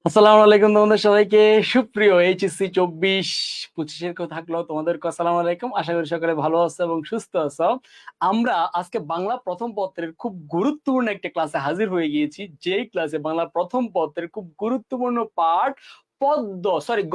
আসসালামু আলাইকুম তোমাদের সবাইকে। সুপ্রিয় এইচএসসি 24-25 কেউ থাকলো তোমাদেরকে আসসালামু আলাইকুম। আশা করি সকলে ভালো আছো এবং সুস্থ আছো। আমরা আজকে বাংলা প্রথম পত্রের খুব গুরুত্বপূর্ণ একটা ক্লাসে হাজির হয়ে গিয়েছি, যেই ক্লাসে বাংলা প্রথম পত্রের খুব গুরুত্বপূর্ণ পার্ট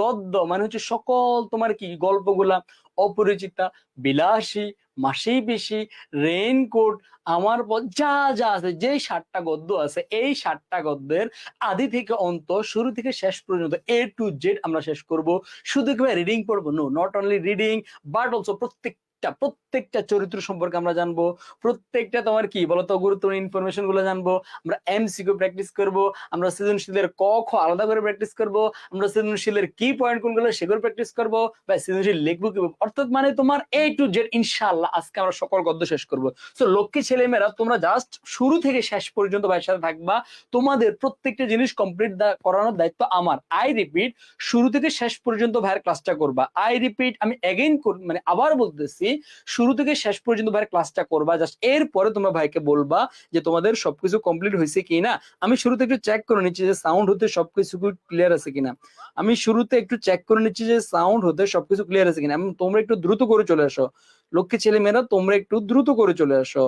গদ্য মানে হচ্ছে সকল তোমার কি গল্পগুলা, অপরিচিতা, বিলাসী, মাসি পিসি, রেইনকোট, আমার যা যা আছে, যে 60টা গদ্য আছে, এই 60টা গদ্যের আদি থেকে অন্ত, শুরু থেকে শেষ পর্যন্ত A to Z আমরা শেষ করব। শুধু কি রিডিং পড়বো? No, not only reading but also প্রত্যেকটা চরিত্র সম্পর্কে আমরা জানবো। প্রত্যেকটা তোমার কি বলতো গুরুত্বপূর্ণ ইনফরমেশন গুলো জানবো। আমরা MCQ প্র্যাকটিস করব, আমরা সৃজনশীলের ক খ আলাদা করে প্র্যাকটিস করব, আমরা সৃজনশীলের কি পয়েন্ট কোনগুলো সেগুলো প্র্যাকটিস করব, বা সৃজনশীল লিখবো কি, অর্থাৎ মানে তোমার A to Z ইনশাআল্লাহ আজকে আমরা সকল গদ্য শেষ করব। সো লক্ষ্মী ছেলেমেয়েরা তোমরা জাস্ট শুরু থেকে শেষ পর্যন্ত ভাইয়ের সাথে থাকবা। তোমাদের প্রত্যেকটা জিনিস কমপ্লিট করানোর দায়িত্ব আমার। আই রিপিট, শুরু থেকে শেষ পর্যন্ত ভাইয়ের ক্লাসটা করবা। আই রিপিট, আমি এগেইন মানে আবার বলতেছি, শুরু থেকে শেষ পর্যন্ত ভাইয়ের ক্লাসটা করবা। জাস্ট এরপরে তোমরা ভাইকে বলবা যে তোমাদের সবকিছু কমপ্লিট হয়েছে কিনা। আমি শুরুতে একটু চেক করে নিচ্ছি যে সাউন্ড হতে সবকিছু ক্লিয়ার আছে কিনা। আমি শুরুতে একটু চেক করে নিচ্ছি যে সাউন্ড হতে সবকিছু ক্লিয়ার আছে কিনা। তোমরা একটু দ্রুত করে চলে আসো, লক্ষ্মী ছেলে মেয়েরা তোমরা একটু দ্রুত করে চলে আসো।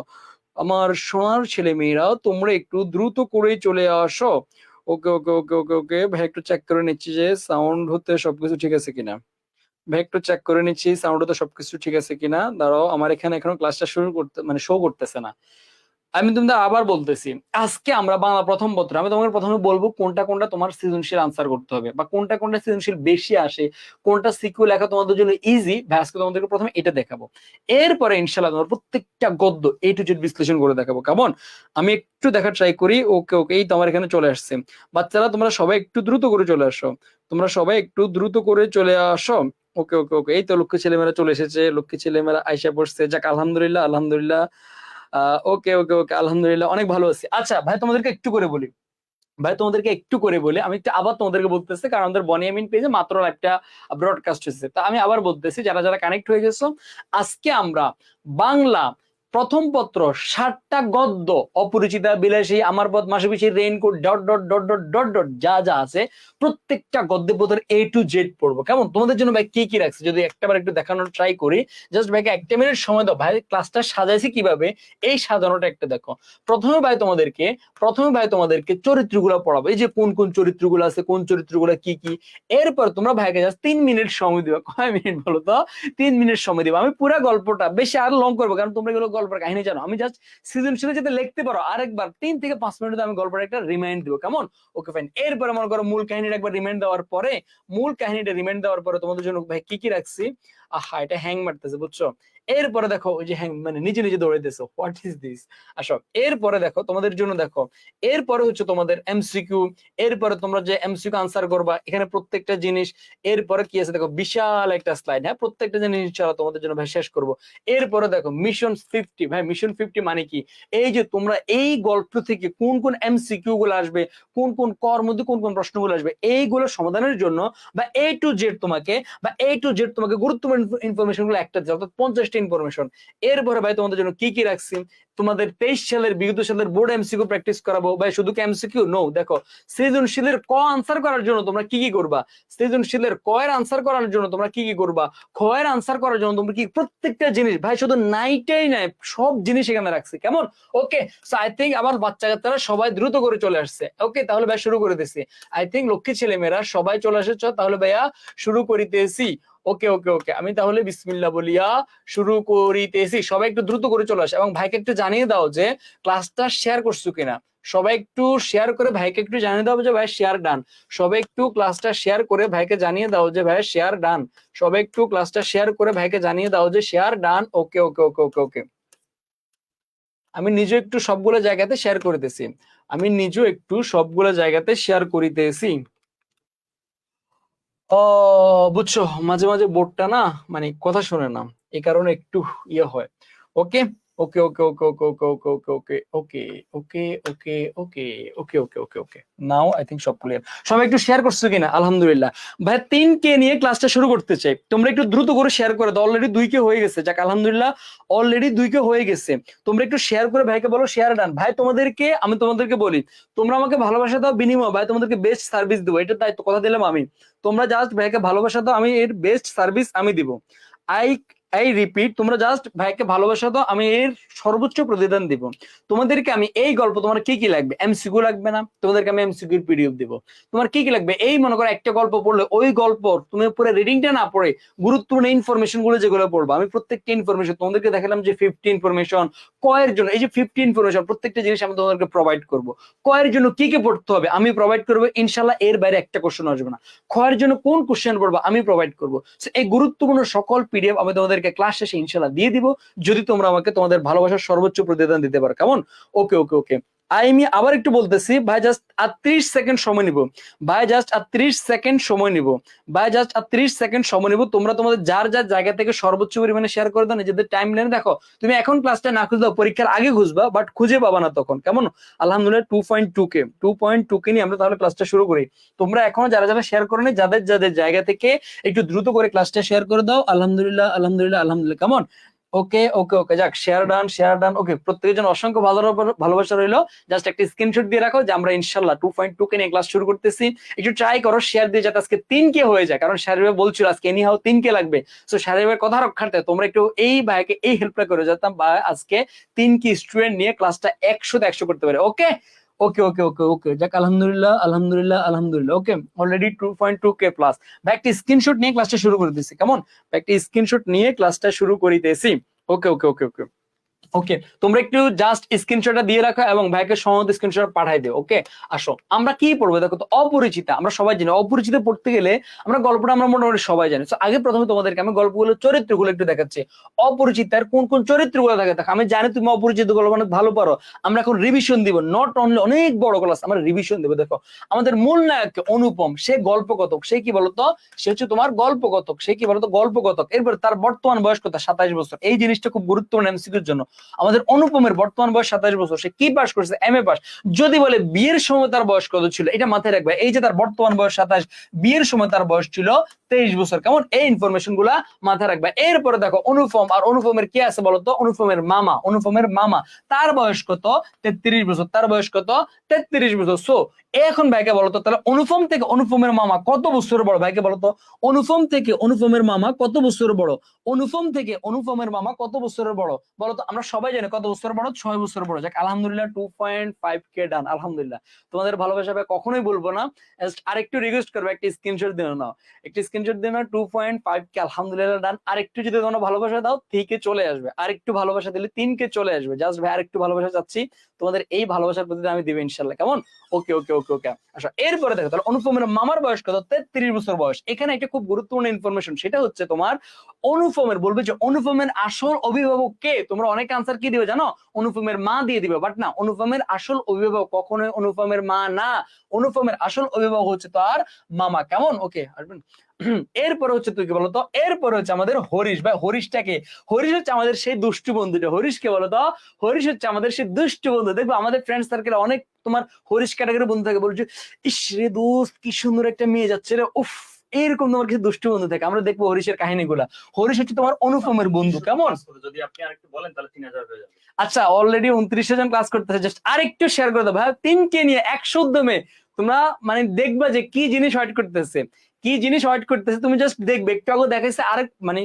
আমার সোনার ছেলে মেয়েরা তোমরা একটু দ্রুত করে চলে আসো। ওকে ওকে ওকে ওকে ওকে ভাই, একটু চেক করে নিচ্ছি যে সাউন্ড হতে সবকিছু ঠিক আছে কিনা। ভাই একটু চেক করে নিচ্ছি সাউন্ড হতে সবকিছু ঠিক আছে কিনা। দাঁড়াও, আমার এখানে এখনো ক্লাসটা শুরু করতে মানে শো করতেছে না। আমি তোমাদের আবার বলতেছি, আজকে আমরা বাংলা প্রথম পত্র, আমি তোমাকে প্রথমে বলবো কোনটা কোনটা তোমার সৃজনশীল আনসার করতে হবে, বা কোনটা কোনটা সৃজনশীল বেশি আসে, কোনটা সিকিউ লেখা তোমাদের জন্য ইজি। আজকে তোমাদেরকে প্রথমে এটা দেখাবো। এরপরে ইনশাল্লাহ তোমার প্রত্যেকটা গদ্য A to Z বিশ্লেষণ করে দেখাবো। কেমন? আমি একটু দেখা ট্রাই করি। ওকে ওকে, এই তোমার এখানে চলে আসছে। বাচ্চারা তোমরা সবাই একটু দ্রুত করে চলে আসো, তোমরা সবাই একটু দ্রুত করে চলে আসো। ওকে ওকে ওকে, এই তো লক্ষ্মী ছেলেমেয়েরা চলে এসেছে, লক্ষ্মী ছেলেমেয়েরা আইসা পড়ছে। যাক, আলহামদুলিল্লাহ আলহামদুলিল্লাহ। ওকে ওকে ওকে, আলহামদুলিল্লাহ, অনেক ভালো আছি। আচ্ছা ভাই, তোমাদেরকে একটু করে বলি, আমি একটু আবার তোমাদেরকে বলতেছি, কারণ আমাদের বনিয়ামিন পেজে মাত্র একটা ব্রডকাস্ট হয়েছে। তা আমি আবার বলতেছি, যারা যারা কানেক্ট হয়ে গেছো, আজকে আমরা বাংলা প্রথম পত্র 60টা গদ্য, Aparichita, Bilasi, Amar Path, Mashipishi, raincoat, dot dot dot dot dot dot যা যা আছে, প্রত্যেকটা গদ্যের পত্রের A to Z পড়বো। কেমন? তোমাদের জন্য ভাই কি কি রাখছে যদি একটাবার একটু দেখানোর ট্রাই করি। জাস্ট ভাইকে একটা মিনিট সময় দাও, ভাই ক্লাসটা সাজাইছি কিভাবে, এই সাজানোটা একটা দেখো। প্রথমে ভাই তোমাদেরকে চরিত্রগুলো পড়াবো, এই যে কোন কোন চরিত্রগুলো আছে, কোন চরিত্রগুলো কি কি। এরপর তোমরা ভাইকে জাস্ট 3 মিনিট সময় দিবা। কয় মিনিট বলো তো? 3 মিনিট সময় দিবা। আমি পুরো গল্পটা বেশি আর লং করবো, কারণ তোমরা এগুলো গল্পের কাহিনী জানো। আমি জাস্ট সৃজনশীল যাতে লিখতে পারো আরেকবার 3 থেকে 5 মিনিট আমি গল্পটা একটা রিমাইন্ড দিব। কেমন? Okay fine. এরপরে মনে করো মূল কাহিনীটা একবার রিমাইন্ড দেওয়ার পরে, তোমাদের জন্য ভাই কি কি রাখছি। আহা, এটা হ্যাং মারতেছে বুঝছো। এরপরে দেখো ওই যে হ্যাং মানে নিজে নিজে দৌড়াইতেছো, হোয়াট ইজ দিস। আসো, এরপরে দেখো তোমাদের জন্য দেখো, এরপরে হচ্ছে তোমাদের MCQ। এরপরে তোমরা যে MCQ আনসার করবা, এখানে প্রত্যেকটা জিনিস। এরপরে কি আছে দেখো, বিশাল একটা স্লাইড, হ্যাঁ, প্রত্যেকটা জিনিস ইনশাআল্লাহ তোমাদের জন্য ভাই শেষ করব। এরপরে দেখো মিশন 50। ভাই মিশন 50 মানে কি? এই যে তোমরা এই গল্প থেকে কোন কোন MCQ গুলো আসবে, কোন কোন কর মধ্যে কোন কোন প্রশ্নগুলো আসবে, এইগুলো সমাধানের জন্য বা A to Z তোমাকে গুরুত্বপূর্ণ ইনফরমেশন গুলো একটা দিচ্ছে, অর্থাৎ 50টা ইনফরমেশন। এরপরে ভাই তোমাদের জন্য কি কি রাখছি, তোমাদের 23 সালের বিগত সালের বোর্ড MCQ প্র্যাকটিস করাবো। ভাই শুধু কি MCQ নো, দেখো সৃজনশীলের ক আনসার করার জন্য তোমরা কি কি করবা, সৃজনশীলের ক এর আনসার করার জন্য তোমরা কি কি করবা, খ এর আনসার করার জন্য তোমরা কি, প্রত্যেকটা জিনিস ভাই, শুধু নাইটাই নাই, সব জিনিস এখানে রাখছি। কেমন? ওকে, সো আই থিঙ্ক আমার বাচ্চা কাচ্চারা সবাই দ্রুত করে চলে আসছে। ওকে, তাহলে ভাই শুরু করে দিছি। আই থিঙ্ক লক্ষ্মী ছেলে মেয়েরা সবাই চলে এসেছো, তাহলে ভাইয়া শুরু করিতেছি। ওকে ওকে ওকে, আমি তাহলে বিসমিল্লাহ বলিয়া শুরু করিতেছি। সবাই একটু দ্রুত করে চলে আসে এবং ভাইকে একটু জানিয়ে দাও যে ক্লাসটা শেয়ার করছো কিনা। সবাই একটু শেয়ার করে ভাইকে একটু জানিয়ে দাও যে ভাই শেয়ার ডান। সবাই একটু ক্লাসটা শেয়ার করে ভাইকে জানিয়ে দাও যে ভাই শেয়ার ডান। সবাই একটু ক্লাসটা শেয়ার করে ভাইকে জানিয়ে দাও যে শেয়ার ডান। ওকে ওকে ওকে ওকে ওকে, আমি নিজে একটু সবগুলো জায়গাতে শেয়ার করিতেছি। আমি নিজেও একটু সবগুলো জায়গাতে শেয়ার করিতেছি। ও, বুঝছো, মাঝে মাঝে বোর্ডটা না মানে কথা শোনে না, এই কারণে একটু ইয়ে হয়। ওকে, ওকে ওকে ওকে ওকে ওকে ওকে ওকে ওকে ওকে ওকে ওকে ওকে ওকে ওকে ওকে নাও আই থিঙ্ক সব ক্লিয়ার। সবাই একটু শেয়ার করছো কিনা? আলহামদুলিল্লাহ। ভাই 3K নিয়ে ক্লাসটা শুরু করতে চাই, তোমরা একটু দ্রুত করে শেয়ার করে দাও। অলরেডি 2K হয়ে গেছে, যাক আলহামদুলিল্লাহ, অলরেডি 2K হয়ে গেছে। তোমরা একটু শেয়ার করে ভাইকে বলো শেয়ার ডান। ভাই তোমাদেরকে আমি তোমাদেরকে বলি, তোমরা আমাকে ভালোবাসা দাও, বিনিময় ভাই তোমাদেরকে বেস্ট সার্ভিস দেবো, এটা দায়িত্ব কথা দিলাম আমি। তোমরা জাস্ট ভাইকে ভালোবাসা দাও, আমি এর বেস্ট সার্ভিস আমি দিব। আই এই রিপিট, তোমরা জাস্ট ভাইকে ভালোবাসা দাও, আমি এর সর্বোচ্চ প্রতিদান দিব। তোমাদেরকে আমি এই গল্প, তোমার কি কি লাগবে? এমসিকিউ লাগবে না? তোমাদেরকে আমি এমসিকিউ পিডিএফ দিব। তোমার কি কি লাগবে? এই মনে করো একটা গল্প পড়লে ওই গল্প তুমি পুরো রিডিংটা না পড়ে গুরুত্বপূর্ণ ইনফরমেশন গুলো যেগুলো পড়বো, আমি প্রত্যেকটা ইনফরমেশন তোমাদেরকে দেখালাম যে 50 ইনফরমেশন কয়ের জন্য, এই যে 50 ইনফরমেশন প্রত্যেকটা জিনিস আমি তোমাদেরকে প্রোভাইড করব। কয়ের জন্য কি কি পড়তে হবে আমি প্রোভাইড করবো ইনশাল্লাহ, এর বাইরে একটা কোশ্চেন আসবে না। ক্ষয়ের জন্য কোন কোশ্চেন পড়বো আমি প্রোভাইড করবো। এই গুরুত্বপূর্ণ সকল পিডিএফ আমি তোমাদেরকে ক্লাস শেষে ইনশাল্লাহ দিয়ে দিব, যদি তোমরা আমাকে তোমাদের ভালোবাসার সর্বোচ্চ প্রতিদান দিতে পারো। কেমন? ওকে ওকে ওকে। আমি আবার একটু বলতেছি, ভাই জাস্ট আর 30 সেকেন্ড সময় নিব। ভাই জাস্ট আর 30 সেকেন্ড সময় নিব। ভাই জাস্ট আর 30 সেকেন্ড সময় নিব। তোমরা তোমাদের যার যার জায়গা থেকে সর্বোচ্চ পরিমাণে শেয়ার করে দাও নিজেদের টাইম লাইনে। দেখো তুমি এখন ক্লাসটা না খুঁজে দাও, পরীক্ষার আগে খুঁজবা, বাট খুঁজে পাবা না তখন। কেমন? আলহামদুলিল্লাহ 2.2K নিয়ে আমরা তাহলে ক্লাসটা শুরু করি। তোমরা এখনো যারা যারা শেয়ার করে নি, যাদের যাদের জায়গা থেকে একটু দ্রুত করে ক্লাসটা শেয়ার করে দাও। আলহামদুলিল্লাহ আলহামদুলিল্লাহ আলহামদুলিল্লাহ। কেমন? ওকে ওকে ওকে, যাক শেয়ার ডান শেয়ার ডান। ওকে, প্রত্যেকের জন্য অসংখ্য ভালোবাসা রইলো। জাস্ট একটা স্ক্রিনশট দিয়ে রাখো যে আমরা ইনশাল্লাহ 2.2K নিয়ে ক্লাস শুরু করতেছি। একটু ট্রাই করো শেয়ার দিয়ে যাতে আজকে 3K হয়ে যায়, কারণ শাহরির ভাই বলছিল আজকে এনিহাও 3K লাগবে। সো শাহরির ভাইয়ের কথা রক্ষার্থে তোমরা একটু এই ভাইকে এই হেল্পটা করে যেতাম, বা আজকে 3K স্টুডেন্ট নিয়ে ক্লাসটা 100 করতে পারে। ওকে ওকে ওকে ওকে ওকে, যাক আলহামদুলিল্লাহ আলহামদুলিল্লাহ আলহামদুলিল্লাহ। ওকে, অলরেডি 2.2K প্লাস। ভাই একটা স্ক্রিনশট নিয়ে ক্লাসটা শুরু করে দিচ্ছি। কেমন? একটা স্ক্রিনশট নিয়ে ক্লাসটা শুরু করিতেছি। ওকে ওকে ওকে ওকে ওকে, তোমরা একটু জাস্ট স্ক্রিনশটটা দিয়ে রাখো এবং ভাইকে সহজ স্ক্রিনশট পাঠাই দিও। ওকে, আসো আমরা কি পড়বো দেখো তো। অপরিচিতা আমরা সবাই জানি, অপরিচিত পড়তে গেলে আমরা গল্পটা আমরা মোটামুটি সবাই জানি। তো আগে প্রথমে তোমাদেরকে আমি গল্পগুলো চরিত্রগুলো একটু দেখাচ্ছি। অপরিচিতার কোন কোন চরিত্রগুলো থাকে দেখো। আমি জানি তুমি অপরিচিত গল্প অনেক ভালো পারো, আমরা এখন রিভিশন দিব। নট অনলি অনেক বড় ক্লাস, আমরা রিভিশন দেবো। দেখো আমাদের মূল নায়ক অনুপম, সে গল্পকথক। সে কি বলতো? সে হচ্ছে তোমার গল্পকথক। সে কি বলতো? গল্পকথক। এরপর তার বর্তমান বয়স কত? 27 বছর। এই জিনিসটা খুব গুরুত্বপূর্ণ এমসিকিউর জন্য। আমাদের অনুপমের বর্তমান বয়স 27 বছর। সে কি পাস করছে? MA pass. যদি বলে বিয়ের সময় তার বয়স কত ছিল, এটা মাথায় রাখবে। এই যে তার বর্তমান বয়স 27, বিয়ের সময় তার বয়স ছিল 23 বছর। কেমন? এই ইনফরমেশন গুলা মাথায় রাখবে। এরপরে দেখো অনুপম, আর অনুপমের কি আছে বলতো? অনুপমের মামা। অনুপমের মামা, তার বয়স কত? 33 বছর। তার বয়স কত? 33 বছর। সো এখন ভাইকে বলতো তাহলে অনুপম থেকে অনুপমের মামা কত বছর বড়? ভাইকে বলতো অনুপম থেকে অনুপমের মামা কত বছর বড়? অনুপম থেকে অনুপমের মামা কত বছরের বড় বলতো? আমরা সবাই জানি কত বছর বড়? 6 বছর বড়। যাক আলহামদুলিল্লাহ 2.5K ডান। আলহামদুলিল্লাহ, তোমাদের ভালোবাসা ভাই কখনোই বলবো না। আরেকটু রিকোয়েস্ট করবো, একটা স্ক্রিনশট দিয়ে নাও, একটা স্ক্রিনশট দিয়ে নাও। 2.5K আলহামদুলিল্লাহ ডান। আরেকটু যদি তোমরা ভালোবাসা দাও 3K চলে আসবে। আরেকটু ভালোবাসা দিলে 3K চলে আসবে। জাস্ট ভাই আরেকটু ভালোবাসা চাচ্ছি, তোমাদের এই ভালোবাসার প্রতি আমি দিবে ইনশাল্লাহ। কেমন? ওকে ওকে ওকে ওকে। আচ্ছা এরপরে দেখো তাহলে অনুপমের মামার বয়স কত? 33 বছর বয়স। এখানে একটা খুব গুরুত্বপূর্ণ ইনফরমেশন, সেটা হচ্ছে তোমার অনুপমের, বলবে যে অনুপমের আসল অভিভাবক কে? তোমরা অনেক আনসার কি দিবে জানো? অনুপমের মা দিয়ে দিবে, বাট না, অনুপমের আসল অভিভাবক কখনোই অনুপমের মা না। অনুপমের আসল অভিভাবক হচ্ছে তার মামা। কেমন? ওকে আসবেন। এরপরে হচ্ছে তুই কি বলতো? এরপরে হচ্ছে আমাদের হরিশ। ভাই হরিশটাকে, হরিশ হচ্ছে আমাদের সেই দুষ্টু বন্ধুটা। হরিশ কে বলতো? হরিশ হচ্ছে আমাদের সেই দুষ্টু বন্ধু। দেখবো আমাদের ফ্রেন্ড সার্কেলে অনেক তোমার হরিশ ক্যাটাগরি বন্ধু থাকে, বলছে ইস রে দোস্ত কি সুন্দর একটা মেয়ে যাচ্ছে রে, উফ। এরকম তোমার কিছু দুষ্টু বন্ধু থাকে। আমরা দেখবো হরিশের কাহিনীগুলা। হরিশ হচ্ছে তোমার অনুপমের বন্ধু। কেমন? যদি আপনি আরেকটু বলেন তাহলে 3000 হয়ে যাবে। আচ্ছা অলরেডি 29 জন ক্লাস করতেছে, জাস্ট আরেকটু শেয়ার করে দাও ভাই। 3K নিয়ে 100 উদ্যমে তোমরা মানে দেখবা যে কি জিনিস ওয়েট করতেছে, কি জিনিস ওয়েট করতেছে। তুমি জাস্ট দেখবে, একটু আগে দেখাইছে আরেক মানে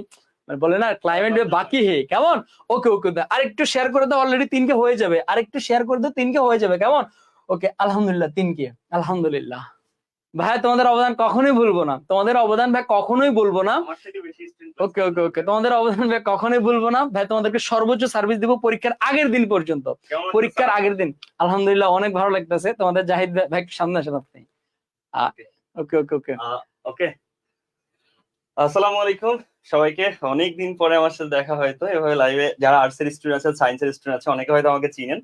বলে না ক্লাইমেট বাকি হে। কেমন? ওকে ওকে, আরেকটু শেয়ার করে দাও, অলরেডি 3K হয়ে যাবে। আরেকটু শেয়ার করে দাও, 3K হয়ে যাবে। কেমন? ওকে আলহামদুলিল্লাহ 3K। আলহামদুলিল্লাহ ভাই, তোমাদের অবদান কখনোই ভুলবো না। তোমাদের অবদান ভাই কখনোই ভুলবো না। আমার থেকে বেশি স্টুডেন্ট ওকে ওকে ওকে, তোমাদের অবদান ভাই কখনোই ভুলবো না। ভাই তোমাদেরকে সর্বোচ্চ সার্ভিস দিব পরীক্ষার আগের দিন পর্যন্ত। পরীক্ষার আগের দিন আলহামদুলিল্লাহ অনেক ভালো লাগতেছে। তোমাদের জাহিদ ভাই সামনে আসেন আপনি। ওকে ওকে ওকে ওকে। আসসালামু আলাইকুম সবাইকে। অনেকদিন পরে আমার সাথে দেখা, হয়তো এভাবে লাইভে যারা আর্টসের স্টুডেন্ট আছেন, সায়েন্সের স্টুডেন্ট আছে, অনেকে হয়তো আমাকে চিনেন।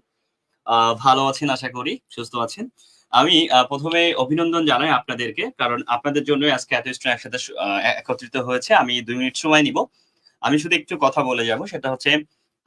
ভালো আছেন আশা করি, সুস্থ আছেন। আমি প্রথমে অভিনন্দন জানাই আপনাদেরকে, কারণ আপনাদের জন্য আজকে এত স্টুডেন্ট একসাথে একত্রিত হয়েছে। আমি 2 মিনিট সময় নিব। আমি শুধু একটু কথা বলে যাব, সেটা হচ্ছে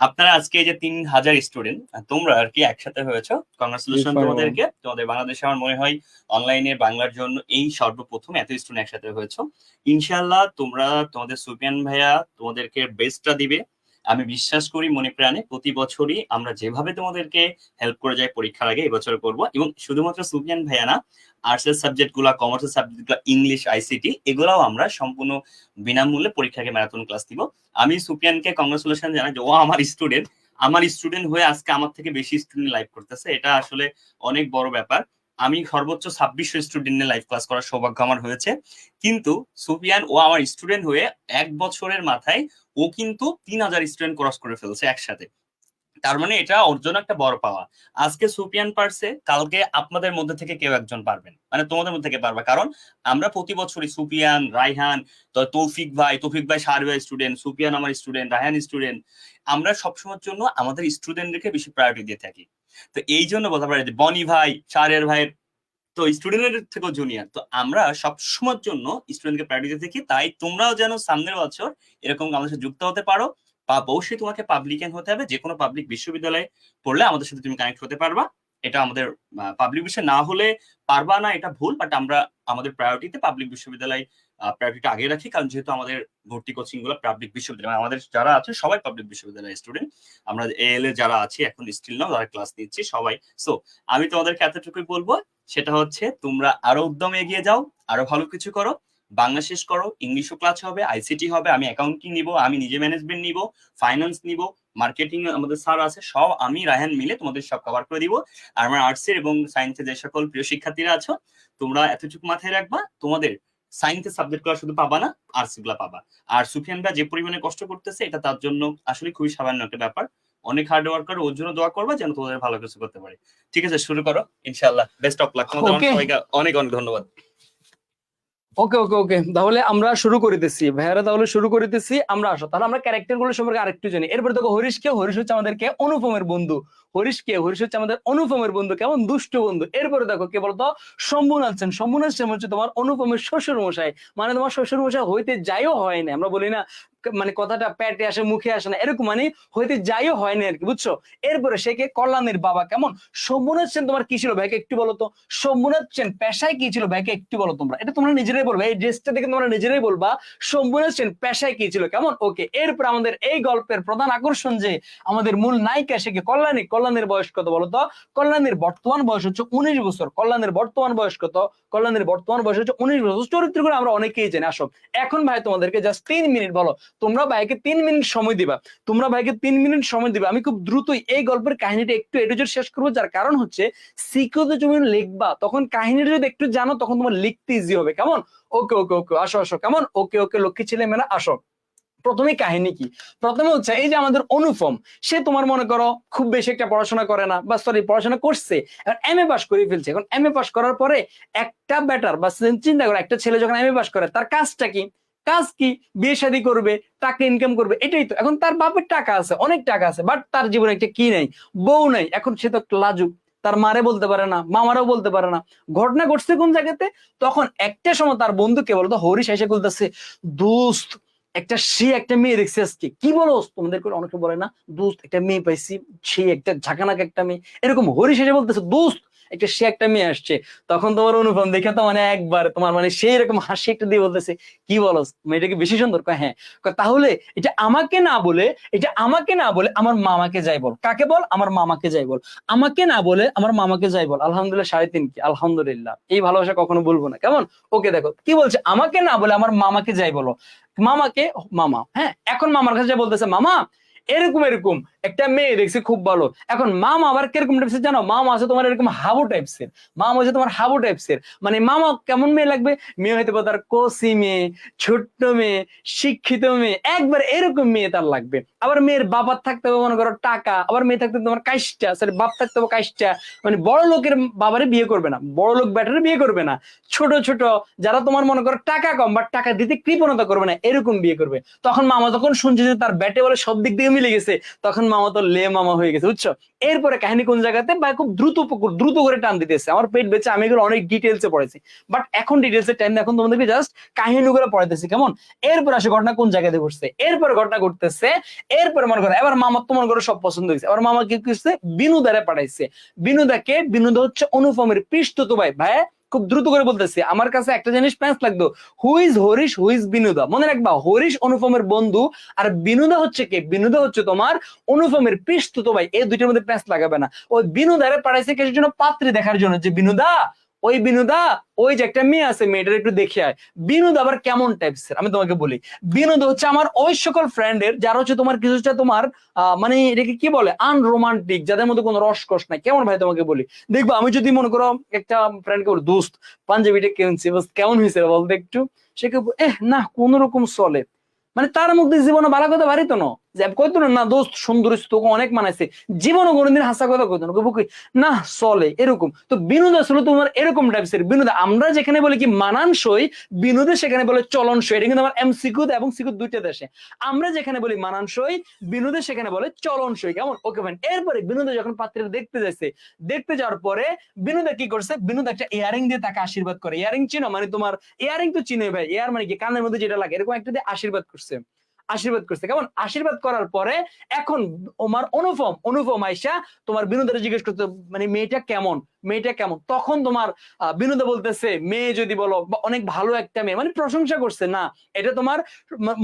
আপনারা আজকে এই যে 3000 স্টুডেন্ট তোমরা আর কি একসাথে হয়েছো, কংগ্রাচুলেশন তোমাদেরকে। তোমাদের বাংলাদেশে আমার মনে হয় অনলাইনে বাংলার জন্য এই সর্বপ্রথম এত স্টুডেন্ট একসাথে হয়েছো। ইনশাআল্লাহ তোমরা তোমাদের সুফিয়ান ভাইয়া তোমাদেরকে বেস্টটা দিবে, আমি বিশ্বাস করি মনে প্রাণে। প্রতি বছরই আমরা যেভাবে তোমাদেরকে হেল্প করে যাই পরীক্ষার আগে, এবছর করব। এবং শুধুমাত্র সুফিয়ান ভাইয়া না, আর্টসের সাবজেক্ট গুলা, কমার্সের সাবজেক্ট গুলা, ইংলিশ, আইসিটি, এগুলাও আমরা সম্পূর্ণ বিনামূল্যে পরীক্ষাকে ম্যারাথন ক্লাস দিব। আমি সুফিয়ানকে কংগ্রাচুলেশন জানাই যে ও আমার স্টুডেন্ট হয়ে আজকে আমার থেকে বেশি স্টুডেন্ট লাইভ করতেছে, এটা আসলে অনেক বড় ব্যাপার। আমি সর্বোচ্চ 2600 স্টুডেন্টের লাইভ ক্লাস করার সৌভাগ্য আমার হয়েছে, কিন্তু সুফিয়ান ও আমার স্টুডেন্ট হয়ে 1 বছরের মাথায় ও কিন্তু 3000 স্টুডেন্ট ক্রস করে ফেলছে একসাথে। তার মানে এটা ওর জন্য একটা বড় পাওয়া। আজকে সুফিয়ান পারছে, কালকে আপনাদের মধ্যে থেকে কেউ একজন পারবেন, মানে তোমাদের মধ্যে থেকে পারবে। কারণ আমরা প্রতি বছরই সুফিয়ান, রায়হান, তো তৌফিক ভাই সার্ভে স্টুডেন্ট, সুফিয়ান আমার স্টুডেন্ট, রায়হান স্টুডেন্ট, আমরা সবসময়ের জন্য আমাদের স্টুডেন্টদেরকে বেশি প্রায়োরিটি দিয়ে থাকি। তো এই জন্য বলতে পারি যে বনি ভাই, সারের ভাইয়ের তো স্টুডেন্টের থেকেও জুনিয়র, তো আমরা সবসময়ের জন্য স্টুডেন্টকে প্রায়োরিটি দিয়ে থাকি। তাই তোমরাও যেন সামনের বছর এরকম আমাদের সাথে যুক্ত হতে পারো। বা অবশ্যই তোমাকে পাবলিকান হতে হবে, যে কোনো পাবলিক বিশ্ববিদ্যালয়ে পড়লে আমাদের সাথে তুমি কানেক্ট হতে পারবা। এটা আমাদের পাবলিক বিষয় না হলে পারবা না, এটা ভুল। বাট আমরা আমাদের প্রায়োরিটিতে পাবলিক বিশ্ববিদ্যালয় প্রায়োরিটিটা আগে রাখি, কারণ যেহেতু আমাদের ভর্তি কোচিং গুলো পাবলিক বিশ্ববিদ্যালয়, মানে আমাদের যারা আছে সবাই পাবলিক বিশ্ববিদ্যালয়ের স্টুডেন্ট। আমরা এএল এ যারা আছি এখন স্টিল নাও যারা ক্লাস নিচ্ছি সবাই। সো আমি তোমাদেরকে এতটুকুই বলবো, সেটা হচ্ছে তোমরা আরো উদ্যমে এগিয়ে যাও, আরো ভালো কিছু করো, বাংলা শেষ করো, ইংলিশও ক্লাস হবে, আইসিটি হবে, আমি অ্যাকাউন্টিং নিব, আমি নিজে ম্যানেজমেন্ট নিব, ফাইন্যান্স নিব, মার্কেটিং আমাদের স্যার আছে, সব আমি রায়হান মিলে তোমাদের সব কভার করে দিব। আর আমার আর্টসের এবং সায়েন্সের যে সকল প্রিয় শিক্ষার্থীরা আছো, তোমরা এতটুকু মাথায় রাখবা, তোমাদের সায়েন্সের সাবজেক্ট গুলো শুধু পাবা না, আর্টস গুলা পাবা। আর সুফিয়ানরা যে পরিমাণে কষ্ট করতেছে, এটা তার জন্য আসলে খুবই সামান্য একটা ব্যাপার। অনেক হার্ড ওয়ার্ক করে, ওর জন্য দোয়া করবা যেন তোমাদের ভালো কিছু করতে পারে। ঠিক আছে, শুরু করো ইনশাআল্লাহ। বেস্ট অফ লাক তোমাদের সবাইকে, অনেক অনেক ধন্যবাদ। ওকে ওকে ওকে, তাহলে আমরা শুরু করিতেছি ভাইয়ারা, তাহলে শুরু করিতেছি আমরা। আসো তাহলে আমরা ক্যারেক্টার গুলো সম্পর্কে আরেকটু জানি। এরপরে দেখো হরিশ কে, হরিশ হচ্ছে আমাদেরকে অনুপমের বন্ধু। হরিশ কে, হরিশ হচ্ছে আমাদের অনুপমের বন্ধু, কেমন দুষ্ট বন্ধু। এরপরে দেখো কে বলতো, শম্ভু নাচছেন। শম্ভু নাচছেন হচ্ছে তোমার অনুপমের শ্বশুর মশাই, মানে তোমার শ্বশুর মশাই হইতে যাইও হয় না, আমরা বলি না মানে কথাটা পেটে আসে মুখে আসে না, এরকম মানে হইতে যাইও হয় না আর কি, বুঝছো। এরপরে সে কে, কল্যাণীর বাবা। কেমন শম্ভুনাথ সেন তোমার কি ছিল ভাইকে একটু বলো তো, শম্ভুনাথ সেন পেশায় কি ছিল ভাইকে একটু বলো তোমরা, এটা তোমরা নিজেরাই বলবে, এই ড্রেসটা দেখে তোমরা নিজেরাই বলবা শম্ভুনাথ সেন পেশায় কি ছিল। কেমন ওকে। এরপর আমাদের এই গল্পের প্রধান আকর্ষণ যে আমাদের মূল নায়িকা, সে কি কল্যাণী। কল্যাণীর বয়স কত বলো তো, কল্যাণীর বর্তমান বয়স হচ্ছে 19 বছর। কল্যাণীর বর্তমান বয়স কত, কল্যাণীর বর্তমান বয়স হচ্ছে 19 বছর। চরিত্রগুলো আমরা অনেকেই জানি। আসো এখন ভাই তোমাদেরকে জাস্ট 3 মিনিট বলো, তোমরা ভাইকে 3 মিনিট সময় দিবা, তোমরা ভাইকে 3 মিনিট সময় দিবা। আমি খুব দ্রুতই এই গল্পের কাহিনীটা একটু এটুজের শেষ করবো, যার কারণ হচ্ছে সিকিউতে তুমি লিখবা, তখন কাহিনীটা যদি একটু জানো তখন তোমার লিখতে ইজি হবে। কেমন ওকে ওকে ওকে, আসো আসো, কেমন ওকে ওকে, লক্ষ্মী ছেলে মেয়েরা আসো। প্রথমে কাহিনী কি, প্রথমে হচ্ছে এই যে আমাদের অনুপম, সে তোমার মনে করো খুব বেশি একটা পড়াশোনা করে না, বা সরি পড়াশোনা করছে, এখন এমএ পাস করে ফেলছে। এখন এমএ পাস করার পরে একটা বেটার বা চিন্তা করো, একটা ছেলে যখন এমএ পাস করে তার কাজটা কি, কাজ কি, বিয়ে শাদী করবে, টাকা ইনকাম করবে, এটাই তো। এখন তার বাপের টাকা আছে, অনেক টাকা আছে, বাট তার জীবনে একটা কি নাই, বউ নাই। এখন সে তো লাজুক, তার মারে বলতে পারে না, মামারও বলতে পারে না। ঘটনা ঘটছে কোন জায়গাতে, তখন একটা সময় তার বন্ধুকে বলতো হরিশ এসে বলতেছে, দোস্ত একটা মেয়ে দেখছি আজকে। কি বলো, তোমাদের করে অনেকে বলে না দোস্ত একটা মেয়ে পাইছি, সে একটা ঝাঁকানাক একটা মেয়ে, এরকম হরিশ এসে বলতেছে দোস্ত একটা মেয়ে আসছে। তখন তোমার অনুপম দেখে তো মানে একবার তোমার মানে সেই রকম হাসি একটা দিয়ে বলতেছে, কি বলো মেয়েটাকে বেশি সুন্দর। হ্যাঁ। তাহলে এটা আমাকে না বলে, এটা আমাকে না বলে আমার মামাকে যাই বল। কাকে বল, আমার মামাকে যাই বল। আমাকে না বলে আমার মামাকে যাই বল। আলহামদুলিল্লাহ 3.5 কি আলহামদুলিল্লাহ, এই ভালোবাসা কখনো বলবো না। কেমন ওকে। দেখো কি বলছে, আমাকে না বলে আমার মামাকে যাই বলো। মামাকে, মামা, হ্যাঁ। এখন মামার কাছে বলতেছে, মামা এরকম এরকম একটা মেয়ে দেখছি খুব ভালো। এখন মামা আবার কিরকম টাইপসের জানো, মামা আছে তোমার এরকম হাবু টাইপসের, মামা হচ্ছে তোমার হাবু টাইপসের। মানে মামা কেমন মেয়ে লাগবে, মেয়ে হয়তো তার কোসি মেয়ে, ছোট্ট মেয়ে, শিক্ষিত মেয়ে, একবার এরকম মেয়ে তার লাগবে। আবার মেয়ের বাবার থাকতে হবে মনে করো টাকা, আবার মেয়ে থাকতে তোমার কাইস্টা, সরি বাপ থাকতে হবে কাইস্টা। মানে বড় লোকের বাবারে বিয়ে করবে না, বড় লোক ব্যাটারে বিয়ে করবে না, ছোট ছোট যারা তোমার মনে করো টাকা কম বাট টাকা দিতে কৃপণতা করবে না, এরকম বিয়ে করবে। তখন মামা যখন শুনছে যে তার ব্যাটে বলে সব দিক দিয়ে মিলে গেছে, তখন মামা তো লে মামা হয়ে গেছে, বুঝছো? এরপরে কাহিনী কোন জায়গাতে, বা খুব দ্রুত করে টান দিতেছে, আমার পেট বেঁচে, আমি এগুলো অনেক ডিটেলসে পড়েছি, বাট এখন ডিটেলসের টাইম, এখন তোমাদেরকে জাস্ট কাহিনীগুলো পড়াইতেছি, কেমন? এরপর আসে ঘটনা কোন জায়গাতে ঘটছে, এরপরে ঘটনা ঘটতেছে, এরপরে মনে করো এবার মামার তো মনে করো সব পছন্দ হয়েছে, এবার মামা কি করছে, বিনুদারে পাঠাইছে। বিনুদা হচ্ছে অনুপমের পিসতুতো ভাই। ভাই খুব দ্রুত করে বলতেছি, আমার কাছে একটা জিনিস প্যাঁচ লাগতো, who is Harish, who is বিনুদা, মনে রাখবা, হরিশ অনুপমের বন্ধু, আর বিনুদা হচ্ছে কে, বিনুদা হচ্ছে তোমার অনুপমের পিসতুতো ভাই। এই দুইটার মধ্যে প্যাঁচ লাগাবে না। ওই বিনুদারে পাঠাইছে কিছুর জন্য, পাত্রী দেখার জন্য, যে বিনুদা, ওই বিনুদা, ওই যে একটা মেয়ে আছে, মেয়েটার একটু দেখে আয়। বিনুদা আবার কেমন টাইপসের আমি তোমাকে বলি, বিনুদা হচ্ছে আমার ওই সকল ফ্রেন্ডের যারা হচ্ছে তোমার কিছুটা তোমার মানে এটাকে কি বলে, আনরোমান্টিক, যাদের মধ্যে কোনো রসকস নাই। কেমন ভাই তোমাকে বলি, দেখবো আমি যদি মনে করো একটা ফ্রেন্ডকে বলি, দোস্ত পাঞ্জাবিটা কিনছি, বাস কেমন হয়েছে বলতে একটু, সে কে না কোন রকম চলে, মানে তার মধ্যে জীবনে ভালো কথা বাড়িত না, যে কইতো না দোস্ত সুন্দর হইছে, তোকে অনেক মানাইছে, জীবনে কোনোদিন হাসা কথা কইতো না, কইবো কি না চলে এরকম। তো বিনোদা ছিল তোমার এরকম টাইপসের বিনোদা, আমরা যেখানে বলি কি মানানসই, বিনোদে সেখানে বলে চলনসই। এটা কিন্তু আমার এমসিকিউ এবং সিকিউ দুইটা দেশে, আমরা যেখানে বলি মানানসই, বিনোদে সেখানে বলে চলনসই, কেমন? Okay fine. এরপরে বিনোদা যখন পাত্রীরা দেখতে যাচ্ছে, দেখতে যাওয়ার পরে বিনোদা কি করছে, বিনোদা একটা ইয়ারিং দিয়ে তাকে আশীর্বাদ করে। ইয়ারিং চিনো, মানে তোমার ইয়ারিং তো চিনে ভাই, ইয়ার মানে কি কানের মধ্যে যেটা লাগে, এরকম একটা দিয়ে আশীর্বাদ করছে, আশীর্বাদ করছে, কেমন? আশীর্বাদ করার পরে এখন তোমার অনুপম আইসা তোমার বিনোদরে জিজ্ঞেস করতে, মানে মেয়েটা কেমন, মেয়েটা কেমন? তখন তোমার বিনোদা বলতেছে, মেয়ে যদি বলো অনেক ভালো একটা মেয়ে, মানে প্রশংসা করছে, না এটা তোমার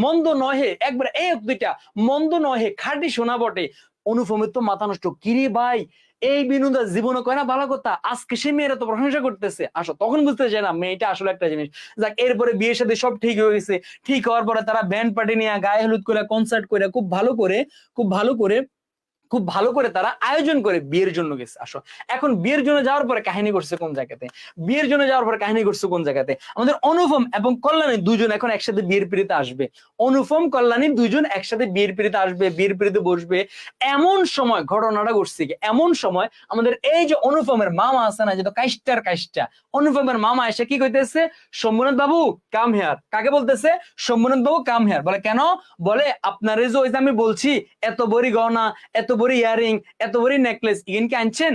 মন্দ নহে, একবার এই দুইটা মন্দ নহে, খাঁটি সোনা বটে। অনুপমের তো মাথা নষ্ট, কিরে ভাই, এই বিনোদা জীবনে কয় না ভালো কথা, আজকে সে মেয়েরা তো প্রশংসা করতেছে, আসো তখন বুঝতে চায় না মেয়েটা আসলে একটা জিনিস। যাক, এরপরে বিয়ের সাথে সব ঠিক হয়ে গেছে, ঠিক হওয়ার পরে তারা ব্যান্ড পার্টি নিয়ে গায়ে হলুদ করে কনসার্ট করে খুব ভালো করে, খুব ভালো করে, খুব ভালো করে তারা আয়োজন করে বিয়ের জন্য গেছে। আসো এখন বিয়ের জন্য যাওয়ার পরে কাহিনী করছে কোন জায়গাতে, বিয়ের জন্য যাওয়ার পরে কাহিনী করছে কোন জায়গাতে, আমাদের অনুপম এবং কল্যাণী দুজন এখন একসাথে বিয়ের পিড়িতে আসবে, অনুপম কল্যাণী দুজন একসাথে বিয়ের পিড়িতে আসবে, বিয়ের পিড়িতে বসবে। এমন সময় ঘটনাটা ঘটছে কি, এমন সময় আমাদের এই যে অনুপমের মামা আছে না, যেটা কাইস্টার কাইস্টা, অনুপমের মামা এসে কি কইতেছে, শম্ভুনাথ বাবু কাম হেয়ার। কাকে বলতেছে? শম্ভুনাথ বাবু কাম হেয়ার। বলে কেন? বলে আপনার যে ওই যে আমি বলছি এত বড়ি গহনা, এত বড়ি ইয়ারিং, এত বড়ি নেকলেস, ইগেন কি আনছেন?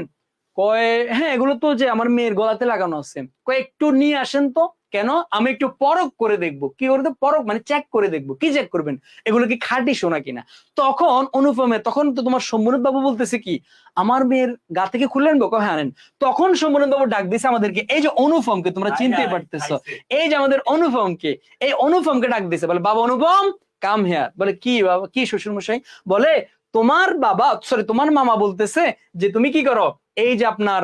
কয় হ্যাঁ এগুলো তো যে আমার মেয়ের গলাতে লাগানো আছে। কয় একটু নিয়ে আসেন তো। কেন? আমি একটু পরখ করে দেখবো। কি করতে? পরখ মানে চেক করে দেখবো। কি চেক করবেন? এগুলো কি খাঁটি সোনা কিনা। তখন অনুপমে, তখন তো তোমার শম্ভুনাথ বাবু বলতেছে কি, আমার মেয়ের গা থেকে খুলে আনবো? কয় হ্যাঁ আনেন। তখন শম্ভুনাথ বাবু ডাক দিছে আমাদেরকে, এই যে অনুপমকে তোমরা চিনতে পারতেছো, এই যে আমাদের অনুপমকে, এই অনুপমকে ডাক দিছে, বলে বাবা অনুপম কাম হেয়ার। বলে কি বাবা, কি শ্বশুর মশাই? বলে তোমার বাবা, সরি তোমার মামা বলতেছে যে তুমি কি করো, এই যে আপনার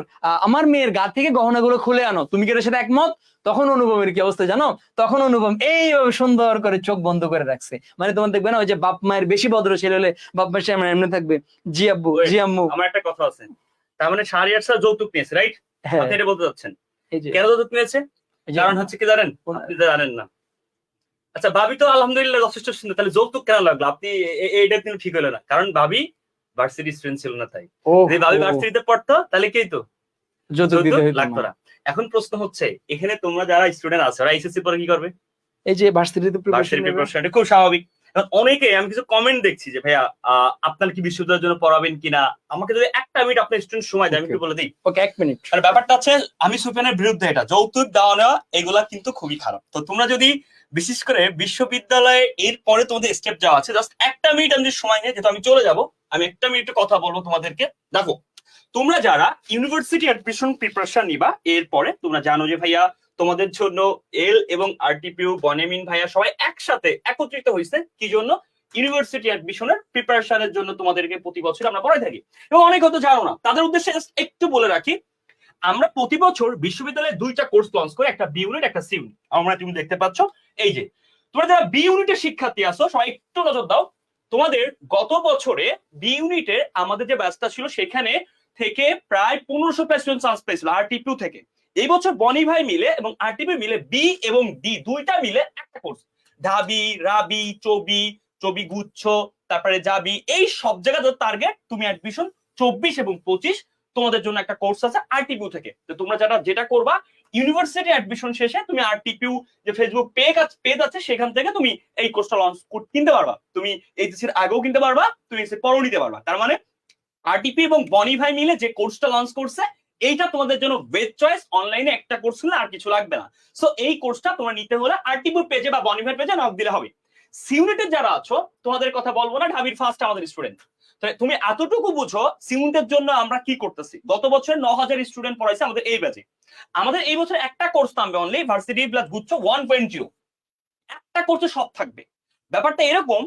আমার মেয়ের গা থেকে গহনাগুলো খুলে আনো, তুমি কি এর সাথে একমত? তখন অনুপমের কি অবস্থা জানো? তখন অনুপম এইভাবে সুন্দর করে চোখ বন্ধ করে রাখছে, মানে তোমার দেখবে না ওই যে বাপ মায়ের বেশি ভদ্র ছেলে হলে বাপ মায়ের সামনে এমনি থাকবে, জি আব্বু জি আম্মু। আমার একটা কথা আছে, তার মানে শাহরিয়ার স্যার যৌতুক নিয়েছে, রাইট? হ্যাঁ আপনি এটা বলতে চাচ্ছেন। এই যে, কেন যৌতুক নিয়েছে? এই যে কারণ হচ্ছে কি জানেন? আপনি তো জানেন না। আচ্ছা, ভাবি তো আলহামদুলিল্লাহ যথেষ্ট সুন্দর, তাহলে যৌতুক কেন লাগলো? আপনি এইটা কিন্তু ঠিক হলো না, কারণ ভাবি ভার্সিটি স্টুডেন্ট ছিল না, তাই। ও যদি ভাবি ভার্সিটিতে পড়তো তাহলে কি তো যৌতুক দিতে যৌতুক হইতো লাগতো না। না। এখন প্রশ্ন হচ্ছে, এখানে তোমরা যারা স্টুডেন্ট আছো, ওরা এইচএসসি পরে কি করবে? এই যে ভার্সিটিতে প্রিপারেশন ভার্সিটি নেবে। প্রিপারেশন, এটা খুব স্বাভাবিক। এখন অনেকে, আমি কিছু কমেন্ট দেখছি যে ভাইয়া আপনার কি বিশ্ববিদ্যালয়ের জন্য পড়াবেন কিনা, আমাকে যদি একটা মিনিট আপনার স্টুডেন্ট সময় দেয় আমি একটু বলে দিই। ওকে, এক মিনিট। মানে ব্যাপারটা হচ্ছে, আমি সুফিয়ানের বিরুদ্ধে, এটা যৌতুক দেওয়া নেওয়া এগুলা কিন্তু খুবই খারাপ। তো তোমরা যদি বিশেষ করে বিশ্ববিদ্যালয়ে এর পরে তোমাদের স্টেপ যাওয়া আছে, জাস্ট একটা মিনিট আমি যদি সময় নিয়ে, যেহেতু আমি চলে যাব, আমি একটা মিনিটে কথা বলবো তোমাদেরকে। দেখো, তোমরা যারা ইউনিভার্সিটি অ্যাডমিশন প্রিপারেশন নিবা, এরপরে তোমরা জানো যে ভাইয়া তোমাদের জন্য এল এবং আরটিপিউ বনেমিন ভাইয়া সবাই একসাথে একত্রিত হয়েছে কি জন্য? ইউনিভার্সিটি অ্যাডমিশনের প্রিপারেশনের জন্য তোমাদেরকে প্রতি বছর আমরা পড়াই থাকি। এবং অনেক হয়তো জানো না, তাদের উদ্দেশ্যে একটু বলে রাখি, আমরা প্রতি বছর বিশ্ববিদ্যালয়ে দুইটা কোর্স লঞ্চ করি, একটা বি ইউনিট, একটা সি ইউনিট। আমরা তুমি দেখতে পাচ্ছ, এই যে তোমরা যারা বি ইউনিটের শিক্ষার্থী আছো সবাই একটু নজর দাও। তোমাদের গত বছরে বি ইউনিটে আমাদের যে ব্যাচটা ছিল সেখানে থেকে প্রায় 1500 স্টুডেন্ট চান্স পেয়েছিল আরটিপিউ থেকে। এই বছর বনি ভাই মিলে এবং আরটিপিউ মিলে বি এবং ডি দুইটা মিলে একটা কোর্স, ঢাবি, রাবি, চবি, চবি গুচ্ছ, তারপরে যাবি, এই সব জায়গাতে টার্গেট তুমি অ্যাডমিশন 24 এবং 25 তোমাদের জন্য একটা কোর্স আছে আরটিপিউ থেকে। তো তোমরা যারা যেটা করবা, ইউনিভার্সিটি অ্যাডমিশন শেষে তুমি আরটিপিউ যে ফেসবুক পেজ আছে সেখান থেকে তুমি এই কোর্সটা লঞ্চ কিনতে পারবা। তুমি এইচএসসির আগেও কিনতে পারবা, তুমি এইচএসসি পরেও নিতে পারবা। তার মানে আরটিপি এবং বনি ভাই মিলে যে কোর্সটা লঞ্চ করছে এইটা তোমাদের জন্য বেস্ট চয়েস। অনলাইনে একটা কোর্স নিলে আর কিছু লাগবে না। সো এই কোর্সটা তোমরা নিতে হলে আরটিপি পেজে বা বনি ভাই পেজে নক দিলে হবে। সিউনিটের যারা আছো তোমাদের কথা বলবো না, ঢাবির ফার্স্ট আমাদের স্টুডেন্ট। তুমি এতটুকু বুঝো সিউনিটের জন্য আমরা কি করতেছি। গত বছর 9,000 স্টুডেন্ট পড়াইছে আমাদের এই ব্যাচে। আমাদের এই বছর একটা কোর্স নামবে অনলি ভার্সিটি প্লাস গুচ্ছ 1.0। একটা কোর্সে সব থাকবে। ব্যাপারটা এরকম,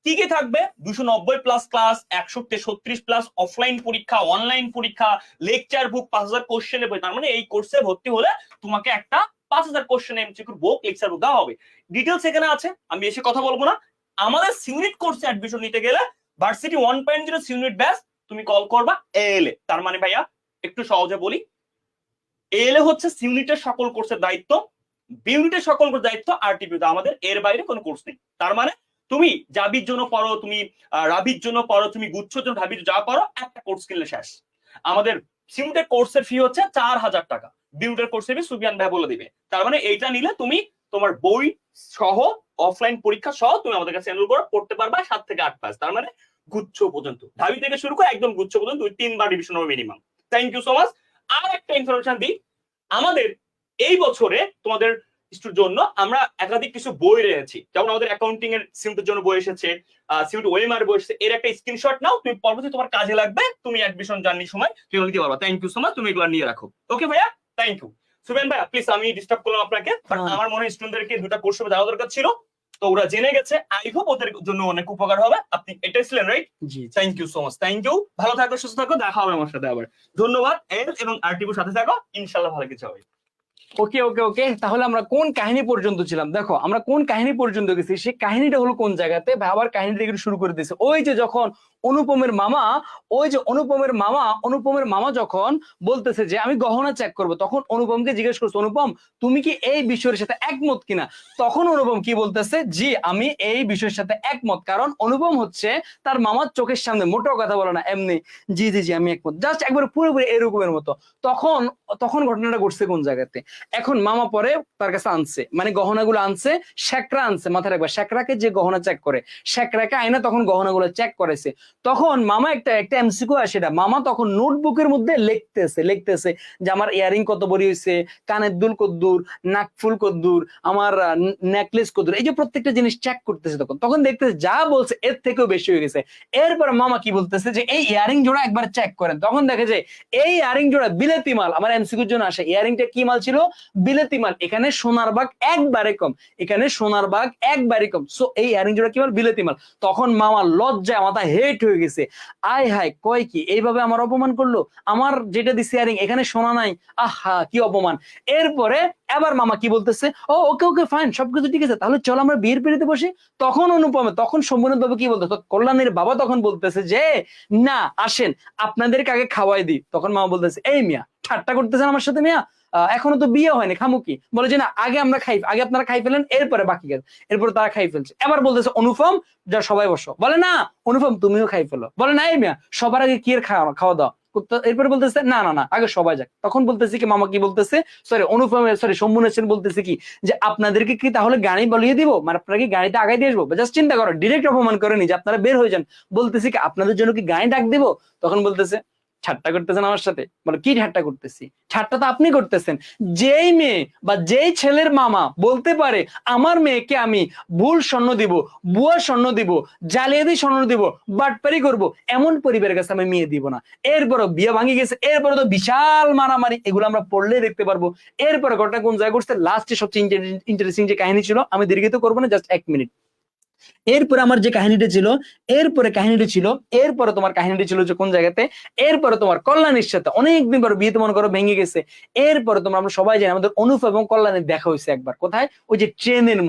কি কি থাকবে? 290+ ক্লাস, 133+ অফলাইন পরীক্ষা, অনলাইন পরীক্ষা, লেকচার বুক, 5,000 কোশ্চেনের বই। তার মানে এই কোর্সে ভর্তি হলে তোমাকে একটা 5,000 কোশ্চেন এমসিকিউ বুক, লেকচার বুক দেওয়া হবে। ডিটেলস এখানে আছে, আমি এসে কথা বলবো না। আমাদের সিউনিট কোর্সে অ্যাডমিশন নিতে গেলে ভার্সিটি 1.0 সিউনিট ব্যাচ তুমি কল করবা এএলএ। তার মানে ভাইয়া একটু সহজে বলি, এএলএ হচ্ছে সিউনিটের সকল কোর্সের দায়িত্ব, বিউনিটের সকল কোর্সের দায়িত্ব আরটিপিতে। আমাদের এর বাইরে কোনো কোর্স নেই। তার মানে তুমি জাবির জন্য পড়ো, তুমি রাবির জন্য পড়ো, তুমি গুচ্ছর জন্য ঢাবির যা পড়ো, একটা কোর্স কিনলে শেষ। আমাদের সিউনিটের কোর্সের ফি হচ্ছে 4,000 টাকা, বিউনিটের কোর্সের ফি সুবিয়ান ভাই বলে দিবে। তার মানে এইটা নিলে তুমি তোমার বই সহ অফলাইন পরীক্ষা সহ তুমি আমাদের কাছে এনরোল করে পড়তে পারবা 7 থেকে 8 ক্লাস। তার মানে গুচ্ছ পর্যন্ত, ঢাবি থেকে শুরু করে একদম গুচ্ছ পর্যন্ত 2-3 বার রিভিশন হবে minimum. Thank you so much. আর একটা ইনফরমেশন দিই, আমাদের এই বছরে তোমাদের জন্য আমরা একাধিক কিছু বই রেখেছি। যেমন আমাদের অ্যাকাউন্টিং এর সিউনিটের জন্য বই এসেছে, সিউনিট ওএমআর বই এসেছে। এর একটা স্ক্রিনশট নাও, তুমি পরবর্তী তোমার কাজে লাগবে, তুমি অ্যাডমিশন জার্নির সময় তুমি নিতে পারবা। থ্যাংক ইউ সো মাচ, তুমি এগুলো নিয়ে রাখো। ওকে ভাইয়া, থ্যাংক ইউ। সুবেন ভাইয়া প্লিজ, আমি ডিস্টার্ব করলাম আপনাকে, বাট আমার মনে হয় স্টুডেন্টদেরকে দুটা কোর্স জানা দরকার ছিল, তো ওরা জেনে গেছে। আই হোপ ওদের জন্য অনেক উপকার হবে। আপনি এটাই ছিলেন, রাইট? জি। Thank you so much, thank you. ভালো থাকো, সুস্থ থাকো, দেখা হবে আমার সাথে আবার। ধন্যবাদ। এল এবং আরটিপির সাথে থাকো, ইনশাআল্লাহ ভালো কিছু হবে। ওকে ওকে ওকে, তাহলে আমরা কোন কাহিনী পর্যন্ত ছিলাম? দেখো আমরা কোন কাহিনী পর্যন্ত গেছি, সেই কাহিনীটা হলো কোন জায়গাতে ভাই, আবার কাহিনীটা একটু শুরু করে দিয়েছে। ওই যে যখন অনুপমের মামা, অনুপমের মামা যখন বলতেছে যে আমি গহনা চেক করব, তখন অনুপমকে জিজ্ঞেস করছে, অনুপম তুমি কি এই বিষয়ের সাথে একমত কিনা? তখন অনুপম কি বলতেছে, জি আমি এই বিষয়ের সাথে একমত। কারণ অনুপম হচ্ছে তার মামার চোখের সামনে, মোটেও কথা বলে না, এমনি জি জি জি আমি একমত, জাস্ট একবার পুরোপুরি এরকমের মতো। তখন তখন ঘটনাটা ঘটছে কোন জায়গাতে? এখন মামা পরে তার কাছে আনছে, মানে গহনাগুলো আনছে, শেকরা আনছে। মাথায় রাখবা, শেকরাকে যে গহনা চেক করে, শেকরাকে আইনা তখন গহনাগুলো চেক করেছে। তখন মামা একটা এমসিকিউ আসে, মামা তখন নোটবুকের মধ্যে লিখতেছে যে আমার ইয়ারিং কত বড়ি হয়েছে, কানের দুল কদ্দুর, নাকফুল কদ্দুর, আমার নেকলেস কদ্দুর, এই যে প্রত্যেকটা জিনিস চেক করতেছে। তখন দেখতেছে যা বলছে এর থেকেও বেশি হয়ে গেছে। এরপর মামা কি বলতেছে যে এই ইয়ারিং জোড়া একবার চেক করেন। তখন দেখে যে এই ইয়ারিং জোড়া বিলেতি মাল। আমার এমসিকিউর জন্য আসে, ইয়ারিংটা কি মাল ছিল? বিলেতি মাল। এখানে সোনার বাগ একবারে কম, এখানে সোনার বাগ একবারে কম। সো এই ইয়ারিং জোড়া কি মাল? বিলেতি মাল। তখন মামা লজ্জায় মাথা হেট হয়ে গেছে। আয় হায়, কয় কি, এইভাবে আমার অপমান করলো, আমার যেটা দিছে ইয়ারিং এখানে সোনা নাই, আহা কি অপমান। এরপরে এবার মামা কি বলতেছে, ও ওকে ওকে ফাইন, সবকিছু ঠিক আছে, তাহলে চল আমরা বিয়ের পিড়িতে বসি। তখন অনুপমে তখন সম্পূর্ণ ভাবে কি বলতেছে, কল্যাণীর বাবা তখন বলতেছে যে না আসেন আপনাদেরকে আগে খাওয়াই দিই। তখন মামা বলতেছে, এই মিয়া ঠাট্টা করতেছেন আমার সাথে মিয়া, এখনো তো বিয়ে হয়নি, খামু কি? বলে যে না আগে আমরা খাই, আগে আপনারা খাই ফেলেন, এরপরে বাকি গেল। এরপরে তারা খাই ফেলছে। এবার বলতেছে অনুপম যা সবাই বসো। বলে না অনুপম তুমিও খাই ফেলো। বলে না এই মিয়া সবার আগে কি এর খাওয়া দাওয়া। এরপরে বলতেছে না না না আগে সবাই যাক। তখন বলতেছে কি, মামা কি বলতেছে, সরি অনুপম সরি সম্মুন সেন বলতেছে কি যে আপনাদেরকে কি তাহলে গাড়ি বলিয়ে দিব, মানে আপনারা কি গাড়িতে আগাই দিয়ে আসবো? জাস্ট চিন্তা করো, ডিরেক্ট অপমান করেনি যে আপনারা বের হয়ে যান। বলতেছি কি আপনাদের জন্য কি গাড়ি ডাক দিব? তখন বলতেছে ঠাট্টা করতেছেন আমার সাথে। বলে কি ঠাট্টা করতেছি? ঠাট্টা তো আপনি করতেছেন। যেই মেয়ে বা যেই ছেলের মামা বলতে পারে আমার মেয়েকে আমি ভুল স্বর্ণ দিব, বুয়া স্বর্ণ দিব, জালিয়াতি স্বর্ণ দিব, বাটপারি করব, এমন পরিবারের কাছে আমি মেয়ে দিব না। এরপরও বিয়ে ভাঙি গেছে, এরপরে তো বিশাল মারামারি, এগুলো আমরা পড়লে দেখতে পারবো। এরপরে ঘটনা কোন জায়গায় ঘটছে, লাস্টে সবচেয়ে ইন্টারেস্টিং যে কাহিনী ছিল, আমি দীর্ঘিত করবো না, জাস্ট 1 মিনিট। এরপরে আমার যে কাহিনীটা ছিল, এরপরে তোমার কাহিনীটা ছিল যে কোন জায়গাতে, এরপরে তোমার কল্যাণীর সাথে অনেকদিন পর বিয়ে, মনে করো ভেঙে গেছে। এরপরে আমরা সবাই জানি আমাদের অনুপ এবং কল্যাণীর দেখা হয়েছে একবার, কোথায়? ওই যে ট্রেনের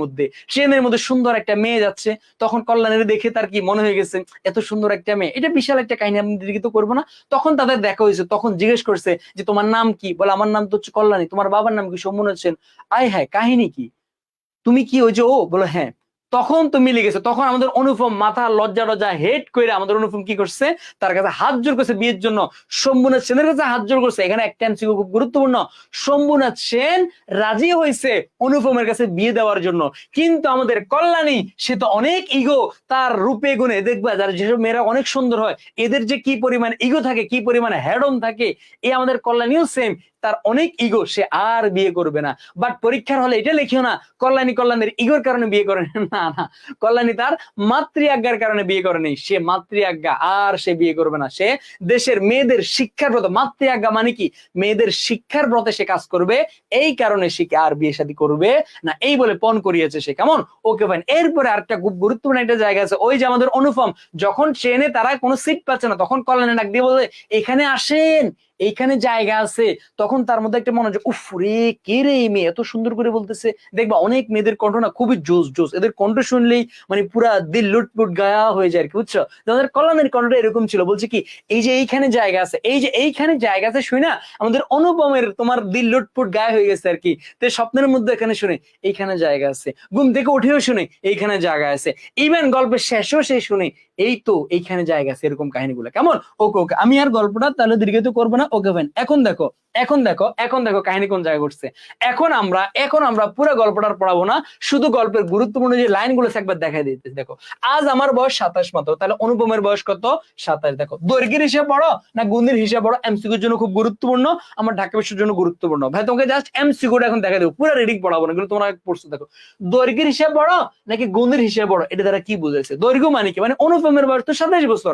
মধ্যে সুন্দর একটা মেয়ে যাচ্ছে। তখন কল্যাণীর দেখে তার কি মনে হয়ে গেছে, এত সুন্দর একটা মেয়ে, এটা বিশাল একটা কাহিনী, আমি দীর্ঘিত করবো না। তখন তাদের দেখা হয়েছে, তখন জিজ্ঞেস করছে যে তোমার নাম কি? বলে আমার নাম তো হচ্ছে কল্যাণী। তোমার বাবার নাম কি? সম্মুন সেন। আয় হ্যাঁ, কাহিনী কি? তুমি কি ওই যে ও? বলো হ্যাঁ। তখন তো মিলে গেছে। তখন আমাদের অনুপম মাথা লজ্জা টজ্জা হেড করে আমাদের অনুপম কি করছে, তার কাছে হাত জোর করছে বিয়ের জন্য। শম্ভুনাথ সেনের কাছে হাত জোর করছে। এখানে একটা এমসিকিউ খুব গুরুত্বপূর্ণ, শম্ভুনাথ সেন রাজি হয়েছে অনুপমের কাছে বিয়ে দেওয়ার জন্য, কিন্তু আমাদের কল্যাণী সে তো অনেক ইগো, তার রূপে গুণে দেখবা যারা যেসব মেয়েরা অনেক সুন্দর হয় এদের যে কি পরিমাণ ইগো থাকে, কি পরিমাণ হ্যাডম থাকে, এই আমাদের কল্যাণীও সেম, তার অনেক ইগো, সে আর বিয়ে করবে না। বাট পরীক্ষার হলে এটা লিখিও না কল্যাণীর ইগোর কারণে বিয়ে করে না, না, কল্যাণী তার মাতৃ আজ্ঞার কারণে বিয়ে করে নেই, সে মাতৃ আজ্ঞা আর সে বিয়ে করবে না, সে দেশের মেয়েদের শিক্ষার ব্রত, মাতৃ আজ্ঞা মানে কি, মেয়েদের শিক্ষার ব্রতে সে কাজ করবে, এই কারণে সে আর বিয়ে শাদী করবে না, এই বলে পণ করিয়েছে সে। কেমন? Okay fine. এরপরে আরেকটা খুব গুরুত্বপূর্ণ একটা জায়গা আছে, ওই যে আমাদের অনুপম যখন ট্রেনে তারা কোনো সিট পাচ্ছে না, তখন কল্যাণী ডাক দিয়ে বলে এখানে আসেন, এইখানে জায়গা আছে। তখন তার মধ্যে একটা মনে হয় উফ রে, কে রে এই মেয়ে এত সুন্দর করে বলতেছে। দেখবা অনেক মেয়েদের কণ্ঠ না খুবই জোস জোস, এদের কণ্ঠ শুনলেই মানে পুরা দিল লুটপুট গায়া হয়ে যায় আর কি, বুঝছো? আমাদের কল্যাণের কণ্ঠটা এরকম ছিল, বলছে কি এই যে এইখানে জায়গা আছে, এই যে এইখানে জায়গা আছে শুই না আমাদের অনুপমের তোমার দিল লুটপুট গায়ে হয়ে গেছে আর কি। তো স্বপ্নের মধ্যে এখানে শুনে এইখানে জায়গা আছে, ঘুম থেকে উঠেও শুনে এইখানে জায়গা আছে, ইভেন গল্পের শেষও সে শুনে এই তো এইখানে জায়গা আছে, এরকম কাহিনীগুলো। কেমন? ওকে ওকে, আমি আর গল্পটা তাহলে দীর্ঘায়িত করবো না। Okay fine. এখন দেখো কাহিনী কোন জায়গায় ঘটছে। এখন আমরা পুরো গল্পটার পড়াবো না, শুধু গল্পের গুরুত্বপূর্ণ যে লাইনগুলো একবার দেখাই দিতে। দেখো, আজ আমার বয়স 27 মাত্র, তাহলে অনুপমের বয়স কত? 27। দেখো দৈর্ঘ্যের হিসাব বড় না গুণের হিসাব বড়? এমসিকিউর জন্য খুব গুরুত্বপূর্ণ, আমার ঢাকা বিশ্বের জন্য গুরুত্বপূর্ণ। ভাই তোমাকে জাস্ট এমসিকিউটা এখন দেখা দেবো, পুরো রিডিং পড়াবো না, কিন্তু তোমরা পড়ছো। দেখো দৈর্ঘ্যের হিসাব বড় নাকি গুণের হিসাব বড়, এটা দ্বারা কি বুঝাইছে? দৈর্ঘ্য মানে কি, মানে অনুপমের বয়স তো 27 বছর,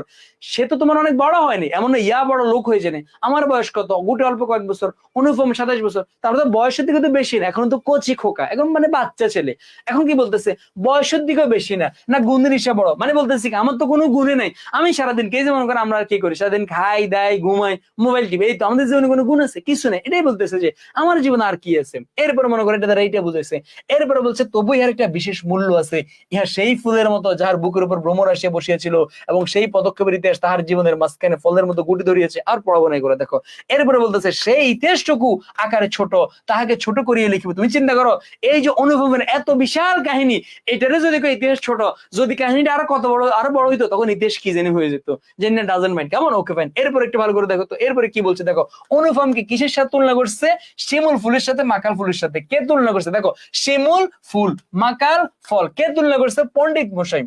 সে তো তোমার অনেক বড় হয়নি, এমন না ইয়া বড় লোক হয়েছে না। আমার বয়স কত? গোটে অল্প কয়েক বছর, অনুপম 27 বছর, তাহলে তো বয়সের দিকে তো বেশি না, এখন তো কচি খোকা, এখন মানে বাচ্চা ছেলে। এখন কি বলতেছে? বয়সের দিকেও বেশি না, না গুণের হিসাব বড়, মানে বলতেছি কি আমার তো কোনো গুণে নাই, আমি সারাদিন কে যেমন করে আমরা কি করি, সারাদিন খাই দাই ঘুমাই মোবাইল টিভি, এই তো আমাদের জীবনে কোনো গুণ আছে? কিছু নেই। এটাই বলতেছে যে আমার জীবনে আর কি আছে। এরপরে মনে করে এটা দ্বারা এইটা বুঝাইছে। এরপরে বলছে তবু ইহার একটা বিশেষ মূল্য আছে, ইহা সেই ফুলের মতো যার বুকের উপর ভ্রমর আসিয়া বসিয়েছিল, এবং সেই পদক্ষেপের ইতিহাস তাহার জীবনের মাঝখানে ফলের মতো গুটি ধরিয়েছে। আর পড়াবো না এগুলো। দেখো এরপরে বলতেছে সেই ইতিহাসটুকু আকারে ছোট, তাহাকে ছোট করিয়ে লিখিব। তুমি চিন্তা করো, এই যে অনুভবের এত বিশাল কাহিনী, এটারে যদি ইতিহাস ছোট, যদি কাহিনীটা আরো কত বড়, আরো বড় হইতো, তখন ইতিহাস কি জানি হয়ে যেত, জেনে ডাজেন্ট মাইন্ড। কেমন? Okay fine. এরপর একটু ভালো করে দেখো তো, এরপরে কি বলছে দেখো, অনুপমকে কিসের সাথে তুলনা করছে? শিমুল ফুলের সাথে, মাকাল ফুলের সাথে। কে তুলনা করছে? দেখো শিমুল ফুল, মাকাল ফল, কে তুলনা করছে? পণ্ডিত মশাই।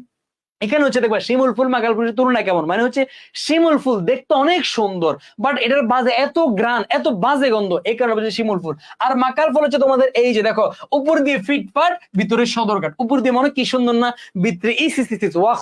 এখানে হচ্ছে দেখবা শিমুল ফুল মাকাল ফুলের তুলনা কেমন, মানে হচ্ছে শিমুল ফুল দেখতে অনেক সুন্দর, বাট এটার বাজে এত গ্রান, এত বাজে গন্ধ, এই কারণে বলছে শিমুল ফুল। আর মাকাল ফুল হচ্ছে তোমাদের এই যে দেখো উপর দিয়ে ফিটফাট, ভিতরে সদরঘাট, উপর দিয়ে মনে কি সুন্দর না, ভিতরে ওয়াহ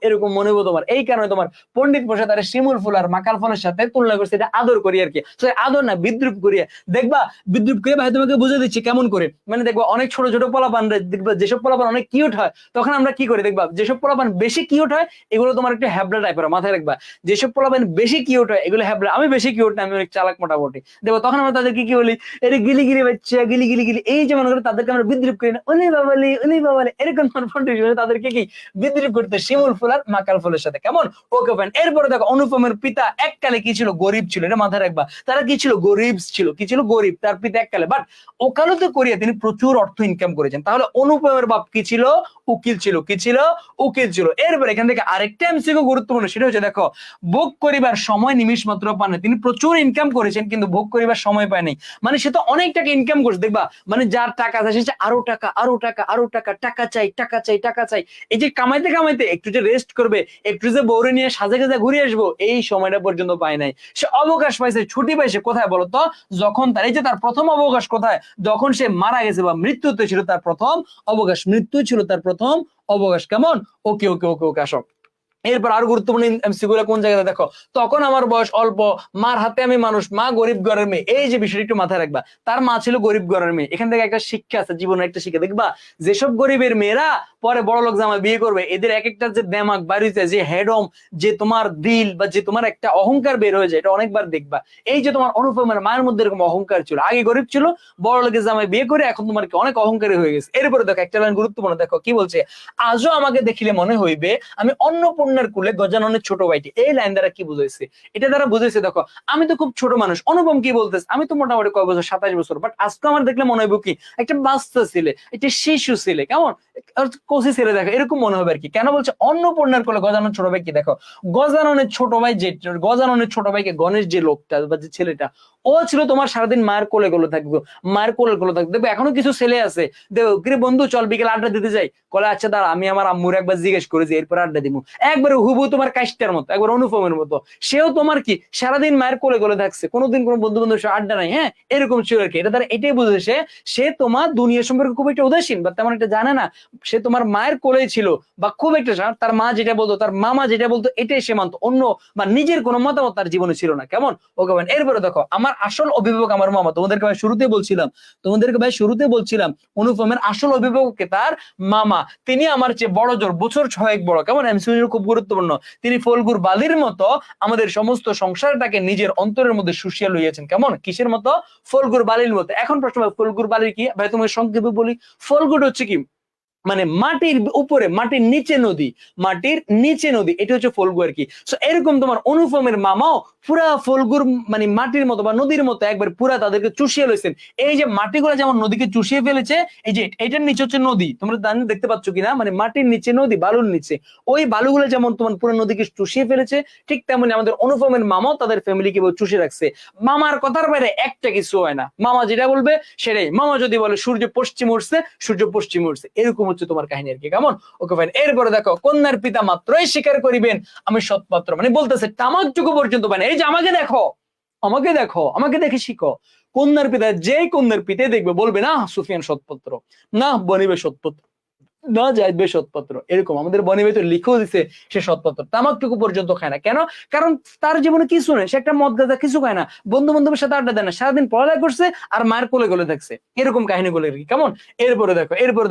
এরকম মনে হবো তোমার। এই কারণে তোমার পণ্ডিত মশাই তারা শিমুল ফুল আর মাকাল ফলের সাথে তুলনা করছে, এটা আদর করি আর কি, আদর না বিদ্রুপ করিয়া। দেখবা বিদ্রুপ করে ভাই তোমাকে বুঝে দিচ্ছি কেমন করে, মানে দেখবা অনেক ছোট ছোট পোলাপান, দেখবা যেসব পোলাপান অনেক কিউট হয়, তখন আমরা কি করি দেখবা, যেসব পোলাপান বেশি কিউট হয় এগুলো তোমার একটু হ্যাবলা টাইপের, মাথায় রাখবা। যেসব পোলাপান বেশি কিউট হয় এগুলো হ্যাবলা। আমি বেশি কিউট না, আমি অনেক চালাক মোটামুটি। দেখো তখন আমরা তাদেরকে কি বলি, এটা গিলি গিলি বাচ্চা, গিলি গিলি গিলি, এই যে মনে করে তাদেরকে আমরা বিদ্রুপ করি না, উনি বাবালে এরকম তাদেরকে কি বিদ্রুপ করতে শিমুল ফুল আর মাকাল ফুলের সাথে। কেমন? Okay fine. এরপরে দেখো অনুপমের পিতা এককালে কি ছিল? গরিব ছিল, এটা মাথায় রাখবা। তারা কি ছিল? গরিব ছিল। কি ছিল? গরিব। তার পিতা এককালে, বাট ওকালতি করিয়া তিনি প্রচুর অর্থ ইনকাম করেছেন। তাহলে অনুপমের বাপ কি ছিল? উকিল ছিল। কি ছিল? উকিল ছিল। এরপর এখান থেকে আরেকটা এমসিকিউ গুরুত্বপূর্ণ, সেটা হচ্ছে দেখো ভোগ করিবার সময় নিমিষ মাত্র পান নাই। তিনি প্রচুর ইনকাম করেছেন কিন্তু ভোগ করিবার সময় পায় নাই, মানে সে তো অনেক টাকা ইনকাম করছে। দেখবা মানে যার টাকা আছে সে আরো টাকা, আরো টাকা, আরো টাকা, টাকা চাই, টাকা চাই, টাকা চাই। এই যে কামাইতে কামাইতে একটু যে রেস্ট করবে, একটু যে বউরে নিয়ে সাজে সাজে ঘুরে আসবো, এই সময়টা পর্যন্ত পায় নাই। সে অবকাশ পাইছে, ছুটি পাইছে কোথায় বলতো? যখন তার এই যে তার প্রথম অবকাশ কোথায়? যখন সে মারা গেছে বা মৃত্যুতে ছিল তার প্রথম অবকাশ, মৃত্যু ছিল তার প্রথম অবকাশ। কেমন? ওকে ওকে ওকে ওকে, আসো। এরপর আরো গুরুত্বপূর্ণ এমসিকিউ কোন জায়গায় দেখো, তখন আমার বয়স অল্প, মার হাতে আমি মানুষ, মা গরিব ঘরের মেয়ে। এই যে বিষয়টা একটু মাথায় রাখবা, তার মা ছিল গরিব ঘরের মেয়ে। এখান থেকে একটা শিক্ষা আছে, জীবনের একটা শিক্ষা। দেখবা যেসব গরিবের মেয়েরা পরে বড় লোক জামাই বিয়ে করবে, এদের এক একটা যে দেমাগ বাড়িতে, যে হেডম, যে তোমার দিল বা যে তোমার একটা অহংকার বের হয়ে যায়, এটা অনেকবার দেখবা। এই যে তোমার অনুপমের মায়ের মধ্যে এরকম অহংকার ছিল, আগে গরিব ছিল, বড় লোকের জামাই বিয়ে করে এখন তোমার কি অনেক অহংকারী হয়ে গেছে। এরপরে দেখো একটা লাইন গুরুত্বপূর্ণ, দেখো কি বলছে, আজও আমাকে দেখিলে মনে হইবে আমি অন্নপূর্ণা অন্নপূর্ণার কুলে গজাননের ছোট ভাইটি। এই লাইন দ্বারা কি বুঝাইছে? এটা দ্বারা বুঝাইছে, দেখো আমি তো খুব ছোট মানুষ। অনুপম কি বলতেছে, আমি তো মোটামুটি কয় বছর, 27 বছর, বাট আজকে আমার দেখলে মনে হইব কি একটা বাচ্চা ছেলে, একটা শিশু ছেলে, কেমন কচি ছেলে, দেখো এরকম মনে হবে আর কি। কেন বলছে অন্নপূর্ণার কোলে গজানন ছোট ভাই? কি দেখো, গজাননের ছোট ভাই যে, গজাননের ছোট ভাইকে গণেশ যে লোকটা বা যে ছেলেটা, ও ছিল তোমার সারাদিন মায়ের কোলে কোলে থাকবে, মায়ের কোলে কোলে থাকবে। দেখবে এখনো কিছু ছেলে আছে, দেখো কিরে বন্ধু চল বিকেল আড্ডা দিতে যাই, বলে আচ্ছা দাঁড়া আমি আমার আম্মুর একবার জিজ্ঞেস করেছি এরপর আড্ডা দিব। একবারে হুবু তোমার কাইস্টার মতো, একবার অনুপমের মতো। সেও তোমার কি সারাদিন মায়ের কোলে কোলে থাকছে, কোনোদিন কোনো বন্ধু বান্ধবের সাথে আড্ডা নাই, হ্যাঁ এরকম ছিল আর কি। এটা দ্বারা এটাই বুঝেছে সে তোমার দুনিয়া সম্পর্কে খুব একটা উদাসীন বা তেমন একটা জানে না। সে তোমার মায়ের কোলেই ছিল বা খুব একটা তার মা যেটা বলতো, তার মামা যেটা বলতো এটাই সে মানতো, অন্য বা নিজের কোনো মতামত তার জীবনে ছিল না। কেমন? ওকে ভাই, এরপরে দেখো আমার আসল অভিভাবক আমার মামা। তোমাদেরকে ভাই শুরুতে বলছিলাম অনুপমের আসল অভিভাবককে তার মামা। তিনি আমার চেয়ে বড় জোর বছর 6 বড়। কেমন? এমসিকিউ খুব গুরুত্বপূর্ণ। তিনি ফলগুর বালির মতো আমাদের সমস্ত সংসারটাকে নিজের অন্তরের মধ্যে শুষিয়ে লইয়াছেন। কেমন? কিসের মতো? ফলগুর বালির মতো। এখন প্রশ্ন, ফলগুর বালির কি ভাই? তোমাকে সংক্ষেপে বলি, ফলগুর হচ্ছে কি মানে মাটির উপরে, মাটির নিচে নদী, মাটির নিচে নদী, এটা হচ্ছে ফলগু আর কি। সো এরকম তোমার অনুপমের মামাও পুরা ফলগুর মানে মাটির মতো বা নদীর মতো একবার পুরা তাদেরকে চুষিয়ে লইছেন। এই যে মাটিগুলো যেমন নদীকে চুষিয়ে ফেলেছে, এই যে এটার নিচে হচ্ছে নদী, তোমরা দেখতে পাচ্ছ কিনা, মানে মাটির নিচে নদী, বালুর নিচে, ওই বালুগুলো যেমন তোমার পুরো নদীকে চুষিয়ে ফেলেছে, ঠিক তেমনি আমাদের অনুপমের মামাও তাদের ফ্যামিলিকে চুষে রাখছে। মামার কথার বাইরে একটা কিছু হয় না, মামা যেটা বলবে সেটাই। মামা যদি বলে সূর্য পশ্চিম উঠছে, সূর্য পশ্চিম উঠছে, এরকম হচ্ছে তোমার কাহিনী আর কি। কেমন? Okay fine. এরপরে দেখো কন্যার পিতা মাত্রই স্বীকার করিবেন আমি সৎপাত্র, মানে বলতেছে তামাকটুকু পর্যন্ত পায় না। এই যে আমাকে দেখো, আমাকে দেখো, আমাকে দেখে শিখো। কন্যার পিতা, যেই কন্যার পিতা দেখবে বলবে না সুফিয়ান সৎপাত্র, না বনিবে সৎপাত্র, না যাইবে সৎপাত্র। এরকম আমাদের বনিবে তো লিখেও দিছে সে সৎপাত্র। তামাকটুকু পর্যন্ত খায় না। কেন? কারণ তার জীবনে কিছু নেই, সে একটা মদ গাঁজা কিছু খায় না, বন্ধু বান্ধবের সাথে আড্ডা দেয় না, সারাদিন পড়ালেখা করছে আর মায়ের কোলে কোলে থাকছে, এরকম কাহিনীগুলো আর কি। কেমন? এরপরে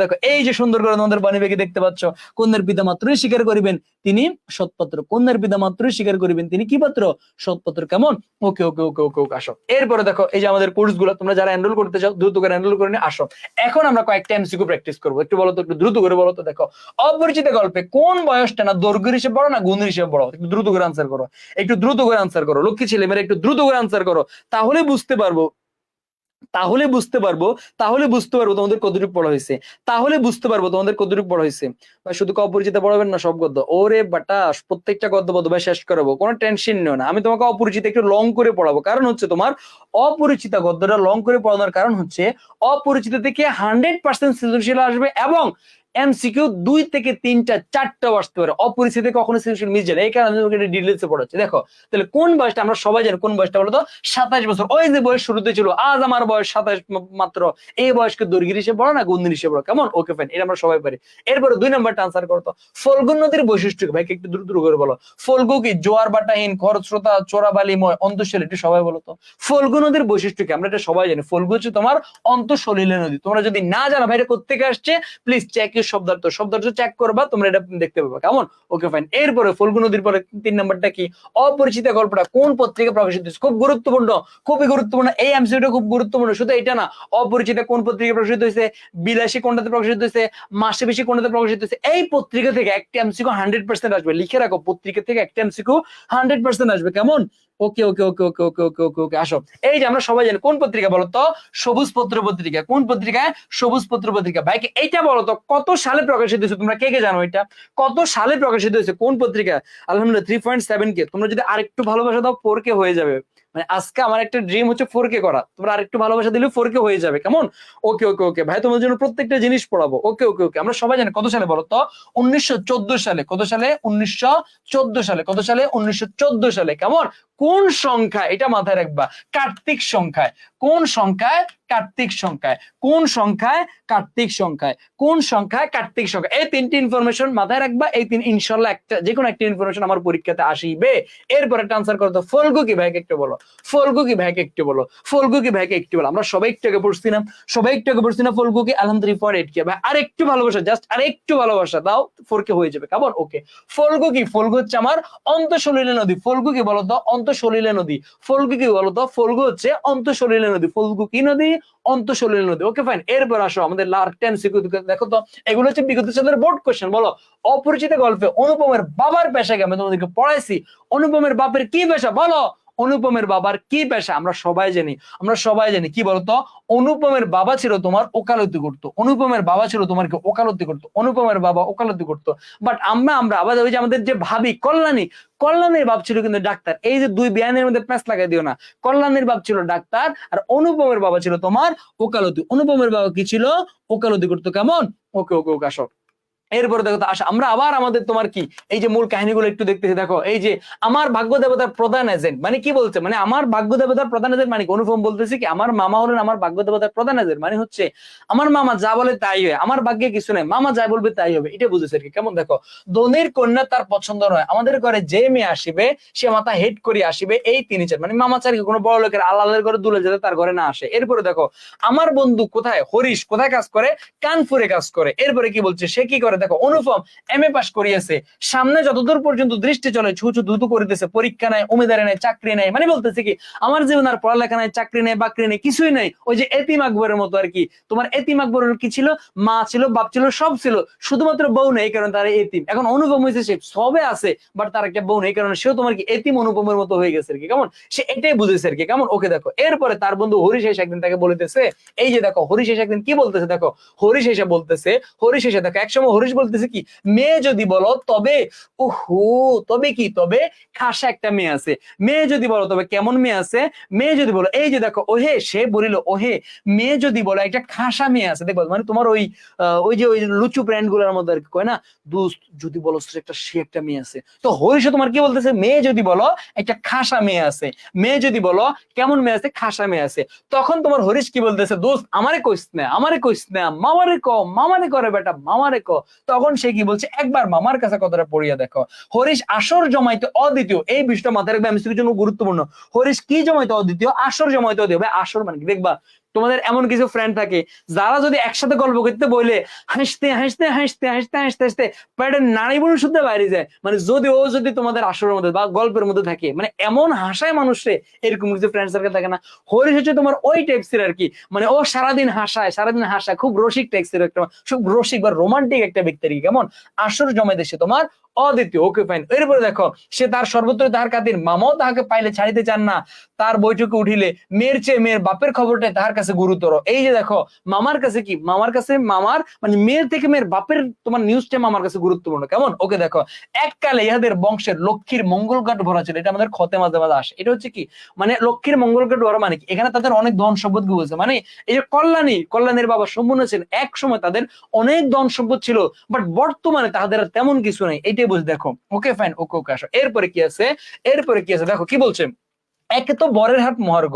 দেখো এই যে সুন্দর করে তোমাদের বনিবেকে দেখতে পাচ্ছ, কন্যার পিতা মাত্রই স্বীকার করিবেন তিনি সৎপাত্র, কন্যার পিতা মাত্রই স্বীকার করিবেন তিনি কি পাত্র? সৎপাত্র। কেমন? ওকে ওকে ওকে ওকে ওকে, আসো। এরপরে দেখো এই যে আমাদের কোর্স গুলো তোমরা যারা এনরোল করতে চাও দ্রুত করে এনরোল করে নিয়ে আসো। এখন আমরা কয়েকটা এমসিকিউ প্র্যাকটিস করবো, একটু বলো তো, একটু দ্রুত করে বলো তো। দেখো অপরিচিত গল্পে কোন বয়সটা না দৈর্ঘ্য হিসেবে বড় না গুণ হিসেবে বড়? একটু দ্রুত করে আনসার করো, একটু দ্রুত করে আনসার করো, লক্ষ্মী ছেলে মেয়েরা একটু দ্রুত করে আনসার করো। তাহলে বুঝতে পারবো, তাহলে বুঝতে পারবো, তাহলে বুঝতে পারবো তোমাদের কতটুকু পড়া হয়েছে, তাহলে বুঝতে পারবো তোমাদের কতটুকু পড়া হয়েছে। ভাই শুধু অপরিচিত পড়াবেন না সব গদ্য, ওরে বাটাস প্রত্যেকটা গদ্য পদ্য ভাই শেষ করাবো, কোনো টেনশন নিও না। আমি তোমাকে অপরিচিত একটু লং করে পড়াবো, কারণ হচ্ছে তোমার অপরিচিত গদ্যটা লং করে পড়ানোর কারণ হচ্ছে অপরিচিত থেকে 100% সৃজনশীল আসবে এবং এমসিকিউ 2 থেকে 3টা 4টা আসতে পারে। অপরিচিত কখনো সৃজনশীল মিস যায় না, এই কারণে তোমাকে ডিটেইলসে পড়াচ্ছি। দেখো তাহলে কোন বয়সটা, আমরা সবাই জানি কোন বয়সটা বলতো? 27 বছর। ওই যে বয়স শুরুতে ছিল, আজ আমার বয়স 27 মাত্র। এই বয়সকে দৈর্ঘ্য হিসেবে বড় না গুণ হিসেবে বড়? কেমন? ওকে ফাইন, এটা আমরা সবাই পারি। এরপরে 2 নম্বরটা আনসার করতো, ফল্গু নদীর বৈশিষ্ট্য ভাই একটু দ্রুত করে বলো। ফল্গু কি জোয়ার বাটাহীন, খরস্রোতা, চোরাবালিময়, অন্তঃসলীল? একটু সবাই বলো তো ফল্গু নদীর বৈশিষ্ট্য কি? আমরা এটা সবাই জানি, ফল্গু হচ্ছে তোমার অন্তঃসলীল নদী। তোমরা যদি না জানো ভাই এটা কোত্থেকে আসছে, প্লিজ চেক ইউর শব্দার্থ চেক করবা, তোমরা এটা দেখতে পাবে। কেমন? Okay fine. এরপরে ফল্গু নদীর পরে 3 নম্বরটা কি? অপরিচিত গল্পটা কোন পত্রিকা প্রকাশিত হয়েছে? খুব গুরুত্বপূর্ণ, খুবই গুরুত্বপূর্ণ। এই এমসিকিউটা খুব গুরুত্বপূর্ণ। শুধু এটা না, অপরিচিত কোন পত্রিকা প্রকাশিত হয়েছে, বিলাসী কোনটাতে প্রকাশিত হয়েছে, মাসে বেশি কোনটাতে প্রকাশিত হয়েছে। এই পত্রিকা থেকে একটা এমসিকিউ 100% আসবে, লিখে রাখো, পত্রিকা থেকে একটা এমসিকিউ 100% আসবে। কেমন? ওকে ওকে ওকে ওকে ওকে ওকে ওকে ওকে, আসো। এই যে আমরা সবাই জানি কোন পত্রিকা বলতো? সবুজ পত্র পত্রিকা। কোন পত্রিকায়? সবুজ পত্র পত্রিকা। ভাইকে এইটা বলতো কত সালে প্রকাশিত হয়েছে? তোমরা কে কে জানো এটা? কত সালে প্রকাশিত হয়েছে? কোন পত্রিকা? আলহামদুলিল্লাহ 3.7K। তোমরা যদি আরেকটু ভালোবাসা দাও 4K হয়ে যাবে। মানে আজকে আমার একটা ড্রিম হচ্ছে 4K করা, তোমরা আরেকটু ভালোবাসা দিলে 4K হয়ে যাবে। কেমন? ওকে ওকে ওকে ভাই, তোমাদের জন্য প্রত্যেকটা জিনিস পড়াবো। ওকে ওকে ওকে, আমরা সবাই জানি কত সালে বলো তো? 1914 সালে। কত সালে? 1914 সালে। কত সালে? 1914 সালে। কেমন? কোন সংখ্যা? এটা মাথায় রাখবা, কার্তিক সংখ্যায়। কোন সংখ্যায়? কার্তিক সংখ্যায়। কোন সংখ্যায়? কার্তিক সংখ্যায়। কোন সংখ্যায়? কার্তিক সংখ্যা। এই 3টি ইনফরমেশন মাথায় রাখবা। এই 3 ইনশাআল্লাহ একটা যে কোনো একটা ইনফরমেশন আমার পরীক্ষাতে আসিবে। এরপর একটা আনসার করো তো, ফল্গু কি ভাইকে একটু বলো, ফল্গু কি ভাইকে একটু বলো, ফল্গু কি ভাইকে একটু বলো। আমরা সবাই একটু আগে পড়ছি না, সবাই একটু আগে পড়ছি না ফল্গু কি? আলহামদুলিল্লাহ 3.8K। ভাই আর একটু ভালোবাসা, জাস্ট আর একটু ভালোবাসা দাও, 4K হয়ে যাবে। কেমন? ওকে। ফল্গু কি? ফল্গু হচ্ছে আমার অন্তঃসলীল নদী। ফল্গু কি বলো তো? অন্তঃসলিলে নদী। ফল্গু কি বলতো? ফল্গু হচ্ছে অন্তঃসলিলে নদী। ফল্গু কি নদী? অন্তঃসলিলে নদী। Okay fine. এরপর আসো আমাদের লাস্ট 10 দেখো তো, এগুলো হচ্ছে বিগত সালের বোর্ড কোশ্চেন। বলো, অপরিচিত গল্পে অনুপমের বাবার পেশা কি? আমি তোমাদেরকে পড়াইছি। অনুপমের বাপের কি পেশা? বলো, অনুপমের বাবার কি পেশা? আমরা সবাই জানি, আমরা সবাই জানি। কি বলতো? অনুপমের বাবা ছিল তোমার ওকালতি করতো। অনুপমের বাবা ছিল তোমার কি? ওকালতি করতো। অনুপমের বাবা ওকালতি করতো। বাট আমরা আবার ওই যে আমাদের যে ভাবি কল্যাণী, কল্যাণীর বাপ ছিল কিন্তু ডাক্তার। এই যে দুই বিয়ানের মধ্যে প্যাঁচ লাগাই দিও না। কল্যাণীর বাপ ছিল ডাক্তার আর অনুপমের বাবা ছিল তোমার ওকালতি। অনুপমের বাবা কি ছিল? ওকালতি করতো। কেমন? ওকে ওকে ওকে, আসো। এরপরে দেখো তো, আসা আমরা আবার আমাদের তোমার কি এই যে মূল কাহিনীগুলো একটু দেখতেছি। দেখো, এই যে আমার ভাগ্য দেবতার প্রধান এজেন্ট মানে কি বলছে? মানে আমার ভাগ্য দেবতার প্রধান এজেন্ট মানে অনুপম বলতেছি কি আমার মামা হলেন আমার ভাগ্য দেবতার প্রধান এজেন্ট। মানে হচ্ছে আমার মামা যা বলে তাই হয়, আমার ভাগ্যে কিছু নেই, মামা যা বলবে তাই হবে, এটা বুঝেছে আর কি। কেমন? দেখো, ধনির কন্যা তার পছন্দ নয়, আমাদের ঘরে যে মেয়ে আসিবে সে মাথা হেড করে আসিবে, এই তিনি চান। মানে মামা চার কোনো বড় লোকের আল্লাহের ঘরে দুলে যেতে তার ঘরে না আসে। এরপরে দেখো, আমার বন্ধু কোথায়? হরিশ কোথায় কাজ করে? কানপুরে কাজ করে। এরপরে কি বলছে? সে কি করে? দেখো, অনুপম এমএ পাস করিয়েছে, সামনে যতদূর পর্যন্ত দৃষ্টি চলে ছুঁচু ধুতু করিতেছে, পরীক্ষা নাই, উমেদারে নাই, চাকরি নাই। মানে বলতেছে কি আমার জীবন আর পড়ালেখা নাই, চাকরি নেই, বাকরি নেই, কিছুই নাই। ওই যে এতিম আকবরের মতো আর কি। তোমার এতিম আকবরের কি ছিল? মা ছিল, বাপ ছিল, সব ছিল, শুধুমাত্র বউ নেই, কারণ তার এতিম। এখন অনুপম হয়েছে সে সবে আছে, বাট তার একটা বউ নেই, কারণ সেও তোমার কি এতিম অনুপমের মতো হয়ে গেছে আর কি। কেমন? সে এটাই বুঝেছে আর কি। কেমন? ওকে দেখো, এরপরে তার বন্ধু হরিশ এসে একদিন তাকে বলিতেছে, এই যে দেখো হরিশ এসে একদিন কি বলতেছে? দেখো, হরিশ এসে বলতেছে, হরিশ এসে দেখো একসময় হরিশ বলতেছে কি মেয়ে যদি বলো তবে, ওহো, তবে কি? তবে খাসা একটা মেয়ে আছে। মেয়ে যদি বলো তবে কেমন মেয়ে আছে? মেয়ে যদি বলো, এই যে দেখো, ওহে সে বলিল, ওহে মেয়ে যদি বলো একটা খাসা মেয়ে আছে। দেখবো মানে তোমার ওই ওই যে ওই লুচু ব্র্যান্ড গুলোর মধ্যে আর কি কয় না, দোস্ত যদি বলো সে একটা মেয়ে আছে। তো হরিশ তোমার কি বলতেছে? মেয়ে যদি বলো একটা খাসা মেয়ে আছে, মেয়ে যদি বলো কেমন মেয়ে আছে? খাসা মেয়ে আছে। তখন তোমার হরিশ কি বলতেছে? দোস্ত আমারে কইস না, আমারে কইস না, মামারে ক, মামারে করে বেটা, মামারে ক। তখন সে কি বলছে? একবার মামার কাছে কথাটা পড়িয়া দেখো। হরিশ আসর জমাইতে অদ্বিতীয়, এই বিষয়টা মাথায় রাখবে, এমসিকিউর জন্য গুরুত্বপূর্ণ। হরিশ কি জমাইতে অদ্বিতীয়? আসর জমাইতে অদ্বিতীয়। ভাই আসর মানে কি? দেখবা তোমাদের এমন কিছু ফ্রেন্ড থাকে যারা যদি একসাথে গল্প করতে বলে হাসতে হাসতে হাসতে হাসতে হাসতে হাসতে পেটের নাড়ি বুড়ি শুদ্ধ বাইরে যায়। মানে যদি ও যদি তোমাদের আসরের মধ্যে বা গল্পের মধ্যে থাকে, মানে এমন হাসায় মানুষে, এরকম কিছু ফ্রেন্ড সার্কেল থাকে না? হরিশ হচ্ছে তোমার ওই টাইপসের আর কি। মানে ও সারাদিন হাসায়, সারাদিন হাসায়, খুব রসিক টাইপসের একটা, খুব রসিক বা রোমান্টিক একটা ব্যক্তি আর কি। কেমন? আসর জমাইতে সে তোমার অদ্বিতীয়। Okay fine. এরপরে দেখো, সে তার সর্বত্র তাহার খাতির, মামাও তাহাকে পাইলে ছাড়িতে চান না, তার বৈঠকে উঠিলে মেয়ের চেয়ে মেয়ের বাপের খবরটাই তাহার কাছে গুরুতর। এই যে দেখো, মামার কাছে কি? মামার কাছে মামার মানে মেয়ের থেকে মেয়ের বাপের তোমার নিউজটা মামার কাছে গুরুত্বপূর্ণ। কেমন? ওকে দেখো, এককালে ইহাদের বংশের লক্ষ্মীর মঙ্গল কাঠ ভরা ছিল। এটা আমাদের খতে মাঝে মাঝে আসে। এটা হচ্ছে কি মানে লক্ষ্মীর মঙ্গল কাঠ ভরা মানে কি? এখানে তাদের অনেক ধন সম্পদ বলছে। মানে এই যে কল্যাণীর বাবা সম্পূর্ণ ছিলেন, এক সময় তাদের অনেক ধন সম্পদ ছিল, বাট বর্তমানে তাদের আর তেমন কিছু নেই। এইটাই বুঝে দেখো। ওকে ফাইন, ওকে ওকে, আসো। এরপরে কি আছে? এরপরে কি আছে? দেখো কি বলছে, একে তো বরের হাট মহার্ঘ,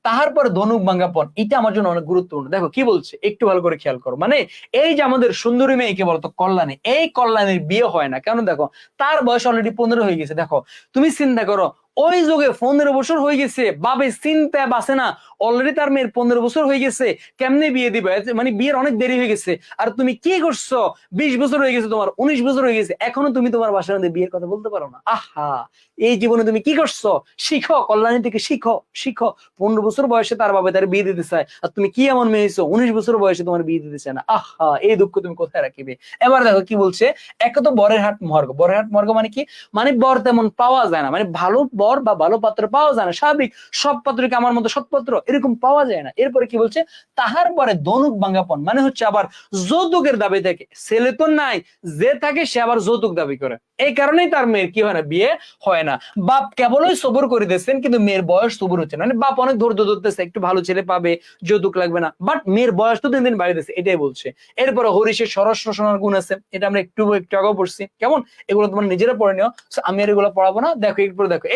তাহার পরে ধনুক ভাঙ্গাপন। এটা আমার জন্য অনেক গুরুত্বপূর্ণ। দেখো কি বলছে, একটু ভালো করে খেয়াল করো। মানে এই যে আমাদের সুন্দরী মেয়েকে বলতো কল্যাণী, এই কল্যাণীর বিয়ে হয় না কেন? দেখো তার বয়স অলরেডি 15 হয়ে গেছে। দেখো তুমি চিন্তা করো, ওই যুগে 15 বছর হয়ে গেছে, বাবে চিন্তা বাসে না, অলরেডি তার মেয়ের 15 বছর হয়ে গেছে, কেমনে বিয়ে দিবে? মানে বিয়ের অনেক দেরি হয়ে গেছে। আর তুমি কি করছো? 20 বছর হয়ে গেছে, তোমার 19 বছর হয়ে গেছে, এখনো তুমি তোমার বাসার মধ্যে বিয়ের কথা বলতে পারো না। আহা, এই জীবনে তুমি কি করছো? শিখো, কল্যাণী থেকে শিখো, শিখো। 15 বছর বয়সে তার বাবা তার বিয়ে দিতে চায়, আর তুমি কি এমন মেয়ে হইছো 19 বছর বয়সে তোমার বিয়ে দিতে চায় না? আহা, এই দুঃখ তুমি কোথায় রাখিবে? এবার দেখো কি বলছে, এক তো বরের হাট মহার্ঘ। বরের হাট মহার্ঘ মানে কি? মানে বর তেমন পাওয়া যায় না, মানে ভালো বর বা ভালো পাত্র পাওয়া যায় না। স্বাভাবিক, সব পাত্রকে আমার মতো সৎপাত্র এরকম পাওয়া যায় না। এরপরে কি বলছে, তাহার পরে ধনুক ভাঙ্গাপন মানে হচ্ছে আবার যৌতুকের দাবি থাকে। ছেলে তো নাই, যে থাকে সে আবার যৌতুক দাবি করে। এই কারণেই তার মেয়ের কি হয় না? বিয়ে হয় না। বাপ কেবলই সবর করিতেছেন, কিন্তু মেয়ের বয়স সবর হচ্ছে না। মানে বাপ অনেক ধৈর্য ধরতেছে, একটু ভালো ছেলে পাবে, যৌতুক লাগবে না, বাট মেয়ের বয়স তো দিন দিন বাড়িতেছে, এটাই বলছে। এরপরে হরিশের সরস রসনার গুণ আছে, এটা আমরা একটু আগেও পড়ছি। কেমন? এগুলো তোমার নিজেরা পড়ে নিও, আমি আর এগুলো পড়াবো না। দেখো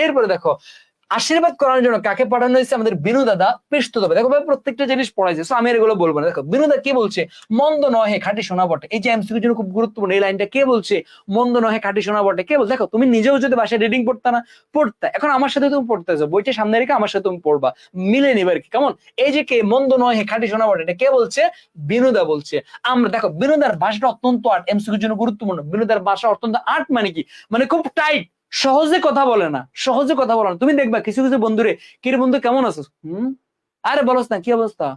এরপরে দেখো, আশীর্বাদ করার জন্য কাকে পাঠানো হয়েছে? আমাদের বিনু দাদা পেস্তুত হবে। দেখো ভাই প্রত্যেকটা জিনিস পড়াইছে, আমি আর এগুলো বলবো না। দেখো বিনু দা কি বলছে, মন্দ নহে খাঁটি সোনা বটে। এই যে এমসিকিউর জন্য খুব গুরুত্বপূর্ণ এই লাইনটা। কে বলছে মন্দ নহে খাঁটি সোনা বটে? কে বল? দেখো তুমি নিজেও যদি বাসায় রিডিং পড়তা না, পড়তা, এখন আমার সাথে তুমি পড়তে যাও, বইটা সামনে রেখে আমার সাথে তুমি পড়বা, মিলে নিবে আর কি। কেমন? এই যে কে মন্দ নহে খাঁটি সোনা বটে, এটা কে বলছে? বিনু দা বলছে। আমরা দেখো বিনু দার ভাষাটা অত্যন্ত আর্ট, এমসিকিউর জন্য গুরুত্বপূর্ণ। বিনু দার ভাষা অত্যন্ত আর্ট মানে কি? মানে খুব টাইট, সহজে কথা বলে না, সহজে কথা বলে না। তুমি দেখবা কিছু কিছু বন্ধুরে, কিরে বন্ধু কেমন আছো, আরে বলস না, কি অবস্থা,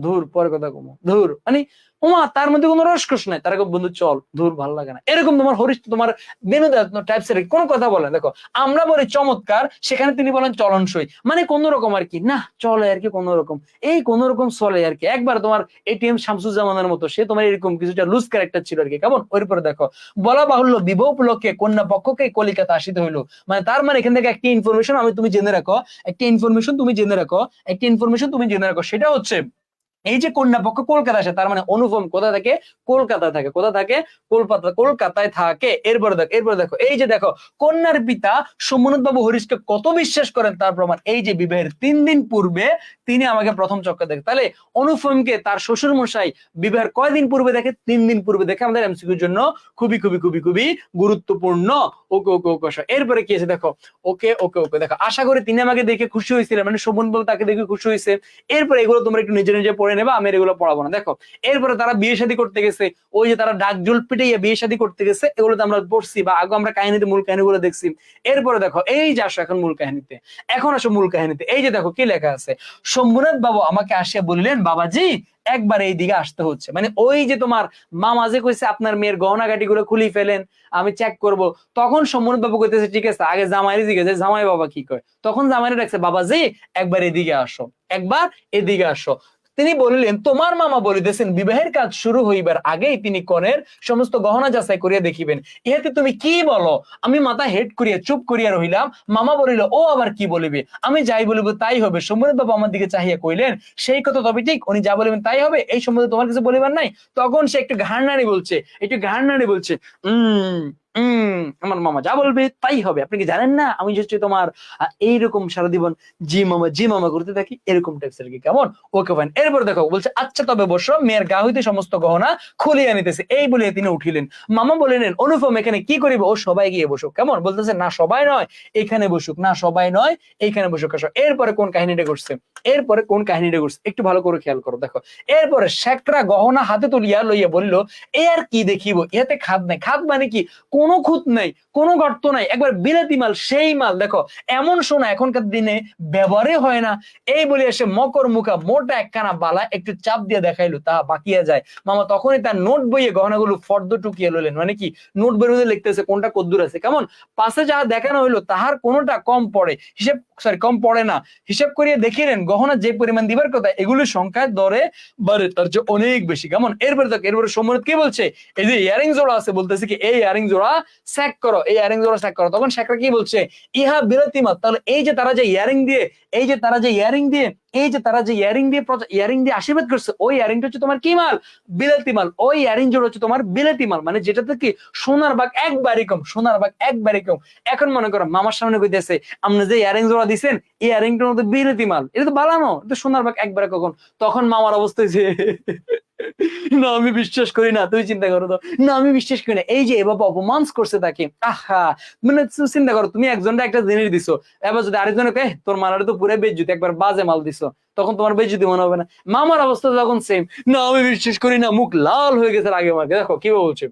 ধুর পরে কথা কমো, ধুর, মানে ওমা তার মধ্যে কোনো রসকস নাই, তার বন্ধু চল, ধুর ভালো লাগে না, এরকম তোমার হরিশ তোমার বিনোদন টাইপসের কোনো কথা বলে না। দেখো আমরা বলি চমৎকার, সেখানে তিনি বলেন চলনসই, মানে কোন রকম আর কি, না চলে আর কি, কোন রকম, এই কোন রকম চলে আর কি। একবার তোমার এটিএম শামসুজ্জামানের মতো সে তোমার এরকম কিছুটা লুজ ক্যারেক্টার ছিল আর কি, কেমন। ওর পরে দেখো বলা বাহুল্য বিবাহ উপলক্ষে কন্যা পক্ষকে কলিকাতা আসিতে হইলো, মানে তার মানে এখান থেকে একটি ইনফরমেশন তুমি জেনে রাখো, একটি ইনফরমেশন তুমি জেনে রাখো, একটি ইনফরমেশন তুমি জেনে রাখো, সেটা হচ্ছে এই যে কন্যা পক্ষ কলকাতা আসে, তার মানে অনুপম কোথা থাকে, কলকাতায় থাকে, কোথা থাকে, কলকাতায় থাকে। এরপরে দেখো এই যে দেখো কন্যার পিতা সোমনাথ বাবু হরিশকে কত বিশ্বাস করেন তার প্রমাণ এই যে বিবাহের 3 দিন পূর্বে তিনি আমাকে প্রথম চক্কর দেখে। তাহলে অনুপমকে তার শ্বশুর মশাই বিবাহের কয়দিন পূর্বে দেখে, 3 দিন পূর্বে দেখে। আমাদের এমসিকিউর জন্য খুবই খুবই খুবই খুবই গুরুত্বপূর্ণ। ওকে ওকে ওকে, এরপরে কি আছে দেখো, ওকে ওকে ওকে দেখো, আশা করি তিনি আমাকে দেখে খুশি হয়েছিলেন, মানে শোভন বাবু তাকে দেখে খুশি হয়েছে। এরপরে এগুলো তোমরা একটু নিজে নিজে পড়ে নেবা, আমি এগুলো পড়াবো না। দেখো এরপরে তারা বিয়ে শাদী করতে গেছে, ওই যে তারা ডাক জল পিটাইয়া বিয়ে শাদী করতে গেছে, এগুলো তো আমরা পড়ছি বা আগে আমরা কাহিনীতে মূল কাহিনীগুলো দেখছি। এরপরে দেখো এই যে আসো এখন মূল কাহিনীতে, এখন আসো মূল কাহিনীতে। এই যে দেখো কি লেখা আছে, শম্ভুনাথ বাবু আমাকে আসিয়া বলিলেন বাবাজি একবার এই দিকে আসতে হচ্ছে, মানে ওই যে তোমার মামা যে কইছে আপনার মেয়ের গহনাগাটি গুলো খুলি ফেলেন, আমি চেক করব। তখন শম্ভুনাথ বাবু কইতেছে ঠিক আছে, আগে জামাইয়ের দিকে যে জামাই বাবা কি কয়, তখন জামাইরে ডাকছে বাবাজি একবার এদিকে আসো, একবার এদিকে আসো। তিনি বলিলেন তোমার মামা বলিতেছেন বিবাহের কাজ শুরু হইবার আগেই তিনি কনের সমস্ত গহনা যাচাই করিয়া দেখিবেন, ইহাতে তুমি কি বলো। আমি মাথা হেড করিয়া চুপ করিয়া রহিলাম। মামা বলিল ও আবার কি বলিবে, আমি যাই বলিব তাই হবে। শম্ভুনাথ বাবু আমার দিকে চাহিয়া কইলেন সেই কথা তবে ঠিক, উনি যা বলিবেন তাই হবে, এই সম্বন্ধে তোমার কিছু বলিবার নাই। তখন সে একটু ঘাড় নাড়ি বলছে, একটু ঘাড় নাড়ি বলছে, আমার মামা যা বলবে তাই হবে, আপনি কি জানেন না আমি হচ্ছে তোমার এইরকম সারা জীবন জি মামা করতে থাকি, এরকম টাইপসের কি, কেমন। Okay fine. এরপর দেখো বলছে আচ্ছা তবে বসো, মেয়ের গা হইতে সমস্ত গহনা খুলিয়া নিতেছে, এই বলে তিনি উঠিলেন। মামা বলিলেন অনুপম এখানে কি করিব, ও সবাই গিয়ে বসুক, কেমন। বলতেছে না সবাই নয় এখানে বসুক, না সবাই নয় এইখানে বসুক। আসো এরপরে কোন কাহিনীটা করছে, এরপরে কোন কাহিনীটা করছে একটু ভালো করে খেয়াল করো। দেখো এরপরে শেখরা গহনা হাতে তুলিয়া লইয়া বলিল এ আর কি দেখিব, ইহাতে খাদ নাই। খাদ মানে কি, কোনো খুঁত নাই, কোনো গর্ত নাই, একবার বিলাতি মাল, সেই মাল। দেখো এমন সোনা এখনকার দিনে ব্যবহারই হয় না। এই বলে এসে মকর মুখা মোটা একখানা বালা একটু চাপ দিয়ে দেখাইলো, তাহা বাকিয়া যায়। মামা তখনই তার নোট বইয়ে গহনাগুলো ফর্দ টুকিয়ে লইলেন, মানে কি নোট বইয়ে লিখতেছে কোনটা কদ্দুর আছে, কেমন। পাশে যা দেখানো হইলো তাহার কোনোটা কম পড়ে, কম পড়ে না। হিসেব করিয়া দেখিলেন গহনা যে পরিমাণ দিবার কথা এগুলোর সংখ্যায় দরে বাড়ে তার চেয়ে অনেক বেশি, কেমন। এরপরে দেখ এরপরে সম্রাট কি বলছে, এই যে ইয়ারিং জোড়া আছে, বলতেছে কি এই ইয়ারিং জোড়া স্যাক করো, এই ইয়ারিং জোড়া স্যাক করো। তখন শেখরা কি বলছে, ইহা বিরতিমাত। তাহলে এই যে তারা যে ইয়ারিং দিয়ে, এই যে তারা যে ইয়ারিং দিয়ে, এই যে তারা যে ইয়ারিং দিয়ে আশীর্বাদ করছে, ওই ইয়ারিংটা হচ্ছে তোমার কি মাল, বিলাতি মাল। ওই ইয়ারিং জোড়া হচ্ছে তোমার বিলাতি মাল, মানে যেটাতে কি সোনার ভাগ একবারই কম, সোনার ভাগ একবারই কম। এখন মনে করো মামার সামনে কইতেছে আপনি যে ইয়ারিং জোড়া দিচ্ছেন এই ইয়ারিংটার মধ্যে বিলাতি মাল, এটা তো বালানো, এটা সোনার ভাগ একবারে কখন। তখন মামার অবস্থা হয়েছে না আমি বিশ্বাস করি না, তুই চিন্তা করো তো, না আমি বিশ্বাস করি না। এই যে এভাবে অপমান করছে তাকে, আহা, মানে চিন্তা করো তুমি একজনটা একটা জিনিস দিছো, এবার যদি আরেকজনকে তোর মালাটা তো পুরো বেজ্জুতি, একবার বাজে মাল দিছো, তখন তোমার বেজ্জুতি মনে হবে না। মামার অবস্থা যখন সেম, না আমি বিশ্বাস করি না, মুখ লাল হয়ে গেছে আগে মাকে। দেখো কি বলছে,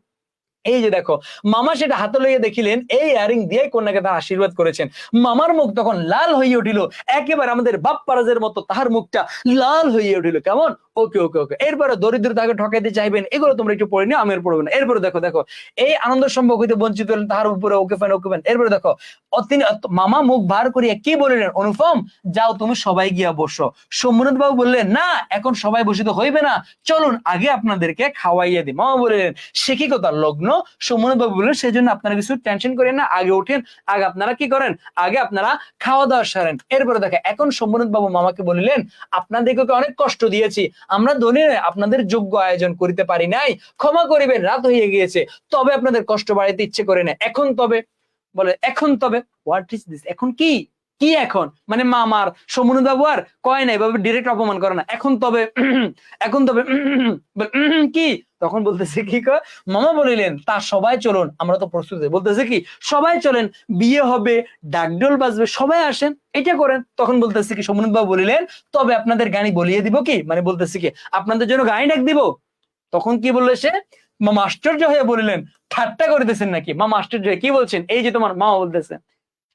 এই যে দেখো মামা সেটা হাতে লইয়া দেখিলেন এই ইয়ারিং দিয়ে কন্যাকে তার আশীর্বাদ করেছেন। মামার মুখ তখন লাল হইয়া উঠিল, একেবারে আমাদের বাপ পারাজের মতো তাহার মুখটা লাল হইয়া উঠিল, কেমন। ওকে ওকে ওকে। এরপরে দরিদ্র তাকে ঠকাইতে চাইবেন, এগুলো তোমরা একটু পড়ে নিও, আমি আর পড়বো না। এরপরে দেখো দেখো এই আনন্দ সম্ভব হইতে বঞ্চিত হলেন তাহার উপরে, ওকে ফাইন ওকে ফাইন। এরপরে দেখো তিনি মামা মুখ ভার করিয়া কি বলিলেন, অনুপম যাও তুমি সবাই গিয়া বসো। সোমনাথ বাবু বললেন না এখন সবাই বসিত হইবে না, চলুন আগে আপনাদেরকে খাওয়াইয়া দিই। মামা বললেন সে কি কথা, লগ্ন। সোমনাথ বাবু বললেন সেই জন্য আপনারা কিছু টেনশন করেন না, আগে ওঠেন, আগে আপনারা কি করেন, আগে আপনারা খাওয়া দাওয়া সারেন। এরপরে দেখে এখন সোমনাথ বাবু মামাকে বলিলেন আপনাদেরকে অনেক কষ্ট দিয়েছি, আমরা ধনী আপনাদের যোগ্য আয়োজন করিতে পারি নাই, ক্ষমা করিবেন, রাত হয়ে গিয়েছে, তবে আপনাদের কষ্ট বাড়াইতে ইচ্ছে করে না। এখন তবে বলে, এখন তবে হোয়াট ইজ দিস, এখন কি, কি এখন, মানে মামার সোমনাথ বাবু আর কয় না এভাবে ডিরেক্ট অপমান করে না, এখন তবে এখন তবে কি, তখন বলতেছে কি কয়, মামা বলিলেন তা সবাই চলুন, আমরা তো প্রস্তুত। বলতেছে কি সবাই চলেন, বিয়ে হবে, ডাকডোল বাজবে, সবাই আসেন, এটা করেন। তখন বলতেছে কি সোমনাথ বাবু বলিলেন তবে আপনাদের গাড়ি বলিয়ে দিব কি, মানে বলতেছে কি আপনাদের জন্য গাড়ি ডাক দিব। তখন কি বললো সে, মামা আশ্চর্য হয়ে বলিলেন, ঠাট্টা করিতেছেন নাকি? মামা আশ্চর্য হয়ে কি বলছেন? এই যে তোমার মামা বলতেছে,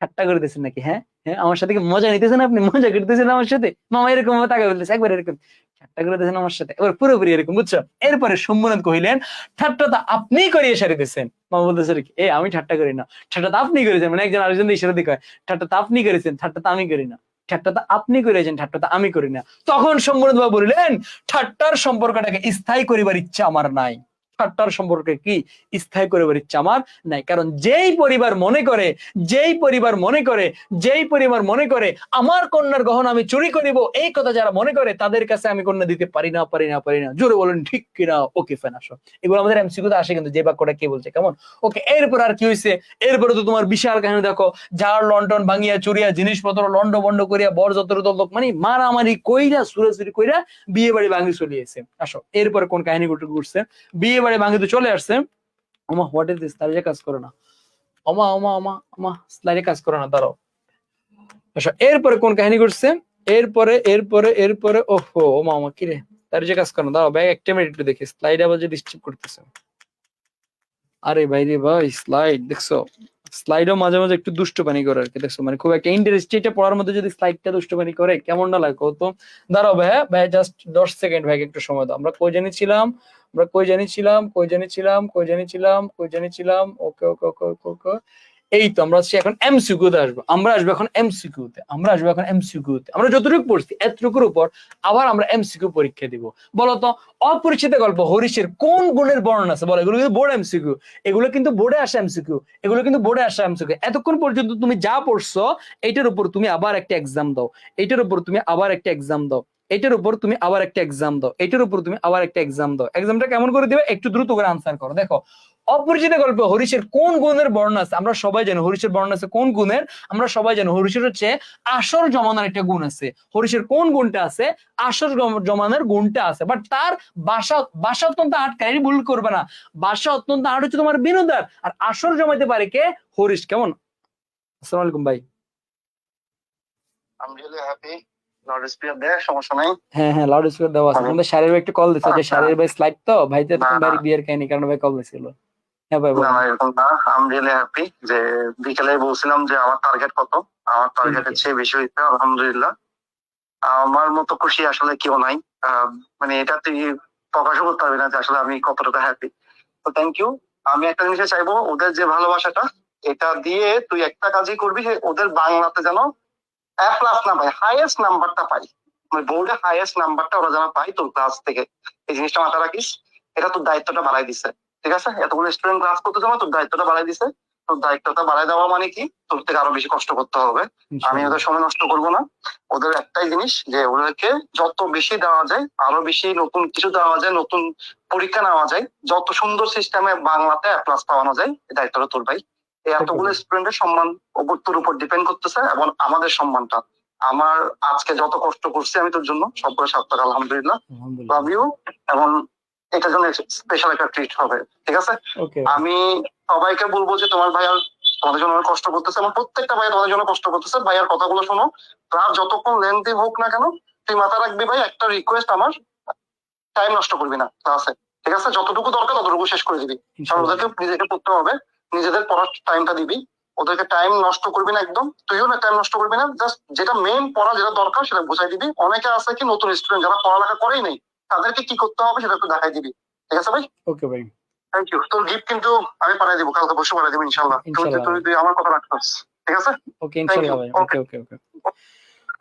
ঠাট্টা করিতেছেন নাকি? হ্যাঁ হ্যাঁ, আমার সাথে কি মজা নিতেছেন আপনি? মজা করতেছেন আমার সাথে? মামা এরকম ভাবে তাকে বলতেছে, একবার এরকম, ঠাট্টা করিতেছেন আমার সাথে, এবার পুরোপুরি এরকম, বুঝছো? এরপরে শম্ভুনাথ কহিলেন, ঠাট্টা তো আপনিই করিয়ে সারিতেছেন। মামা বলতেছে, এ আমি ঠাট্টা করি না, ঠাট্টা তো আপনি করেছেন। মানে একজন আরেকজন ইশারা দিয়ে কয়, ঠাট্টা তো আপনি করেছেন, ঠাট্টা তো আমি করি না। ঠাট্টা তো আপনি করেছেন, ঠাট্টা তো আমি করি না। তখন শম্ভুনাথ বাবু বলিলেন, ঠাট্টার সম্পর্কটাকে স্থায়ী করিবার ইচ্ছা আমার নাই। ঠাট্টার সম্পর্কে কি স্থায়ী করিবার ইচ্ছা আমার নাই। কারণ যেই পরিবার মনে করে, যেই পরিবার মনে করে, যেই পরিবার মনে করে আমার কন্যার গহনা আমি চুরি করিব, এই কথা যারা মনে করে তাদের কাছে আমি কন্যা দিতে পারি না, পারি না, পারি না। জোরে বলেন ঠিক কিনা? ওকে ফাইন, আসো। এগুলো আমাদের এমসিকিউতে আসে কিন্তু, যে বাক্যটা কে বলছে, কেমন? ওকে, এরপর আর কি হয়েছে? এরপরে তো তোমার বিশাল কাহিনী দেখো, যার লন্ডন ভাঙিয়া চুরিয়া জিনিসপত্র লন্ড বন্ড করিয়া বর যত লোক মানে মারামারি কইরা সুরাসুরি কইরা বিয়ে বাড়ি ভাঙি চলিয়েছে। আসো, এরপরে কোন কাহিনী ঘটছে? বিয়ে বাড়ি ভাঙিতে চলে আসছে। ওমা হোয়াট ইজ দিস? তার যে কাজ করো না, ওমা ওমা ওমা ওমা, স্লাইডে কাজ করো না, দাঁড়াও। আচ্ছা, এরপরে কোন কাহিনী ঘটছে? এরপরে এরপরে এরপরে ওহো, ওমা ওমা, কি রে, তার যে কাজ করো না, দাঁড়াও ভাই, একটা মিনিট একটু দেখি, স্লাইড আবার যে ডিস্টার্ব করতেছে। আরে ভাই রে ভাই, স্লাইড দেখছো, স্লাইডও মাঝে মাঝে একটু দুষ্টুপানি করে আর কি, দেখছো? মানে খুব একটা ইন্টারেস্টিং, এটা পড়ার মধ্যে যদি স্লাইডটা দুষ্টুপানি করে কেমন না লাগে তো? দাঁড়াও ভাই, ভাই জাস্ট 10 সেকেন্ড, ভাই একটু সময় দাও। আমরা কই জানিছিলাম, আমরা কই জানিছিলাম, কই জানিছিলাম, কই জানিছিলাম, কই জানিছিলাম। ওকে ওকে ওকে ওকে ওকে, এই তো আমরা হচ্ছে এখন এমসিকিউ তে আসবো। আমরা আসবো এখন এমসিকিউ তে, আমরা আসবো এখন এমসিকিউ তে। আমরা যতটুকু পড়ছি এতটুকুর উপর আবার আমরা এমসিকিউ পরীক্ষা দিব। বলতো, অপরিচিত গল্প হরিশের কোন গুণের বর্ণনা আছে? বলো, এগুলো কিন্তু বোর্ড এমসিকিউ, এগুলো কিন্তু বোর্ডে আসা এমসিকিউ, এগুলো কিন্তু বোর্ডে আসা এমসিকিউ। এতক্ষণ পর্যন্ত তুমি যা পড়ছো এইটার উপর তুমি আবার একটা এক্সাম দাও, এইটার উপর তুমি আবার একটা এক্সাম দাও, এটার উপর তুমি আবার একটা এক্সাম দাও, এটার উপর তুমি আবার একটা এক্সাম দাও। এক্সামটা কেমন করে দিবে একটু দ্রুত করে আনসার করো। দেখো, অপরিচিত গল্পে হরিশের কোন গুণের বর্ণনা আছে? আমরা সবাই জানি হরিশের বর্ণনা আছে কোন গুণের? আমরা সবাই জানি হরিশের হচ্ছে আসর জমানোর একটা গুণ আছে। হরিশের কোন গুণটা আছে? আসর জমানোর গুণটা আছে। বাট তার বাসা, বাসা অত্যন্ত আটকায়, ভুল করবে না, বাসা অত্যন্ত আট হচ্ছে তোমার বিনোদার, আর আসর জমাইতে পারে কে? হরিশ। কেমন? আসসালামু আলাইকুম ভাই। I'm really happy. Loud speaker দেয়, সমস্যা নাই। হ্যাঁ হ্যাঁ, লাউড স্পিকার দেওয়া আছে। তোমাদের শারীর ভাই একটু কল দিচ্ছে, যে আচ্ছা। শারীর ভাই স্লাইড তো ভাইতে না, বাড়ি না। বিয়ের কাহিনী কারণে ভাই কল দিছিল। হ্যাঁ ভাই না বলো। না, এরকম না। I'm really happy যে বিকেলে বলছিলাম যে আমার টার্গেট কত, আমার টার্গেটের চেয়ে বেশি হয়েছে, আলহামদুলিল্লাহ। আমার মতো খুশি আসলে কেউ নাই। মানে এটা তুই প্রকাশও করতে পারবি না যে আসলে আমি কতটা হ্যাপি। তো থ্যাংক ইউ। আমি একটা জিনিস চাইবো, ওদের যে ভালোবাসাটা, এটা দিয়ে তুই একটা কাজই করবি, যে ওদের বাংলাতে যেন এ প্লাস না পাই, হাইয়েস্ট নাম্বারটা পাই, মানে বোর্ডে হাইয়েস্ট নাম্বারটা ওরা যেন পাই তোর ক্লাস থেকে। এই জিনিসটা মাথায় রাখিস, এটা তোর দায়িত্বটা বাড়াই দিছে। ঠিক আছে, এতগুলো স্টুডেন্ট ক্লাস করতে যাবো, তোর দায়িত্বটা বাড়াই দিছে। তোর দায়িত্বটা বাড়াই দেওয়া মানে কি, তোর থেকে আরো বেশি কষ্ট করতে হবে। আমি ওদের সময় নষ্ট করবো না। ওদের একটাই জিনিস, যে ওদেরকে যত বেশি দেওয়া যায়, আরো বেশি নতুন কিছু দেওয়া যায়, নতুন পরীক্ষা নেওয়া যায়, যত সুন্দর সিস্টেমে বাংলাতে প্লাস পাওয়ানো যায়, এই দায়িত্বটা তোর ভাই। এই এতগুলো স্টুডেন্টের সম্মান তোর উপর ডিপেন্ড করতেছে, এবং আমাদের সম্মানটা। আমার আজকে যত কষ্ট করছি আমি তোর জন্য, সবগুলো সার্থক, আলহামদুলিল্লাহ। Love you. এবং এটার জন্য স্পেশাল একটা ট্রিট হবে, ঠিক আছে? আমি সবাইকে বলবো যে তোমার ভাইয়ার তোমাদের জন্য অনেক কষ্ট করতেছে, এবং প্রত্যেকটা ভাই তোমাদের জন্য কষ্ট করতেছে। ভাইয়ার কথাগুলো শোনো, ক্লাস যতক্ষণ লেন্থি হোক না কেন, তুই মাথা রাখবি ভাই, একটা রিকোয়েস্ট আমার, টাইম নষ্ট করবি না ক্লাসে। ঠিক আছে, যতটুকু দরকার ততটুকু শেষ করে দিবি। কারণ ওদেরকে নিজেকে পড়তে হবে, নিজেদের পড়ার টাইমটা দিবি। ওদেরকে টাইম নষ্ট করবি না একদম, তুইও না টাইম নষ্ট করবি না। জাস্ট যেটা মেইন পড়া, যেটা দরকার সেটা বুঝাই দিবি। অনেকে আছে কি নতুন স্টুডেন্ট, যারা পড়ালেখা করেই নেই, তাদেরকে কি করতে হবে সেটা একটু দেখাই দিবি। ঠিক আছে ভাই? ওকে ভাই, থ্যাংক ইউ। তোর গিফট কিন্তু আমি পাঠিয়ে দিব, কালকে পরশু পাঠিয়ে দিব ইনশাল্লাহ। তুই আমার কথা রাখছিস, ঠিক আছে? ওকে ইনশাআল্লাহ ভাই। ওকে ওকে ওকে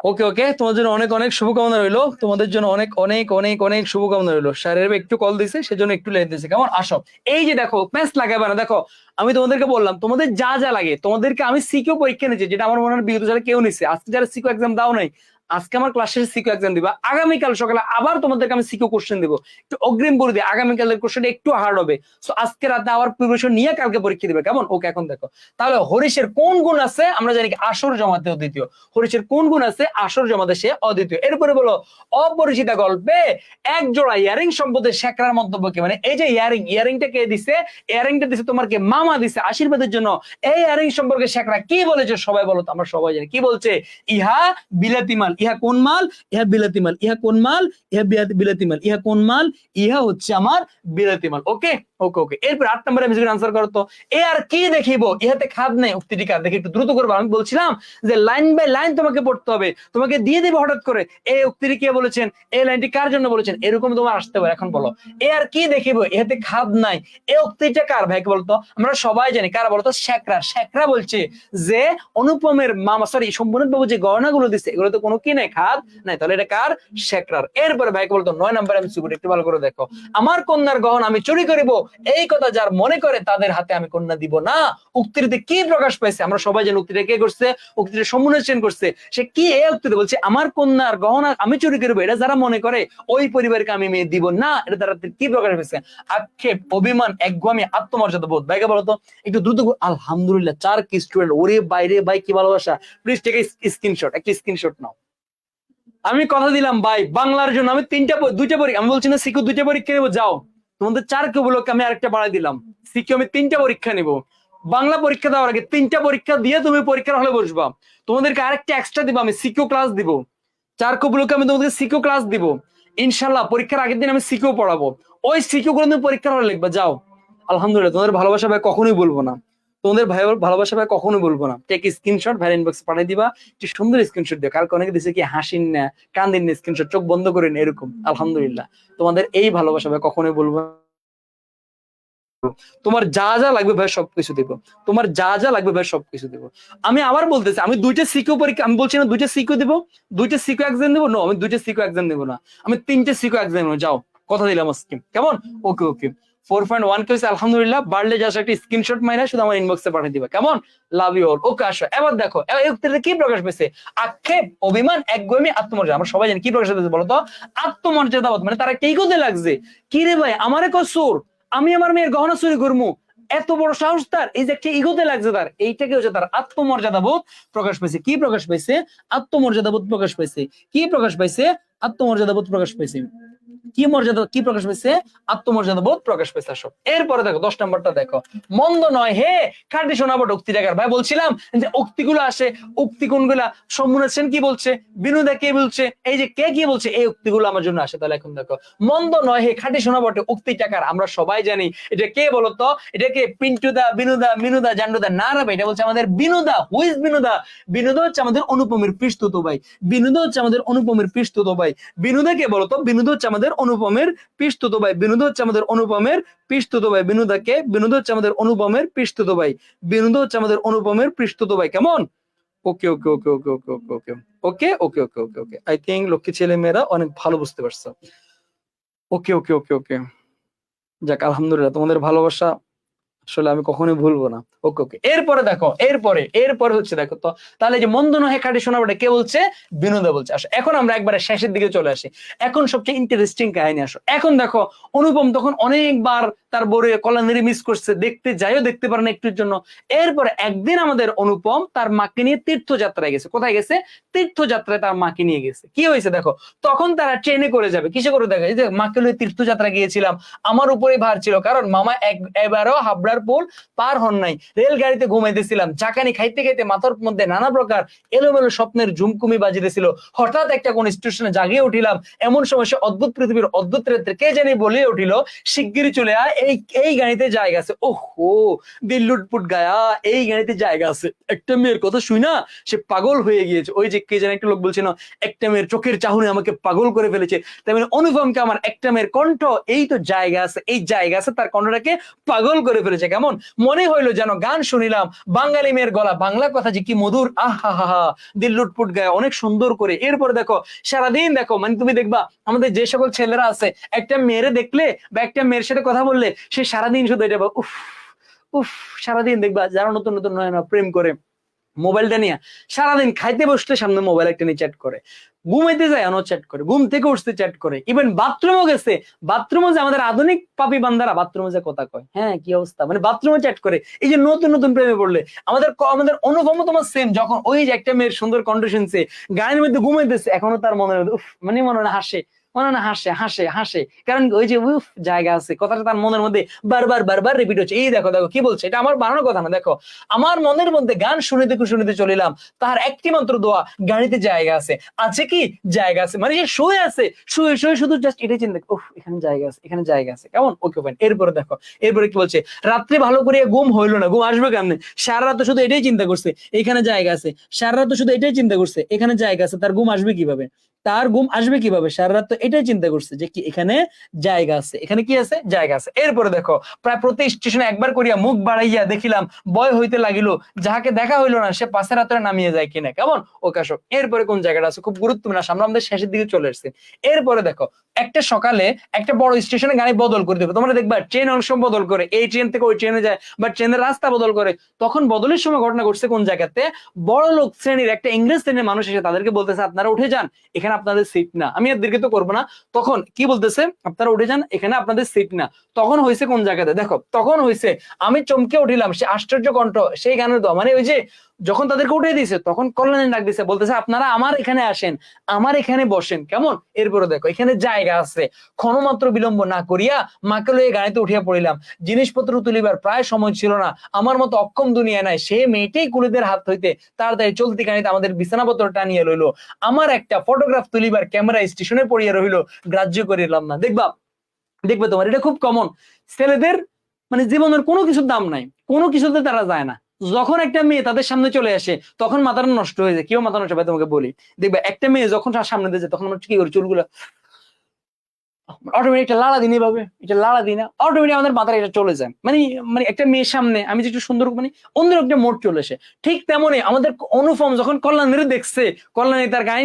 ওকে ওকে, তোমাদের জন্য অনেক অনেক শুভকামনা রইলো, তোমাদের জন্য অনেক অনেক অনেক অনেক শুভকামনা রইলো। শারের একটু কল দিছে, সেজন্য একটু লেট দিছে। কেমন? আসো, এই যে দেখো, প্যাঁচ লাগাবে না। দেখো, আমি তোমাদেরকে বললাম তোমাদের যা যা লাগে, তোমাদেরকে আমি সিকিউ পরীক্ষা নিচ্ছি, যেটা আমার মনে হয় বিগত সালে কেউ নিচ্ছে। আজকে যারা সিকিউ এক্সাম দাও নাই, আজকে আমার ক্লাস শেষে সিকিউ এক্সাম দিবা, আগামীকাল সকালে আবার তোমাদেরকে আমি সিকিউ কোশ্চেন দিব। একটু অগ্রিম বলে দিই, আগামীকালের কোশ্চেনটা একটু হার্ড হবে। সো আজকে রাতে আবার প্রিপারেশন নিয়ে কালকে পরীক্ষা দিবে, কেমন? ওকে, এখন দেখো তাহলে হরিশের কোন গুণ আছে? আমরা জানি কি আসর জমাতে অদ্বিতীয়। হরিশের কোন গুণ আছে? আসর জমাতে সে অদ্বিতীয়। এরপরে বলো, অপরিচিত গল্পে এক জোড়া ইয়ারিং সম্পদে শেখরার মন্তব্য কি? মানে এই যে ইয়ারিংটা কে দিছে? ইয়ারিংটা দিছে তোমার কে? মামা দিছে আশীর্বাদের জন্য। এই ইয়ারিং সম্পর্কে শেখরা কি বলেছে? সবাই বলো তো, আমরা সবাই জানি কি বলছে। ইহা বিলাতি মাল, ইহা কোন মাল? ইহা বিলাতি মাল। ইহা কোন মাল? ইহা বিলাতি মাল। ইহা কোন মাল? ইহা হচ্ছে আমার বিলাতি মাল। ওকে ওকে ওকে। এরপর 8 নম্বরে আমি আনসার করো তো। এ আর কি দেখিব? ইহাতে খাদ নেই। উক্তিটি কার? দেখি একটু দ্রুত করবো। আমি বলছিলাম যে লাইন বাই লাইন তোমাকে পড়তে হবে, তোমাকে দিয়ে দেবে হঠাৎ করে। এই উক্তিটি কে বলেছেন? এই লাইনটি কার জন্য বলেছেন? এরকম তোমার আসতে পারে। এখন বলো, এ আর কি দেখিব? ইহাতে খাদ নাই। এই উক্তিটা কার ভাই বলতো? আমরা সবাই জানি কার বলতো? শেখরা। শেখরা বলছে যে অনুপমের মামা, সরি সম্পূর্ণ বাবু যে গহনাগুলো দিচ্ছে এগুলো তো কোনো কি নাই, খাদ নাই, তাহলে এটা কার? শেখরার। এরপরে ভাই বলতো 9 নম্বরে আমি সুগুট একটু ভালো করে দেখো। আমার কন্যার গহনা আমি চুরি করিব, এই কথা যার মনে করে তাদের হাতে আমি কন্যা দিব না। উক্তিতে কি প্রকাশ পাইছে? আমরা সবাই জানি উক্তিটা কে করছে? উক্তিটা সম্মুনেশন করছে। সে কি এই উক্তিতে বলছে আমার কন্যার গহনা আমি চুরি করিব, এটা যারা মনে করে ওই পরিবারকে আমি মেয়ে দিব না। এটা দ্বারা কি প্রকাশ পাইছে? আক্ষেপ, অভিমান, একগুয়ামি, আত্মমর্যাদা বোধ। ভাইকে বলতো একটু দ্রুত। আলহামদুলিল্লাহ 4 কি স্টুডেন্ট। ওরে বাইরে ভাই কি ভালোবাসা। প্লিজ টেক স্ক্রিনশট, একটা স্ক্রিনশট নাও। আমি কথা দিলাম ভাই বাংলার জন্য আমি দুইটা পরীক্ষা, আমি বলছি না সিকিউ 2টা পরীক্ষা নেবো, যাও তোমাদের 4 কে বলো আমি আরেকটা বাড়াই দিলাম। সিকিউ আমি 3টা পরীক্ষা নেব। বাংলা পরীক্ষা দেওয়ার আগে 3টা পরীক্ষা দিয়ে তুমি পরীক্ষার হলে বসবা। তোমাদেরকে আরেকটা এক্সট্রা দিব, আমি সিকিউ ক্লাস দিব। 4 কে বলো আমি তোমাদেরকে সিকিউ ক্লাস দিব ইনশাল্লাহ। পরীক্ষার আগের দিন আমি সিকিউ পড়াবো। ওই সিকিউ গুলো তুমি পরীক্ষার হলে লিখবা, যাও। আলহামদুলিল্লাহ তোমাদের ভালোবাসা ভাই কখনোই বলবো না। তোমাদের ভাই ভালোবাসা ভাই কখনো বলবো না। টেক স্ক্রিনশট, ভাই ইনবক্সে পাঠিয়ে দিবা। একটু সুন্দর স্ক্রিনশট দিও। কালকে অনেকে দিছে কি হাসিন না, কান্দিন না, স্ক্রিনশট চোখ বন্ধ করেন এরকম। আলহামদুলিল্লাহ তোমাদের এই ভালোবাসা ভাই কখনোই বলবো না। তোমার যা যা লাগবে ভাই সবকিছু দিব। তোমার যা যা লাগবে ভাই সবকিছু দিব। আমি আবার বলতেছি আমি 2টা সিকিউ পরীক্ষা, আমি বলছি না 2টা সিকিউ দিব, 2টা সিকিউ এক্সাম দেবো। নো, আমি 2টা সিকিউ এক্সাম দেবো না, আমি 3টে সিকিউ এক্সাম দেবো। যাও, কথা দিলাম আজকে, কেমন? ওকে ওকে। 4.1 কে হয়েছে আলহামদুলিল্লাহ। বাড়লে যা একটা স্ক্রিনশট মাইরা শুধু আমার ইনবক্সে পাঠিয়ে দিবা, কেমন? Love you all. ওকে আসো এবার দেখো এই উক্তিতে কি প্রকাশ পেয়েছে? আক্ষেপ, অভিমান, একগুয়ামি, আত্মমর্যাদা। আমরা সবাই জানি কি প্রকাশ পেয়েছে বলতো? আত্মমর্যাদা বোধ। মানে তারা একটা ইগোতে লাগছে। কি রে ভাই আমারে কসুর, আমি আমার মেয়ের গহনা চুরি করবো, এত বড় সাহস তার। এই যে একটা ইগোতে লাগছে তার, এইটাকে হচ্ছে তার আত্মমর্যাদা বোধ প্রকাশ পাইছে। কি প্রকাশ পাইছে? আত্মমর্যাদা বোধ প্রকাশ পাইছে। কি প্রকাশ পাইছে? আত্মমর্যাদা বোধ প্রকাশ পাইছে। কি মর্যাদা, কি প্রকাশ পাইছে? আত্মমর্যাদা বোধ প্রকাশ পাইছে। আসো এরপরে দেখো 10 নম্বরটা দেখো। মন্দ নয় হে খাঁটি শোনাবো উক্তি টাকার। ভাই বলছিলাম যে উক্তিগুলো আসে, উক্তি কোনগুলা? সম্মুনা সেন কি বলছে, বিনোদা কে বলছে, এই যে কে কি বলছে, এই উক্তিগুলো আমার জন্য আসে। তাহলে এখন দেখো মন্দ নয় হে খাঁটি শোনাবো উক্তি টাকার। আমরা সবাই জানি এটা কে বলতো? এটাকে পিন্টুদা, বিনোদা, মিনুদা, জান্ডুদা না রে ভাই, এটা বলছে আমাদের বিনোদা। হুইজ বিনোদা? বিনোদা হচ্ছে আমাদের অনুপমের পিস্তুত ভাই। বিনোদা হচ্ছে আমাদের অনুপমের পিস্তুত ভাই। বিনোদা কে বলতো? বিনোদা হচ্ছে আমাদের অনুপমের পিস্তুত ভাই। বিনোদা হচ্ছে আমাদের অনুপমের পিস্তুত ভাই। বিনোদাকে, বিনোদা হচ্ছে আমাদের অনুপমের পিস্তুত ভাই। বিনোদা হচ্ছে আমাদের অনুপমের পিস্তুত ভাই, কেমন? ওকে ওকে ওকে ওকে ওকে ওকে ওকে ওকে ওকে ওকে ওকে ওকে। আই থিঙ্ক লক্ষ্মী ছেলে মেয়েরা অনেক ভালো বুঝতে পারছো। ওকে ওকে ওকে ওকে। যাক আলহামদুলিল্লাহ তোমাদের ভালোবাসা আসলে আমি কখনোই ভুলবো না। ওকে ওকে। এরপরে দেখো, এরপরে হচ্ছে দেখো তো, তাহলে যে মন্দ নহে খাঁটি শোনাবোটা কে বলছে? বিনোদা বলছে। আসো এখন আমরা একবারে শেষের দিকে চলে আসি। এখন সবচেয়ে ইন্টারেস্টিং কাহিনী। আসো এখন দেখো অনুপম তখন অনেকবার তার বউরে কল্যাণী মিস করছে, দেখতে যাইও দেখতে পারে না একটুর জন্য। এরপরে একদিন আমাদের অনুপম তার মাকে নিয়ে তীর্থযাত্রায় গেছে। কোথায় গেছে? তীর্থযাত্রায় তার মাকে নিয়ে গেছে। কি হয়েছে দেখো, তখন তারা ট্রেনে করে যাবে। কিসে করে? দেখা যায় যে মাকে নিয়ে তীর্থযাত্রা গিয়েছিলাম, আমার উপরে ভার ছিল, কারণ মামা এবারও হাবড়ার পুল পার হন নাই। রেলগাড়িতে ঘুমাইতেছিলাম, চাকানি খাইতে খাইতে মাথার মধ্যে নানা প্রকার এলোমেলো স্বপ্নের ঝুমকুমি বাজিতেছিল। হঠাৎ একটা কোন স্টেশনে জাগিয়ে উঠিলাম। এমন সময় সে অদ্ভুত পৃথিবীর অদ্ভুত রেত্রে কে জানি বলিয়ে উঠিল, শিগগিরই চলে আয়, এই গাড়িতে জায়গা আছে। ওহো দিল লুটপুট গায়া, এই গাড়িতে জায়গা আছে। একটা মেয়ের কথা শুই না সে পাগল হয়ে গিয়েছে। ওই যে কে জানি একটা লোক বলছে না, একটা মেয়ের চোখের চাহনি আমাকে পাগল করে ফেলেছে। তেমনি অনুপমকে আমার একটা মেয়ের কণ্ঠ, এই তো জায়গা আছে, এই জায়গা আছে, তার কণ্ঠটাকে পাগল করে ফেলেছে। কেমন মনে হইলো যেন গান শুনিলাম, বাঙালি মেয়ের গলা, বাংলা কথা যে কি মধুর, আহা হা হা, দিল লুটপুট গায়ে অনেক সুন্দর করে। এরপরে দেখো সারাদিন দেখো, মানে তুমি দেখবা আমাদের যে সকল ছেলেরা আছে, একটা মেয়েরে দেখলে বা একটা মেয়ের সাথে কথা বললে সে সারাদিন শুধু এটা উফ উফ, সারাদিন দেখবা যারা নতুন নতুন নয় না প্রেম করে মোবাইলটা নিয়ে সারাদিন খাইতে বসলে সামনে মোবাইল একটা নিয়ে চ্যাট করে, ঘুমাইতে যায় অন্য চ্যাট করে, ঘুম থেকে উঠতে চ্যাট করে, ইভেন বাথরুমও গেছে, বাথরুমে যে আমাদের আধুনিক পাপী বান্দারা বাথরুমে যে কথা কয়, হ্যাঁ কি অবস্থা, মানে বাথরুমে চ্যাট করে। এই যে নতুন নতুন প্রেমে পড়লে আমাদের অনুভব তোমার সেম, যখন ওই যে একটা মেয়ের সুন্দর কণ্ঠ শুনছে, গানের মধ্যে ঘুমাইতেছে, এখনো তার মনে উফ, মানে মনে হাসে, মনে না হাসে হাসে হাসে, কারণ ওই যে উফ জায়গা আছে কথাটা তার মনের মধ্যে বারবার বারবার রিপিট হচ্ছে। এই দেখো দেখো কি বলছে, এটা আমার বানানোর কথা না, দেখো আমার মনের মধ্যে গান শুনিতে শুনিতে চলিলাম, তার একটি মাত্র দোয়া, গাড়িতে জায়গা আছে, আছে কি জায়গা আছে, মানে সে শুয়ে আছে, শুয়ে শুয়ে শুধু জাস্ট এটাই চিন্তা, উফ এখানে জায়গা আছে, এখানে জায়গা আছে, কেমন ওকে ফাইন। এরপরে দেখো, এরপরে কি বলছে, রাত্রে ভালো করে ঘুম হইলো না, ঘুম আসবে কেমনে, সারা রাত শুধু এটাই চিন্তা করছে এখানে জায়গা আছে, সারা রাত শুধু এটাই চিন্তা করছে এখানে জায়গা আছে, তার ঘুম আসবে কিভাবে, তার ঘুম আসবে কিভাবে, সারা রাত তো এটাই চিন্তা করছে যে কি এখানে জায়গা আছে, এখানে কি আছে জায়গা আছে। এরপরে দেখো, প্রায় প্রতি স্টেশনে একবার করিয়া মুখ বাড়াইয়া দেখিলাম, ভয় হইতে লাগিল, যাহাকে দেখা হইলো না সে পাশের রাত্রে নামিয়ে যায় কিনা, কেমন ওকে আসো। এরপরে কোন জায়গাটা আছে খুব গুরুত্বপূর্ণ, আমরা আমাদের শেষের দিকে চলে এসেছি। এরপরে দেখো, একটা সকালে একটা বড় স্টেশনে গাড়ি বদল করে দেবে, তোমরা দেখবা ট্রেন অংশ বদল করে, এই ট্রেন থেকে ওই ট্রেনে যায় বা ট্রেনের রাস্তা বদল করে, তখন বদলের সময় ঘটনা ঘটছে কোন জায়গাতে, বড় লোক শ্রেণীর একটা ইংরেজ শ্রেণীর মানুষ এসে তাদেরকে বলতেছে আপনারা উঠে যান, এখানে আপনাদের সিট না। আমি আর দীর্ঘ তো করবো না, তখন কি বলতেছে, আপনারা উঠে যান, এখানে আপনাদের সিট না। তখন হয়েছে কোন জায়গাতে, দেখো তখন হয়েছে, আমি চমকে উঠিলাম, সে আশ্চর্য কণ্ঠ, সেই গানের দোয়া, মানে ওই যে যখন তাদেরকে উঠে দিয়েছে তখন কল্যাণী ডাক দিছে, বলতেছে আপনারা আমার এখানে আসেন, আমার এখানে বসেন, কেমন। এরপরে দেখো, এখানে জায়গা আছে, ক্ষণমাত্র বিলম্ব না করিয়া মাকে লইয়া গাড়িতে উঠিয়া পড়িলাম, জিনিসপত্র তুলিবার প্রায় সময় ছিল না, আমার মতো অক্ষম দুনিয়া নাই, সে মেয়েটাই কুলিদের হাত হইতে তাড়াতাড়ি চলতি গাড়িতে আমাদের বিছানাপত্র টানিয়ে লইলো, আমার একটা ফটোগ্রাফ তুলিবার ক্যামেরা স্টেশনে পড়িয়া রইলো, গ্রাহ্য করিলাম না। দেখবা দেখবে তোমার এটা খুব কমন, ছেলেদের মানে জীবনের কোনো কিছুর দাম নাই, কোনো কিছুতে তারা যায় না, যখন একটা মেয়ে তাদের সামনে চলে আসে তখন মাথাটা নষ্ট হয়ে যায়। কেউ মাথা নষ্ট হয় তোমাকে বলি, দেখবে একটা মেয়ে যখন তার সামনে দিয়ে যায় তখন আমরা কি করি, চুলগুলো অটোমেটিক একটা লাড়া দিন, এইভাবে এটা লাড়া দিই না, অটোমেটিক আমাদের মাথায় এটা চলে যায়, মানে মানে একটা মেয়ের সামনে আমি যে একটু সুন্দর, মানে অন্যরকম একটা মোড চলে আসে। ঠিক তেমনই আমাদের অনুপম যখন কল্যাণীর দেখছে, কল্যাণী তার গাড়ি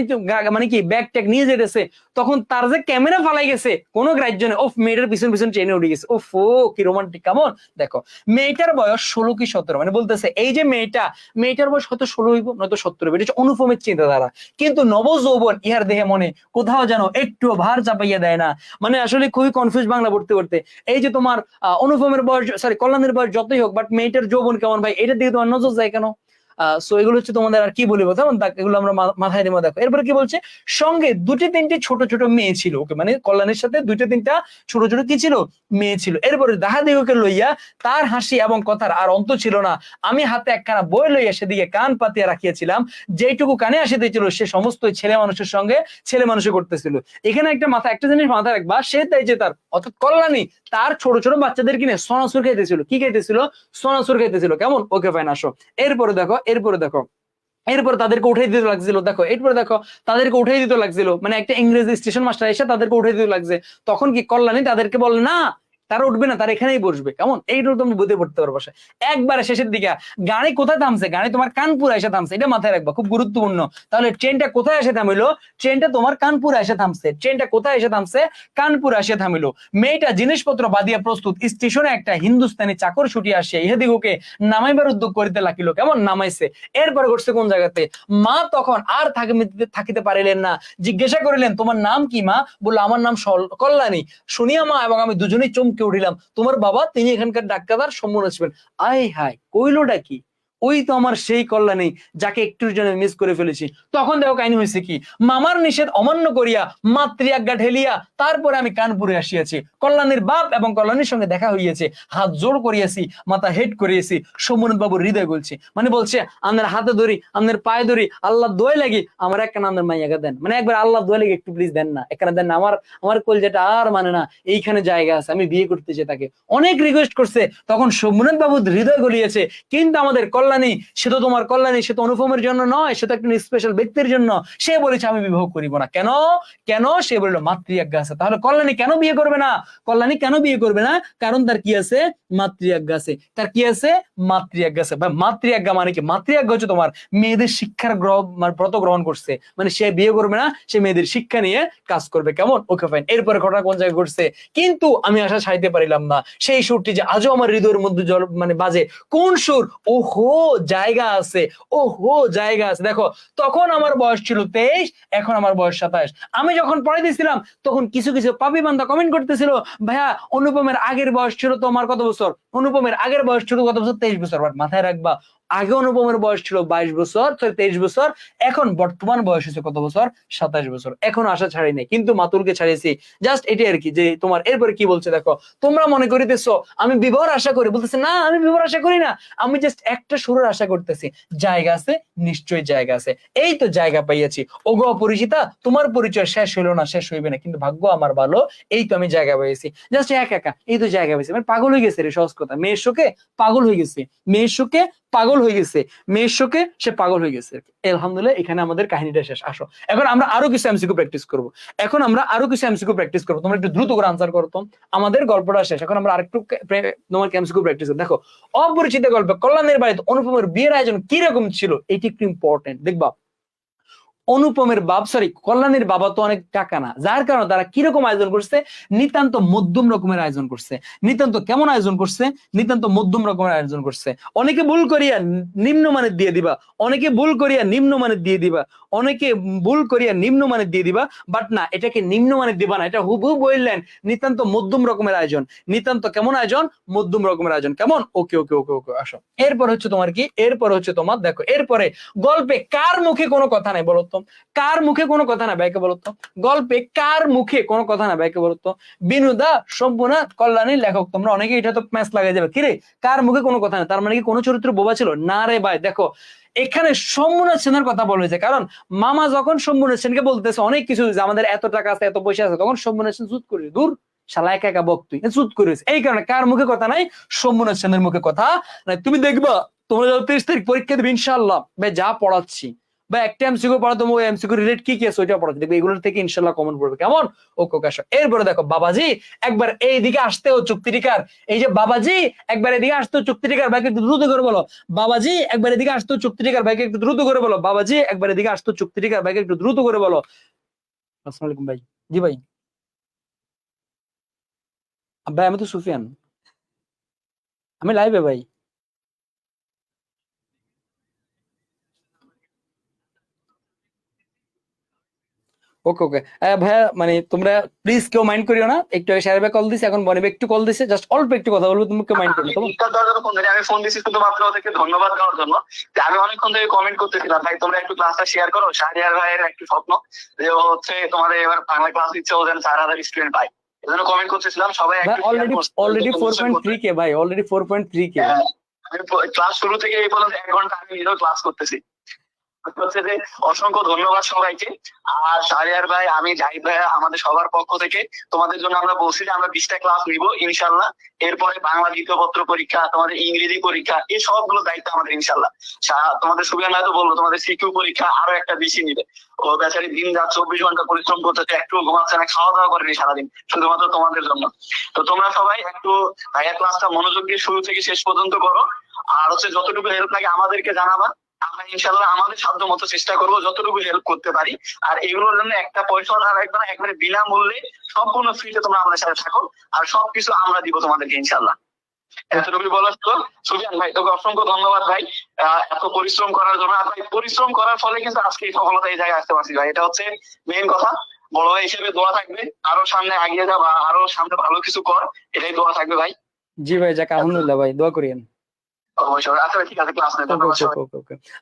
মানে কি ব্যাগ ট্যাগ নিয়ে যেতেছে, তখন তার যে ক্যামেরা ফালাই গেছে কোনো গ্রাহ্য নেই, ওফ মেয়েটার পিছন পিছন ট্রেনে উঠে গেছে, ওফ ও কি রোমান্টিক, কেমন। দেখো মেয়েটার বয়স 16 কি 17, মানে বলতেছে এই যে মেয়েটার বয়স হয়তো 16 হইব নয়তো 17 হইব, এটা হচ্ছে অনুপমের চিন্তাধারা। কিন্তু নবযৌবন ইহার দেহে মনে কোথাও যেন একটু ভার চাপাইয়া দেয় না, মানে আসলে খুবই কনফিউজ বাংলা পড়তে পড়তে। এই যে তোমার অনুপমের বয়স, সরি কল্যাণের বয়স যতই হোক, বাট মেয়েটার যৌবন কেমন ভাই, এটার দিকে তোমার নজর যায় কেন। সো এগুলো হচ্ছে তোমাদের আর কি বলবো, তেমন এগুলো আমরা মাথায় নেবো। দেখো এরপরে কি বলছে, সঙ্গে দুটি তিনটি ছোট ছোট মেয়ে ছিল, ওকে মানে কল্যাণের সাথে দুইটা তিনটা ছোট ছোট কি ছিল, মেয়ে ছিল। এরপরে দাহাদিগকে লইয়া তার হাসি এবং কথার আর অন্ত ছিল না, আমি হাতে একখানা বই লইয়া সেদিকে কান পাতিয়া রাখিয়াছিলাম, যেটুকু কানে আসিতেছিল সে সমস্ত ছেলে মানুষের সঙ্গে ছেলে মানুষে করতেছিল। এখানে একটা জিনিস মাথায় রাখবা, সে তাই যে তার অর্থাৎ কল্যাণী তার ছোট ছোট বাচ্চাদের কিনে সোনাসুর খাইতেছিল, কি খাইতেছিল, সোনাসুর খাইতেছিল, কেমন ওকে ফাইন আসো। এরপরে দেখো, এরপর তাদেরকে উঠাই দিতে লাগছিল, দেখো এরপরে দেখো তাদেরকে উঠাই দিতে লাগছিল, মানে একটা ইংরেজি স্টেশন মাস্টার এসে তাদেরকে উঠাই দিতে লাগছে, তখন কি কল্যাণী তাদেরকে বলে না তারা উঠবে না, তারা এখানেই বসবে, কেমন এইটুকু তুমি বুঝে পড়তে পারবো। একবারে শেষের দিকে গাড়ি কোথায় থামছে, গাড়ি তোমার কানপুর এসে থামছে, এটা মাথায় রাখবা, খুব গুরুত্বপূর্ণ। তাহলে ট্রেনটা কোথায় এসে থামিলো, ট্রেনটা তোমার কানপুর এসে থামছে, ট্রেনটা কোথায় এসে থামছে, কানপুর এসে থামিলো। মেয়েটা জিনিসপত্র বাদিয়া প্রস্তুত, স্টেশনে একটা হিন্দুস্তানি চাকর ছুটি আসিয়া ইহাদিগকে নামাইবার উদ্যোগ করিতে লাগিল, কেমন নামাইছে। এরপরে ঘটছে কোন জায়গাতে, মা তখন আর থাকিতে পারিলেন না, জিজ্ঞাসা করিলেন তোমার নাম কি মা, বললো আমার নাম কল্যাণী। শুনিয়া মা এবং আমি দুজনেই চমকে উঠিলাম, তোমার বাবা তিনি এখানকার ডাক্তার সম্মুখে আসবেন। আয় হায় কইলোটা কি, ওই তো আমার সেই কল্যাণী যাকে একটুর জন্য মিস করে ফেলেছি। তখন দেখো কাহিনী হয়েছে কি, মামার নিষেধ অমান্য করিয়া মাতৃ আজ্ঞা ঠেলিয়া তারপরে আমি কানপুরে আসিয়াছি, কল্যাণীর বাপ এবং কল্যাণীর সঙ্গে দেখা হইয়াছে, হাত জোড় করিয়াছি, মাথা হেড করিয়েছি, সোমনাথ বাবুর হৃদয় বলছি, মানে বলছে আপনার হাতে ধরি, আপনার পায়ে ধরি, আল্লাহ দোয় লাগি আমার একখানা আপনার মাইয়াকে দেন, মানে একবার আল্লাহ দোয় লাগি একটু প্লিজ দেন না, একখানা দেন না, আমার কল যেটা আর মানে না, এইখানে জায়গা আছে, আমি বিয়ে করতে চাই তাকে, অনেক রিকোয়েস্ট করছে। তখন সোমনাথ বাবুর হৃদয় গলিয়েছে, কিন্তু আমাদের কল্যাণী, সে তো তোমার কল্যাণী, সে তো অনুপমের জন্য নয়, সে তো একটা স্পেশাল ব্যক্তির জন্য, সে বলেছে আমি বিবাহ করিব না। কেন কেন সে বললো মাতৃ আজ্ঞা আছে। তাহলে কল্যাণী কেন বিয়ে করবে না, কল্যাণী কেন বিয়ে করবে না, কারণ তার কি আছে, মাতৃ আজ্ঞা আছে, তার কি আছে, মাতৃ আজ্ঞা আছে। বা মাতৃ আজ্ঞা মানে কি, মাতৃ আজ্ঞা হচ্ছে তোমার মেয়েদের শিক্ষার ব্রত গ্রহণ করছে, মানে সে বিয়ে করবে না, সে মেয়েদের শিক্ষা নিয়ে কাজ করবে, কেমন ওকে ফাইন। এরপরে ঘটনা কোন জায়গায় ঘটছে, কিন্তু আমি আশা ছাইতে পারিলাম না, সেই সুরটি যে আজও আমার হৃদয়ের মধ্যে মানে বাজে, কোন সুর, ওহো জায়গা আছে, ওহো জায়গা আছে। দেখো তখন আমার বয়স ছিল 23, এখন আমার বয়স 27। আমি যখন পড়ে দিয়েছিলাম তখন কিছু কিছু পাপি বান্দা কমেন্ট করতেছিল, ভাইয়া অনুপমের আগের বয়স ছিল তোমার কত বছর, অনুপমের আগের বয়স ছিল কত বছর, 23 বছর। বাট মাথায় রাখবা আগে অনুপমের বয়স ছিল 22 বছর, 23 বছর, এখন বর্তমান বয়স হচ্ছে কত বছর? 27 বছর। এখন আশা ছাড়ি নাই, কিন্তু মাতুলকে ছাড়িয়েছি। জাস্ট এটাই আর কি, যে তোমার এরপরে কি বলছে দেখো, তোমরা মনে করিতেছো আমি বিবাহর আশা করি, বলতেছে না আমি বিবাহর আশা করি না, আমি জাস্ট একটা সুরের আশা করতেছি। জায়গা আছে, নিশ্চয়ই জায়গা আছে, এই তো জায়গা পাইয়াছি। ওগো অপরিচিতা, তোমার পরিচয় শেষ হইলো না, শেষ হইবে না, কিন্তু ভাগ্য আমার ভালো, এই তো আমি জায়গা পাইয়াছি। জাস্ট একা এই তো জায়গা পাইছি। মানে পাগল হয়ে গেছে রে, সহজ কথা, মেয়ের শোকে পাগল হয়ে গেছে, মেয়ের শোকে পাগল হয়ে গেছে, মেয়ের শোকে সে পাগল হয়ে গেছে। আলহামদুলিল্লাহ, এখানে আমাদের কাহিনীটা শেষ। আসো এখন আমরা আরো কিছু এমসিকিউ প্র্যাকটিস করব। তোমরা একটু দ্রুত করে আনসার করো তো। আমাদের গল্পটা শেষ, এখন আমরা আরেকটু তোমার এমসিকিউ প্র্যাকটিস করব। দেখো, অপরিচিত গল্পে কল্যাণের বাড়িতে অনুপমের বিয়ের আয়োজন কিরকম ছিল, এটি একটু ইম্পর্টেন্ট। দেখবা, অনুপমের কল্যাণীর বাবা তো অনেক টাকা না, যার কারণে তারা কিরকম আয়োজন করছে, নিতান্ত মধ্যম রকমের আয়োজন করছে। নিতান্ত কেমন আয়োজন করছে? নিতান্ত মধ্যম রকমের আয়োজন করছে। অনেকে ভুল করিয়া নিম্নমানের দিয়ে দিবা, অনেকে ভুল করিয়া নিম্নমানের দিয়ে দিবা, অনেকে ভুল করিয়া নিম্নমানের দিয়ে দিবা, বাট না, এটাকে নিম্নমানের দিবা না, এটা হুবহু বললেন নিতান্ত মধ্যম রকমের আয়োজন। নিতান্ত কেমন আয়োজন? মধ্যম রকমের আয়োজন। কেমন? ওকে ওকে ওকে ওকে, আসো। এরপর হচ্ছে তোমার কি, এরপর হচ্ছে তোমার দেখো, এরপরে গল্পে কার মুখে কোনো কথা নাই বলতো? কার মুখে কোনো কথা না, ভাইকে বলতো? গল্পে কার মুখে কোনো কথা না, ভাইকে বলতো? বিনুদা, শম্ভুনাথ, কল্যাণীর লেখক। তোমরা অনেকে এটা তো ম্যাচ লাগাই যাবে, কিরে কার মুখে কোনো কথা না, তার মানে কি কোনো চরিত্র বোবা ছিল না? রে ভাই দেখো, এখানে শম্ভুনাথ সেনের কথা বলা হয়েছে, কারণ মামা যখন শম্ভুনাথ সেনকে বলতেছে অনেক কিছু, যে আমাদের এত টাকা আছে, এত পয়সা আছে, তখন শম্ভুনাথ সেন চুপ করে, দূর শালা একা একা বক, তুই চুপ করেছে। এই কারণে কার মুখে কথা নাই? শম্ভুনাথ সেনের মুখে কথা নাই। তুমি দেখবা, তোমরা যত 30 তারিখ পরীক্ষা দেবে ইনশাআল্লাহ, ভাই যা পড়াচ্ছি বা একটা এমসিকিউ পড়া, তোমার এমসিকিউ রিলেট কি কি আছে ওইটা পড়াচ্ছি, দেখবে এগুলোর থেকে ইনশাআল্লাহ কমন পড়বে। কেমন? ওকে ওকে, আসো। এরপরে দেখো, বাবাজি একবার এইদিকে আসতেও চুক্তিটিকার, এই যে বাবাজি একবার এদিকে আসতেও চুক্তিটিকার, ভাইকে একটু দ্রুত করে বলো। বাবাজি একবার এদিকে আসতেও চুক্তিটিকার, ভাইকে একটু দ্রুত করে বলো। বাবাজি একবার এদিকে আসতেও চুক্তিটিকার, ভাইকে একটু দ্রুত করে বলো। আসসালামু আলাইকুম ভাই। জি ভাই। ভাই আমি তো সুফিয়ান, আমি লাইভে ভাই। ওকে ওকে, ভাইয়া মানে তোমরা প্লিজ কেউ মাইন্ড করিও না, একটু আগে সাহেব কল দিছে, এখন বনিবে একটু কল দিছে, জাস্ট অল্প একটু কথা বলবো, তুমি কেউ মাইন্ড করো না। আমি ফোন দিচ্ছি শুধুমাত্র ওদেরকে ধন্যবাদ দেওয়ার জন্য, যে আমি অনেকক্ষণ থেকে কমেন্ট করতেছিলাম ভাই তোমরা একটু ক্লাসটা শেয়ার করো। শাহরিয়ার ভাইয়ের একটু স্বপ্ন যে ও হচ্ছে তোমাদের এবার বাংলা ক্লাস দিচ্ছে, ও যেন 4000 স্টুডেন্ট পায়, এজন্য কমেন্ট করতেছিলাম। সবাই ভাই একটু অলরেডি 4.3 কে, ভাই অলরেডি 4.3 কে। আমি ক্লাস শুরু থেকে এই পর্যন্ত 1 ঘন্টা আমি নিজেও ক্লাস করতেছি। হচ্ছে যে অসংখ্য ধন্যবাদ সবাইকে। আর শাহরিয়ার ভাই, আমি জাহিদ ভাই, আমাদের সবার পক্ষ থেকে তোমাদের জন্য আমরা বলছি যে আমরা 20টা ক্লাস নিব ইনশাল্লাহ। এরপরে বাংলা দ্বিতীয় পত্র পরীক্ষা, তোমাদের ইংরেজি পরীক্ষা, এই সবগুলো দায়িত্ব আমাদের ইনশাল্লাহ। তোমাদের সুবিধা না তো বলবো, তোমাদের সিকিউ পরীক্ষা আরো একটা বেশি নিবে। ও বেচারি দিন রাত 24 ঘন্টা পরিশ্রম করতেছে, একটু ঘুমাচ্ছে না, খাওয়া দাওয়া করেনি সারাদিন, শুধুমাত্র তোমাদের জন্য। তো তোমরা সবাই একটু ভাইয়া ক্লাসটা মনোযোগ দিয়ে শুরু থেকে শেষ পর্যন্ত করো। আর হচ্ছে যতটুকু হেল্প লাগে আমাদেরকে জানাবা, আমরা ইনশাল্লাহ আমাদের সাধ্য মতো চেষ্টা করবো যতটুকু হেল্প করতে পারি। আর এগুলোর জন্য একটা পয়সা না রাখবে না, একবারে বিনামূল্যে সম্পূর্ণ ফ্রিতে তোমরা আমাদের সাথে থাকো, আর সবকিছু আমরা দিব তোমাদেরকে ইনশাল্লাহ। এতটুকু বলার তো সুফিয়ান ভাই, তোকে অসংখ্য ধন্যবাদ ভাই এত পরিশ্রম করার জন্য। আর ভাই পরিশ্রম করার ফলে কিন্তু আজকে এই সফলতা এই জায়গায় আসতে পারছি ভাই, এটা হচ্ছে মেইন কথা। বড় ভাই হিসেবে দোয়া থাকবে, আরো সামনে এগিয়ে যা বা আরো সামনে ভালো কিছু কর, এটাই দোয়া থাকবে ভাই। জি ভাই, যাক আলহামদুলিল্লাহ ভাই, দোয়া করিয়েন। অবশ্যই। আচ্ছা ঠিক আছে, ক্লাস নেই, ধন্যবাদ সবাই।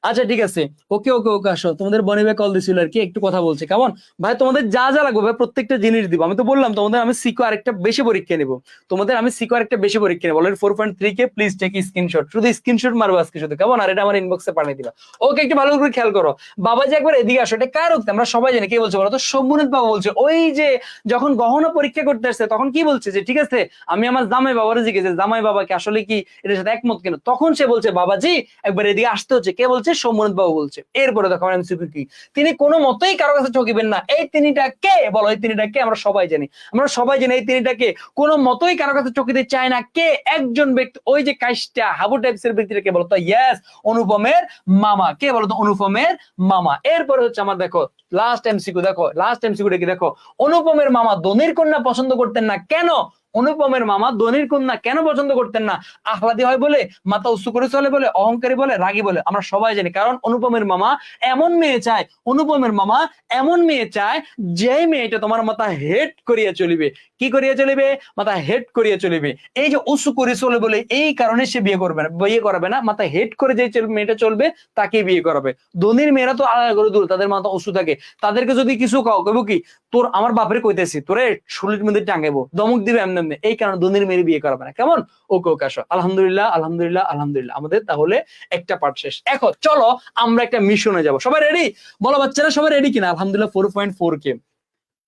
আচ্ছা ঠিক আছে, ওকে ওকে ওকে, আসো। তোমাদের বনিবে কল দিছিল আর কি, একটু কথা বলছে। কেমন ভাই? তোমাদের যা যা লাগবে ভাই প্রত্যেকটা জিনিস দিব। আমি তো বললাম তোমাদের আমি সিকো আরেকটা বেশি পরীক্ষা নেব, তোমাদের আমি সিকো আরেকটা বেশি পরীক্ষা নেব। অলরেডি 4.3 কে, প্লিজ টেক স্ক্রিনশট, শুধু স্ক্রিনশট মারবো আজকে শুধু, কেমন? আর এটা আমার ইনবক্সে পাঠিয়ে দিবা। ওকে, একটু ভালো করে খেয়াল করো। বাবাজি একবার এদিকে আসো। এটা কার উক্তি? আমরা সবাই জানি, কে বলছে বলো তো? শম্ভুনাথ বাবা বলছে। ওই যে যখন গহনা পরীক্ষা করতে আসছে তখন কি বলছে, যে ঠিক আছে আমি আমার জামাই বাবারে জিজ্ঞেস, জামাই বাবাকে আসলে কি এটার সাথে একমত কিনা, তখন সে বলছে বাবাজি একবার এদিকে আসতে হচ্ছে। কে বলছে? শম্ভুনাথ বাবু বলছে। এরপরে দেখো আমার এমসিকিউ কি, তিনি কোনো মতেই কারো কাছে ঠকিবেন না। এই তিনিটা কে বলো? এই তিনিটা কে? আমরা সবাই জানি, আমরা সবাই জানি এই তিনিটা কে। কোনো মতেই কারো কাছে ঠকিতে চায় না। কে? একজন ব্যক্তি, ওই যে কাইস্টা হাবু টাইপসের ব্যক্তিটা, কে বলতো? ইয়েস, অনুপমের মামা। কে বলতো? অনুপমের মামা। এরপরে হচ্ছে আমার দেখো লাস্ট এমসিকিউ, দেখো লাস্ট এমসিকিউটা কি দেখো, অনুপমের মামা ধনির কন্যা পছন্দ করতেন না কেন? অনুপমের মামা ধনির কন্যা কেন পছন্দ করতেন না? আহ্লাদি হয় বলে, মাথা উঁচু করে চলে বলে, অহংকারী বলে, রাগী বলে? আমরা সবাই জানি, কারণ অনুপমের মামা এমন মেয়ে চায়, অনুপমের মামা এমন মেয়ে চায় যে মেয়েটা তোমার মাথা হেড করিয়া চলিবে। কি করিয়া চলিবে? মাথা হেড করিয়া চলিবে। এই যে উঁচু করে চলে বলে, এই কারণে সে বিয়ে করবে না, বিয়ে করাবে না। মাথা হেড করে যে মেয়েটা চলবে তাকে বিয়ে করাবে। ধনির মেয়েরা তো আলাদা করে দূর, তাদের মাথা উঁচু থাকে। তাদেরকে যদি কিছু কাও কইব কি, তোর আমার বাপরে কইতেছি, তোরে শুলির মধ্যে টাঙ্গাইবো, দমক দিবে এমনি এমনি। এই কারণে ধনির মেয়ে বিয়ে করাবে না। কেমন? ওকে ওকে, আসো। আলহামদুলিল্লাহ আলহামদুলিল্লাহ আলহামদুলিল্লাহ, আমাদের তাহলে একটা পার্ট শেষ। এখন চলো আমরা একটা মিশনে যাব। সবাই রেডি? বলো বাচ্চারা, সবাই রেডি কিনা? আলহামদুলিল্লাহ 4.4K,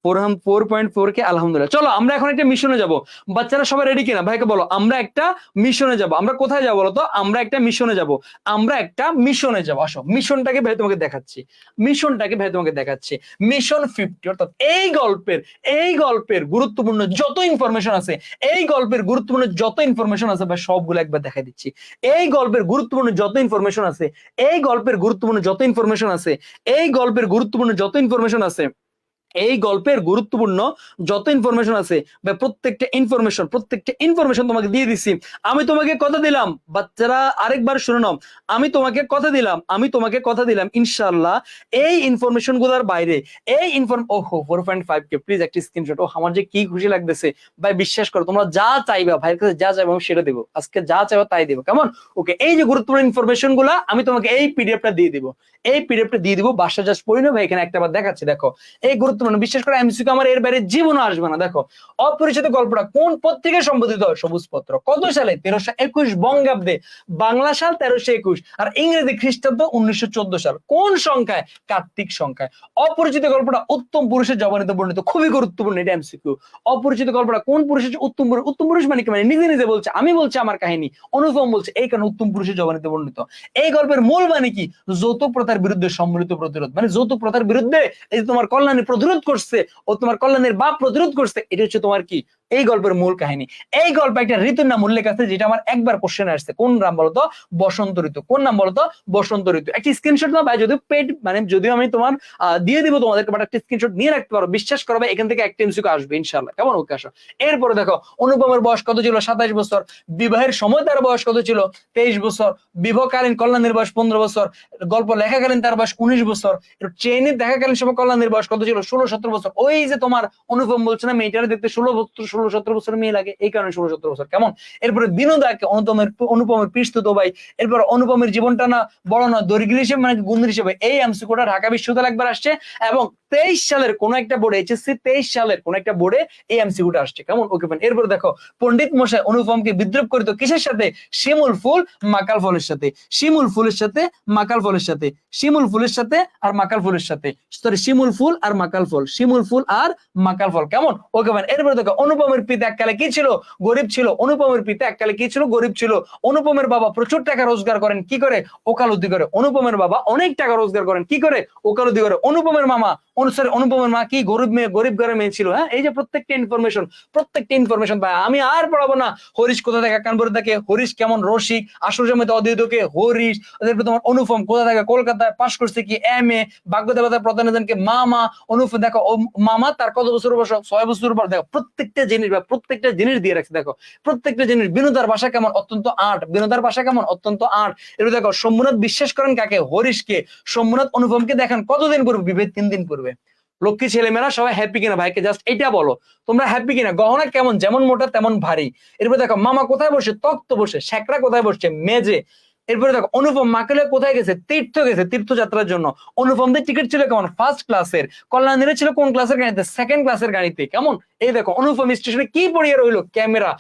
4.4K, আলহামদুলিল্লাহ। চলো আমরা এখন একটা মিশনে যাব। বাচ্চারা সবাই রেডি কিনা? ভাইকে বলো আমরা একটা মিশনে যাব। আমরা কোথায় যাবো বলো তো? আমরা একটা মিশনে যাব। আমরা একটা মিশনে যাব। আসো, মিশনটাকে ভাই তোমাকে দেখাচ্ছি, মিশনটাকে ভাই তোমাকে দেখাচ্ছি। মিশন 50, অর্থাৎ এই গল্পের গুরুত্বপূর্ণ যত ইনফরমেশন আছে, এই গল্পের গুরুত্বপূর্ণ যত ইনফরমেশন আছে ভাই, সবগুলো একবার দেখাই দিচ্ছি। এই গল্পের গুরুত্বপূর্ণ যত ইনফরমেশন আছে, এই গল্পের গুরুত্বপূর্ণ যত ইনফরমেশন আছে, এই গল্পের গুরুত্বপূর্ণ যত ইনফরমেশন আছে, এই গল্পের গুরুত্বপূর্ণ যত ইনফরমেশন আছে বা প্রত্যেকটা ইনফরমেশন তোমাকে দিয়ে দিচ্ছি। আমি তোমাকে কথা দিলাম, বাচ্চারা আরেকবার শুনে নাও, আমি তোমাকে কথা দিলাম ইনশাআল্লাহ এই ইনফরমেশন গুলোর বাইরে, এই ওহো 4.5K, প্লিজ একটা স্ক্রিনশট। ও আমার যে কি খুশি লাগতেছে ভাই, বিশ্বাস করো তোমরা যা চাইবা ভাইয়ের কাছে, যা চাইবা আমি সেটা দেবো, আজকে যা চাইবা তাই দেবো। কেমন? ওকে, এই যে গুরুত্বপূর্ণ ইনফরমেশন গুলা আমি তোমাকে এই পিডিএফটা দিয়ে দিব, বাসা জাস্ট পড়ি না ভাই, এখানে একটা বার দেখাচ্ছি। দেখো এই গুরুত্বপূর্ণ, বিশেষ করে এমসিকিউ আমার এর বাইরে জীবনও আসবে না। দেখো, অপরিচিত গল্পটা কোন পত্রিকায় সম্বোধিত? সবুজ পত্র। কত সালে? 1321 বঙ্গাব্দে। বাংলা সাল 1321, আর ইংরেজি খ্রিস্টাব্দ 1914 সাল। কোন সংখ্যায়? কার্তিক সংখ্যায়। অপরিচিত গল্পটা উত্তম পুরুষের জবানিতে বর্ণিত। খুবই গুরুত্বপূর্ণ এটা এমসিকিউ। অপরিচিত গল্পটা কোন পুরুষের? উত্তম পুরুষ। উত্তম পুরুষ মানে কি? মানে নিজে নিজে বলছে, আমি বলছি আমার কাহিনী, অনুপম বলছে, এই কারণে উত্তম পুরুষের জবানিতে বর্ণিত। এই গল্পের মূল মানে কি? যৌতুক প্রথার বিরুদ্ধে সম্মিলিত প্রতিরোধ। মানে যৌতুক প্রথার বিরুদ্ধে এই তোমার কল্যাণী প্রতিরোধ করছে, ও তোমার কল্যাণের বাপ প্রতিরোধ করছে। এটা হচ্ছে তোমার কি? এই গল্পের মূল কাহিনী। এই গল্পে একটা ঋতুর নাম উল্লেখ আছে, যেটা আমার একবার কোশ্চেন আসছে। কোন নাম বলতো? বসন্ত ঋতু। কোন নাম বলতো? বসন্ত ঋতু। একটা স্ক্রিনশট নাও ভাই, যদিও পেড, মানে যদিও আমি তোমার দিয়ে দিব তোমাদেরকে, বাট একটা স্ক্রিনশট নিয়ে রাখতে পারো। বিশ্বাস করো ভাই, এখান থেকে একটা এমসিকিউ আসবে ইনশাআল্লাহ। কেমন? ওকে, আসো। এরপরে দেখো, অনুপমের বয়স কত ছিল? 27 বছর। বিবাহের সময় তার বয়স কত ছিল? 23 বছর। বিবাহকালীন কল্যাণীর বয়স 15 বছর। গল্প লেখাকালীন তার বয়স 19 বছর। ট্রেনে দেখাকালীন সময় কল্যাণীর বয়স কত ছিল? 16-17 বছর। ওই যে তোমার অনুপম বলছে না, মেয়েটারে দেখতে 16-17 বছর মেয়ে লাগে, এই কারণে 16-17 বছর। কেমন? এরপরে বিনোদাকে, অনুপমের পিস্তত ভাই। এরপর অনুপমের জীবনটা না বড় না দরিদ্র হিসেবে, মানে গুণের হিসেবে। এই এমসিকিউটা ঢাকা বিশ্ববিদ্যালয় একবার আসছে, এবং 23 সালের কোন একটা বোর্ডে, এইচএসসি 23 সালের কোন একটা বোর্ডে এই এমসিকিউটা আসছে। কেমন? Okay fine. এরপর দেখো, পণ্ডিত মশাই অনুপমকে বিদ্রুপ করিত কিসের সাথে? শিমুল ফুল মাকাল ফলের সাথে। শিমুল ফুলের সাথে মাকাল ফলের সাথে। শিমুল ফুলের সাথে আর মাকাল ফুলের সাথে। সরি, শিমুল ফুল আর মাকাল ফল। শিমুল ফুল আর মাকাল ফল। কেমন? Okay fine. এরপর দেখো, অনুপমের পিতা এককালে কি ছিল? গরিব ছিল। অনুপমের পিতা এককালে কি ছিল? গরিব ছিল। অনুপমের বাবা প্রচুর টাকা রোজগার করেন, কি করে? ওকালতি করে। অনুপমের বাবা অনেক টাকা রোজগার করেন, কি করে? ওকালতি করে। অনুপমের মামা, অনুপমের মা কি গরিব মেয়ে, গরিব ঘরের মেয়ে ছিল। হ্যাঁ, এই যে প্রত্যেকটা ইনফরমেশন ভাই, আমি আর পড়াবো না। হরিশ কোথা থেকে কানপুরে থাকে, হরিশ কেমন রসিক, আসল জমিতে অদ্বৈতকে হরিশ। এরপর তোমার অনুপম কোথা থেকে? কলকাতায়। পাশ করছে কি? MA। ভাগ্যদেবতা প্রধানজনকে মামা। অনুপম দেখো, মামা তার কত বছর বয়স? 6 বছর পর। দেখো প্রত্যেকটা জিনিস দিয়ে রাখছে। দেখো প্রত্যেকটা জিনিস। বিনোদার ভাষা কেমন? অত্যন্ত আর্ট। বিনোদার ভাষা কেমন? অত্যন্ত আর্ট। এরপর দেখো, শম্ভুনাথ বিশ্বাস করেন কাকে? হরিশকে। শম্ভুনাথ অনুপমকে দেখেন কতদিন পূর্বে? বিভেদ 3 দিন পূর্বে। লক্ষ্মী ছেলেমেয়েরা সবাই হ্যাপি কিনা? ভাইকে জাস্ট এটা বলো, তোমরা হ্যাপি কিনা? গহনা কেমন? যেমন মোটা তেমন ভারী। এরপর দেখো, মামা কোথায় বসে? তক্ত বসে। শেখরা কোথায় বসছে? মেজে। এরপরে দেখো, অনুপম মাকালে কোথায় গেছে? তীর্থযাত্রার জন্য। অনুপমদের টিকিট ছিল কেমন? ফার্স্ট ক্লাসের। কল্যাণীরা ছিল কোন ক্লাসের গাড়িতে? সেকেন্ড ক্লাসের গাড়িতে। কেমন? এই দেখো, অনুপম স্টেশনে কি পড়িয়ে রইলো? ক্যামেরা।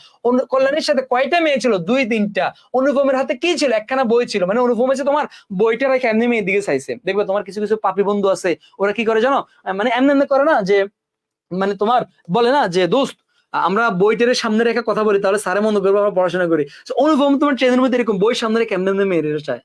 কল্যাণীর সাথে কয়টা মেয়ে ছিল? 2-3টা। অনুপমের হাতে কি ছিল? একখানা বই ছিল। মানে অনুপম এসে তোমার বইটা রেখে এমনি মেয়ের দিকে চাইছে। দেখবে তোমার কিছু কিছু পাপি বন্ধু আছে, ওরা কি করে জানো? মানে এমনি করে না, যে মানে তোমার বলে না যে, দোস্ত আমরা বইটার সামনে রেখে কথা বলি, তাহলে স্যারে মনে করবো আমরা পড়াশোনা করি। অনুপম তোমার ট্রেনের মধ্যে এরকম বই সামনে রেখে এমনি মেয়ের চায়।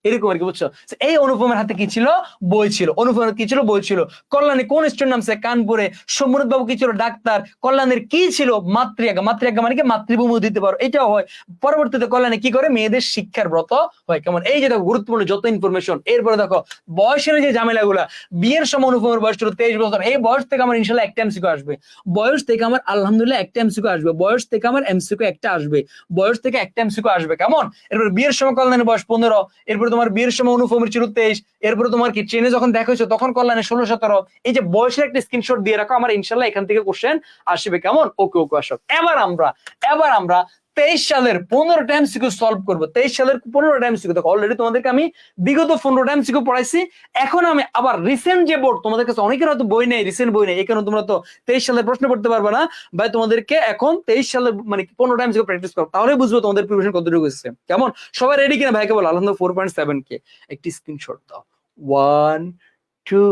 এরকম আর কি, বুঝছো? So, এই অনুপমের হাতে কি ছিল? বই ছিল। অনুপমের কি ছিল? বই ছিল। কল্যাণী কোন স্টুডেন্ট নামছে? কানপুরে। সমরত বাবু কি ছিল? ডাক্তার। কল্যাণীর কি ছিল? মাতৃআজ্ঞা। মাতৃআজ্ঞা মানে কি? মাতৃভূমি দিতে পারো, এটাও হয়। পরবর্তীতে কল্যাণী কি করে? মেয়েদের শিক্ষার ব্রত হয়। কেমন? এই যে দেখো গুরুত্বপূর্ণ যত ইনফরমেশন। এরপরে দেখো বয়সের যে ঝামেলাগুলা। বিয়ের সময় অনুপমের বয়স ছিল 23 বছর। এই বয়স থেকে আমার ইনশাল্লাহ একটা এমসিকিউ আসবে। বয়স থেকে আমার আলহামদুলিল্লাহ একটা এমসিকিউ আসবে। বয়স থেকে আমার এমসিকিউ একটা আসবে। বয়স থেকে একটা এমসিকিউ আসবে। কেমন? এরপর বিয়ের সময় কল্যাণীর বয়স 15। এরপরে তোমার বিয়ের সময় অনুপমের ছিল 23। এরপরে তোমার কি ট্রেনে যখন দেখা হয়েছে তখন কল্যাণী 16-17। এই যে বয়সের একটা স্ক্রিনশট দিয়ে রাখো, আমার ইনশাল্লাহ এখান থেকে কোশ্চেন আসবে। কেমন? ওকে ওকে আসো। এবার আমরা 23 সালের 15টা এমসিকিউ সলভ করবো। 23 সালের 15টা এমসিকিউ দেখো, অলরেডি তোমাদেরকে আমি বিগত 15টা এমসিকিউ পড়াইছি। এখন আমি আবার রিসেন্ট যে বোর্ড, তোমাদের কাছে অনেকের হয়তো বই নেই, রিসেন্ট বই নেই, এই কারণে তোমরা তো 23 সালের প্রশ্ন পড়তে পারবে না। ভাই তোমাদেরকে এখন 23 সালের মানে 15টা এমসিকিউ প্র্যাকটিস করো, তাহলে বুঝবো তোমাদের প্রিপারেশন কতটুকু হয়েছে। কেমন? সবাই রেডি কিনা? ভাইকে বলো আলহামদুলিল্লাহ 4.7 কে। একটি স্ক্রিনশট দাও। 1 2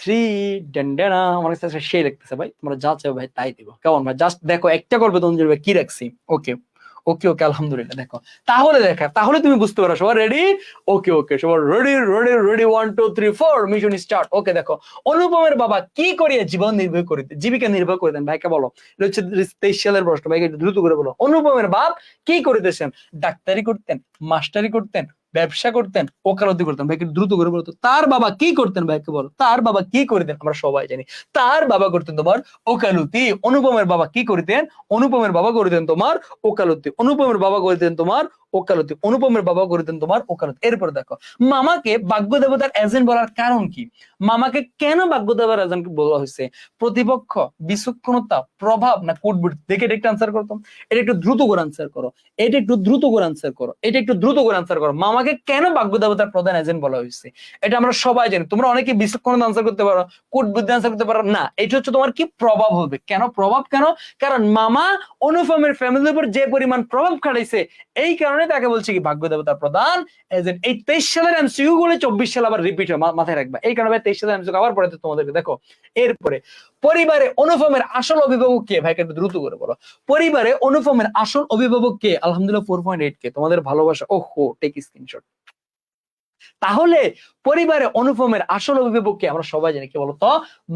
3 ডেন্ডেনা। আমার কাছে সেই লাগতেছে ভাই, তোমরা যা চাও ভাই তাই দিব। কেমন ভাই? জাস্ট দেখো একটা গল্পে তোমাদের ভাই কি রাখছি। ওকে ওকে ওকে আলহামদুলিল্লাহ। দেখো তাহলে তুমি বুঝতে পারো। সবাই রেডি? ওকে ওকে সবাই ready ready ready 1 2 3 4 mission start. Okay দেখো, অনুপমের বাবা কি করিয়া জীবিকা নির্বাহ করিতেন? ভাইকে বলো। এটা হচ্ছে 23 সালের প্রশ্ন, ভাইকে একটু দ্রুত করে বলো। অনুপমের বাপ কি করিতেছেন? ডাক্তারি করতেন, মাস্টারি করতেন, ব্যবসা করতেন, ওকালতি করতেন। ভাইকে দ্রুত করে বলো তো, তার বাবা কি করতেন? ভাইকে বলো, তার বাবা কি করতেন? আমরা সবাই জানি তার বাবা করতেন তোমার ওকালতি। অনুপমের বাবা কি করতেন? অনুপমের বাবা করতেন তোমার ওকালতি। অনুপমের বাবা করতেন তোমার ওকালতি। অনুপমের বাবা করতেন তোমার ওকালতি। এরপর দেখো, মামাকে ভাগ্য দেবতার এজেন্ট বলার কারণ কি? মামাকে কেন ভাগ্য দেবতার এজেন্ট বলা হয়েছে? প্রতিপক্ষ, বিচক্ষণতা, প্রভাব, না কুটবুদ্ধি? দেখে এটা একটু আনসার করতাম। এটা একটু দ্রুত করে আনসার করো। এটা একটু দ্রুত করে আনসার করো। এটা একটু দ্রুত করে আনসার করো। মামাকে কেন ভাগ্য দেবতার প্রধান এজেন্ট বলা হয়েছে? এটা আমরা সবাই জানি। তোমরা অনেকে বিচক্ষণতা আনসার করতে পারো, কুটবুদ্ধি আনসার করতে পারো না। এটা হচ্ছে তোমার কি? প্রভাব হবে। কেন প্রভাব? কেন? কারণ মামা অনুপমের ফ্যামিলির উপর যে পরিমাণ প্রভাব খাটাইছে, এই কারণে তাকে বলছে কি ভাগ্য দেবতার প্রধান এজেন্ট। এই 23 সালের এমসিকিউ গুলো 24 সাল আবার রিপিট হয়, মাথায় রাখবা। এই কারণে 23 সালের এমসিকিউ আবার পড়াতে তোমাদেরকে। দেখো এরপরে, পরিবারে অনুপমের আসল অভিভাবক কে? ভাইকে একটু দ্রুত করে বলো। পরিবারে অনুপমের আসল অভিভাবক কে? আলহামদুলিল্লাহ 4.8 কে। তোমাদের ভালোবাসা। ওহো, টেক স্ক্রিনশট। তাহলে পরিবারে অনুপমের আসল অভিভাবক কে? আমরা সবাই জানি। কে বলতো?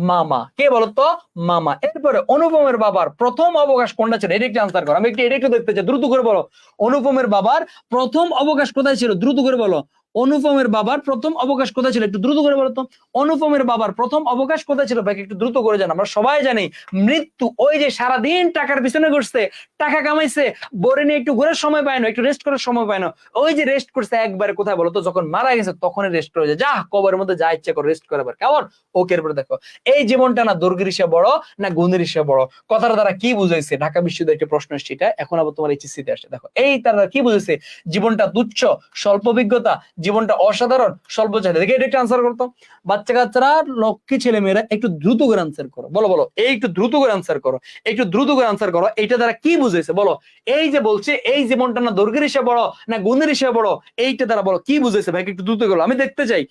মামা। কে বলতো? মামা। এরপরে অনুপমের বাবার প্রথম অবকাশ কোনটা ছিল? এটা একটু আনসার করো। আমি এটা একটু দেখতে চাই, দ্রুত করে বলো। অনুপমের বাবার প্রথম অবকাশ কোথায় ছিল? দ্রুত করে বলো। অনুপমের বাবার প্রথম অবকাশ কোথায় ছিল? একটু দ্রুত করে বলো তো। অনুপমের বাবার প্রথম অবকাশ কোথায় ছিল? ভাই একটু দ্রুত করে জানো। আমরা সবাই জানি মৃত্যু। ওই যে সারাদিন টাকার পিছনে ঘুরছে, টাকা কামাইছে, বরে নিয়ে একটু ঘুরে সময় পায় না, একটু রেস্ট করার সময় পায় না। ওই যে রেস্ট করছে একবারে, কোথায় বলো তো? যখন মারা গেছে তখনই রেস্ট করে যায়। যা কবরের মধ্যে যা ইচ্ছা করে রেস্ট করে। কেমন? ওকে এরপরে দেখো, এই জীবনটা না দৈর্ঘ্যের হিসেবে বড় না গুণের হিসেবে বড়? কথাটা দ্বারা কি বুঝাইছে? ঢাকা বিশ্ববিদ্যালয়ের একটা প্রশ্ন এসেছে, এটা এখন আবার তোমার এইচএসসি তে আসে। দেখো এই তারা কি বুঝাইছে? জীবনটা তুচ্ছ, স্বল্প অভিজ্ঞতা, জীবনটা অসাধারণ, স্বল্প চাহিদা। দেখে এটা একটা আনসার করতো। বাচ্চা কাচ্চারা, লক্ষ্মী ছেলে মেয়েরা একটু দ্রুত করে আনসার করো। বলো বলো, এই একটু দ্রুত করে আনসার করো, একটু দ্রুত করে আনসার করো। এইটা দ্বারা কি বুঝাইছে বলো? এই যে বলছে এই জীবনটা না দৈর্ঘ্যের হিসেবে বড় না গুণের হিসেবে বড়, এইটা দ্বারা বলো কি বুঝাইছে? ভাই একটু দ্রুত করো, আমি দেখতে চাই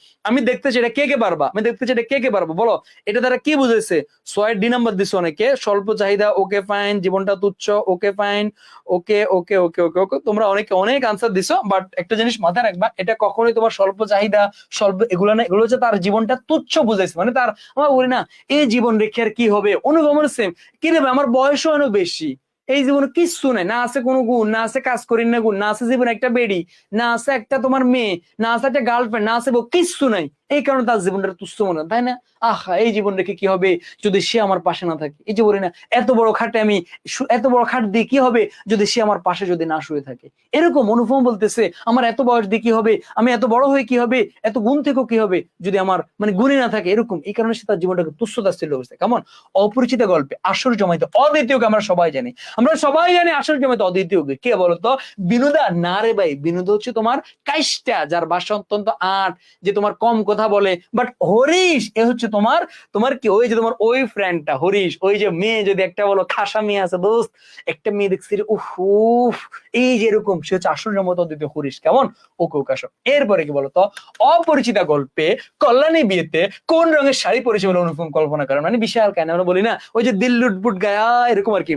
এটা কে কে পারবা। আমি দেখতে চাই এটা কে কে পারবো। বলো এটা দ্বারা কি বুঝাইছে? 6 নাম্বার দিছো অনেকে। স্বল্প চাহিদা, ওকে ফাইন। জীবনটা তুচ্ছ, ওকে ফাইন। ওকে ওকে ওকে ওকে ওকে তোমরা অনেকে অনেক আনসার দিছো, বাট একটা জিনিস মাথায় রাখবা, এটা কখনোই তোমার স্বল্প চাহিদা, স্বল্প এগুলো না। এগুলো হচ্ছে তার জীবনটা তুচ্ছ বুঝাইছে। মানে তার, আমরা বলি না এই জীবন রেখে আর কি হবে? অনুগমন সেম। কি রে ভাই, আমার বয়সও এনো বেশি, এই জীবনে কিচ্ছু নেই, না আছে কোনো গুণ, না আছে কাজ করি না গুণ, না আছে জীবনে একটা বেডি, না আছে একটা তোমার মেয়ে, না আছে একটা গার্লফ্রেন্ড, না আছে কিচ্ছু নাই। এই কারণে তার জীবনটা তুচ্ছ মনে হয়, তাই না? আহা, এই জীবন রেখে কি হবে যদি সে আমার পাশে না থাকে? এই যে বলি না, এত বড় খাটে আমি, এত বড় খাট দিয়ে কি হবে যদি সে আমার পাশে যদি না শুয়ে থাকে? এরকম অনুভব বলতেছে, আমার এত বয়স দিয়ে কি হবে, আমি এত বড় হয়ে কি হবে, এত গুণ থেকেও কি হবে যদি আমার মানে গুণই না থাকে? এরকম, এই কারণে সে তার জীবনটাকে তুচ্ছতার ছিল অবস্থা। কেমন? অপরিচিত গল্পে আসর জমাইতে অদ্বিতীয়কে আমরা সবাই জানি। আমরা সবাই জানি আসর জমাইতে অদ্বিতীয়কে কে বলতো? বিনোদা। না রে ভাই, বিনোদ হচ্ছে তোমার কাইষ্টা, যার ভাষা অত্যন্ত আট, যে তোমার কম কথা বলে। বাট হরিশ এ হচ্ছে তোমার তোমার কি, ওই যে তোমার ওই ফ্রেন্ডটা হরিশ, ওই যে মেয়ে যদি একটা বলো খাসা মেয়ে আছে দোস্ত, একটা মেয়ে দেখছি উফ উফ, এই যে এরকম, সে হচ্ছে আসর জমাইতে অদ্বিতীয় হরিশ। কেমন? ওকে ওকে আসো। এরপরে কি বলতো? অপরিচিতা গল্পে কল্যাণী বিয়েতে কোন রঙের শাড়ি পরেছে বলে অনুপম কল্পনা করেন? মানে বিশাল কেন আমরা বলি না, ওই যে দিল লুটপুট গায়া, এরকম আর কি।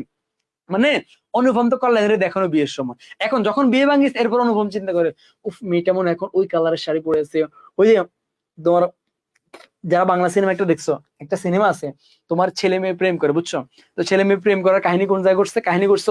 মানে অনুপম তো কল্যাণীর দেখানো বিয়ের সময়, এখন যখন বিয়ে ভাঙিস এরপর অনুপম চিন্তা করে উফ মেয়েটা মনে হয় এখন ওই কালারের শাড়ি পরে আছে, ওই যে তোমার যারা বাংলা সিনেমা একটা দেখছো, একটা সিনেমা আছে তোমার ছেলে মেয়ে প্রেম করে, বুঝছো? তো ছেলে মেয়ে প্রেম করার কাহিনী কোন জায়গায় করছে, কাহিনী করছে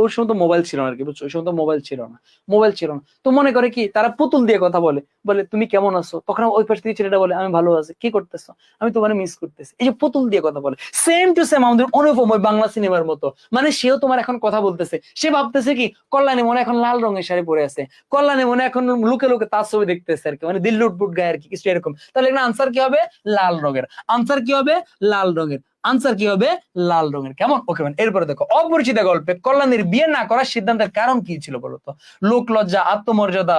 ওই সময় তো মোবাইল ছিল না আর কি, বুঝছো? ওই সময় তো মোবাইল ছিল না, মোবাইল ছিল না, তো মনে করে কি তারা পুতুল দিয়ে কথা বলে, বলে তুমি কেমন আছো, তখন ওই পাশ থেকে ছেলেটা বলে আমি ভালো আছি, কি করতেছো, আমি তোমার মিস করতেছি, এই যে পুতুল দিয়ে কথা বলে, সেম টু সেম আমাদের অনুপম ওই বাংলা সিনেমার মতো, মানে সেও তোমার এখন কথা বলতেছে, সে ভাবতেছে কি কল্যাণী মনে হয় এখন লাল রঙের শাড়ি পরে আছে, কল্যাণী মনে হয় এখন লুকে লুকে তার ছবি দেখতেছে আর কি, মানে দিল লুটপুট গায়ে আর কি, কিছু এরকম। তাহলে এখানে আনসার কি হবে, লাল রঙের, আনসার কি হবে লাল রঙের, আনসার কি হবে লাল রঙের, কেমন? ওকে ম্যান। এরপরে দেখো অপরিচিতা গল্পে কল্যাণীর বিয়ে না করার সিদ্ধান্তের কারণ কি ছিল বলতো? লোক লজ্জা, আত্মমর্যাদা,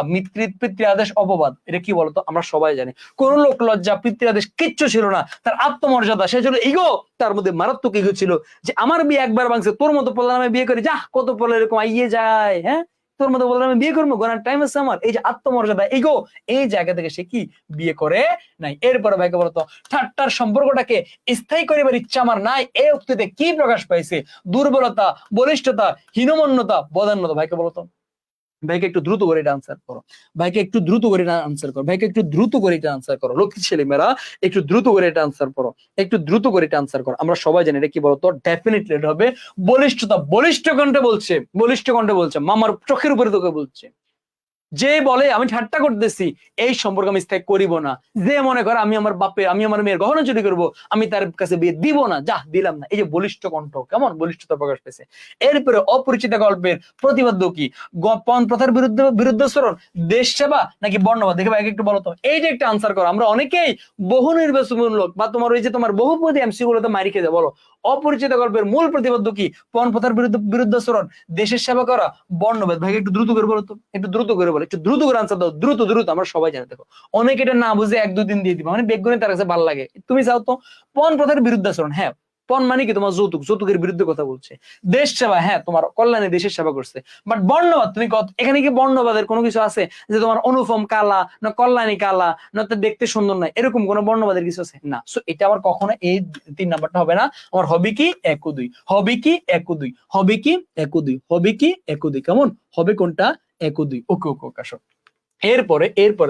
পিতৃ আদেশ, অপবাদ। এটা কি বলতো? আমরা সবাই জানি কোন লোক লজ্জা পিতৃ আদেশ কিচ্ছু ছিল না, তার আত্মমর্যাদা, সে ছিল ইগো, তার মধ্যে মারাত্মক ইগো ছিল, যে আমার বিয়ে একবার ভাঙছে, তোর মতো পোলা আমি বিয়ে করি, যা কত পোলা এরকম আইয়ে যায়, হ্যাঁ তোর মতো বললাম আমি বিয়ে করবো, গোনার টাইম আছে আমার, এই যে আত্মমর্যাদা ইগো, এই জায়গা থেকে সে কি বিয়ে করে নাই। এরপরে ভাইকে বলতো ঠাট্টার সম্পর্কটাকে স্থায়ী করিবার ইচ্ছা আমার নাই, এই উক্তিতে কি প্রকাশ পাইছে? দুর্বলতা, বলিষ্ঠতা, হীনমন্যতা, বদান্যতা। ভাইকে বলতো, ভাইকে একটু দ্রুত করে এটা আনসার করো, ভাইকে একটু দ্রুত করে এটা আনসার করো, ভাইকে একটু দ্রুত করে এটা আনসার করো, লক্ষ্মী ছেলে মেয়েরা একটু দ্রুত করে এটা আনসার করো, একটু দ্রুত করে এটা আনসার করো। আমরা সবাই জানি এটা কি বলতো, ডেফিনেটলি এটা হবে বলিষ্ঠতা। বলিষ্ঠ কণ্ঠে বলছে, বলিষ্ঠ কণ্ঠে বলছে, মামার চোখের উপরে তোকে বলছে, যে বলে আমি ঠাট্টা করতেছি, এই সম্পর্ক আমি স্থায়ী করিব না, যে মনে করে আমি আমার বাপের আমি আমার মেয়ের গহনা চুরি করবো, আমি তার কাছে বিয়ে দিব না, যা দিলাম না, এই যে বলিষ্ঠ কণ্ঠ, কেমন বলিষ্ঠতা প্রকাশ পেয়েছে। এরপরে অপরিচিত গল্পের প্রতিবাদ্য কি? পণ প্রথার বিরুদ্ধে বিরুদ্ধাচরণ, দেশ সেবা নাকি বর্ণবাদ? দেখে ভাই একটু বলো তো, এই যে একটা আনসার করো। আমরা অনেকেই বহু নির্বাচনমূলক বা তোমার ওই যে তোমার বহুপদী এমসি গুলোতে মারি খেয়ে বলো অপরিচিত গল্পের মূল প্রতিবাদ্য কি? পণ প্রথার বিরুদ্ধাচরণ, দেশের সেবা করা, বর্ণবাদ। ভাই একটু দ্রুত করে বলো তো, একটু দ্রুত করে বলো, একটু দ্রুত করে আনসার দাও, দ্রুত দ্রুত, আমরা সবাই জানি। দেখো অনেকে এটা না বুঝে এক দুদিন দিয়ে দিবা, মানে বেগুনে তার কাছে ভালো লাগে, তুমি চাও তো পণ প্রথার বিরুদ্ধাচরণ, হ্যাঁ পণ মানে কি তোমার যৌতুক, যৌতুকের বিরুদ্ধে কথা বলছে। দেশ সেবা, হ্যাঁ তোমার কল্যাণে দেশের সেবা করছে। বাট বর্ণবাদ, তুমি এখানে কি বর্ণবাদের কোনো কিছু আছে যে তোমার অনুপম কালা না কল্যাণী কালা না তো দেখতে সুন্দর নাই, এরকম কোন বর্ণবাদের কিছু আছে না। সো এটা আমার কখনো এই 3 নাম্বারটা হবে না। আমার হবে কি 1 ও 2, হবে কি 1 ও 2, হবে কি 1 ও 2, হবে কি 1 ও 2, কেমন হবে কোনটা 1 ও 2। ওকে ওকে ওকে আসো। এরপরে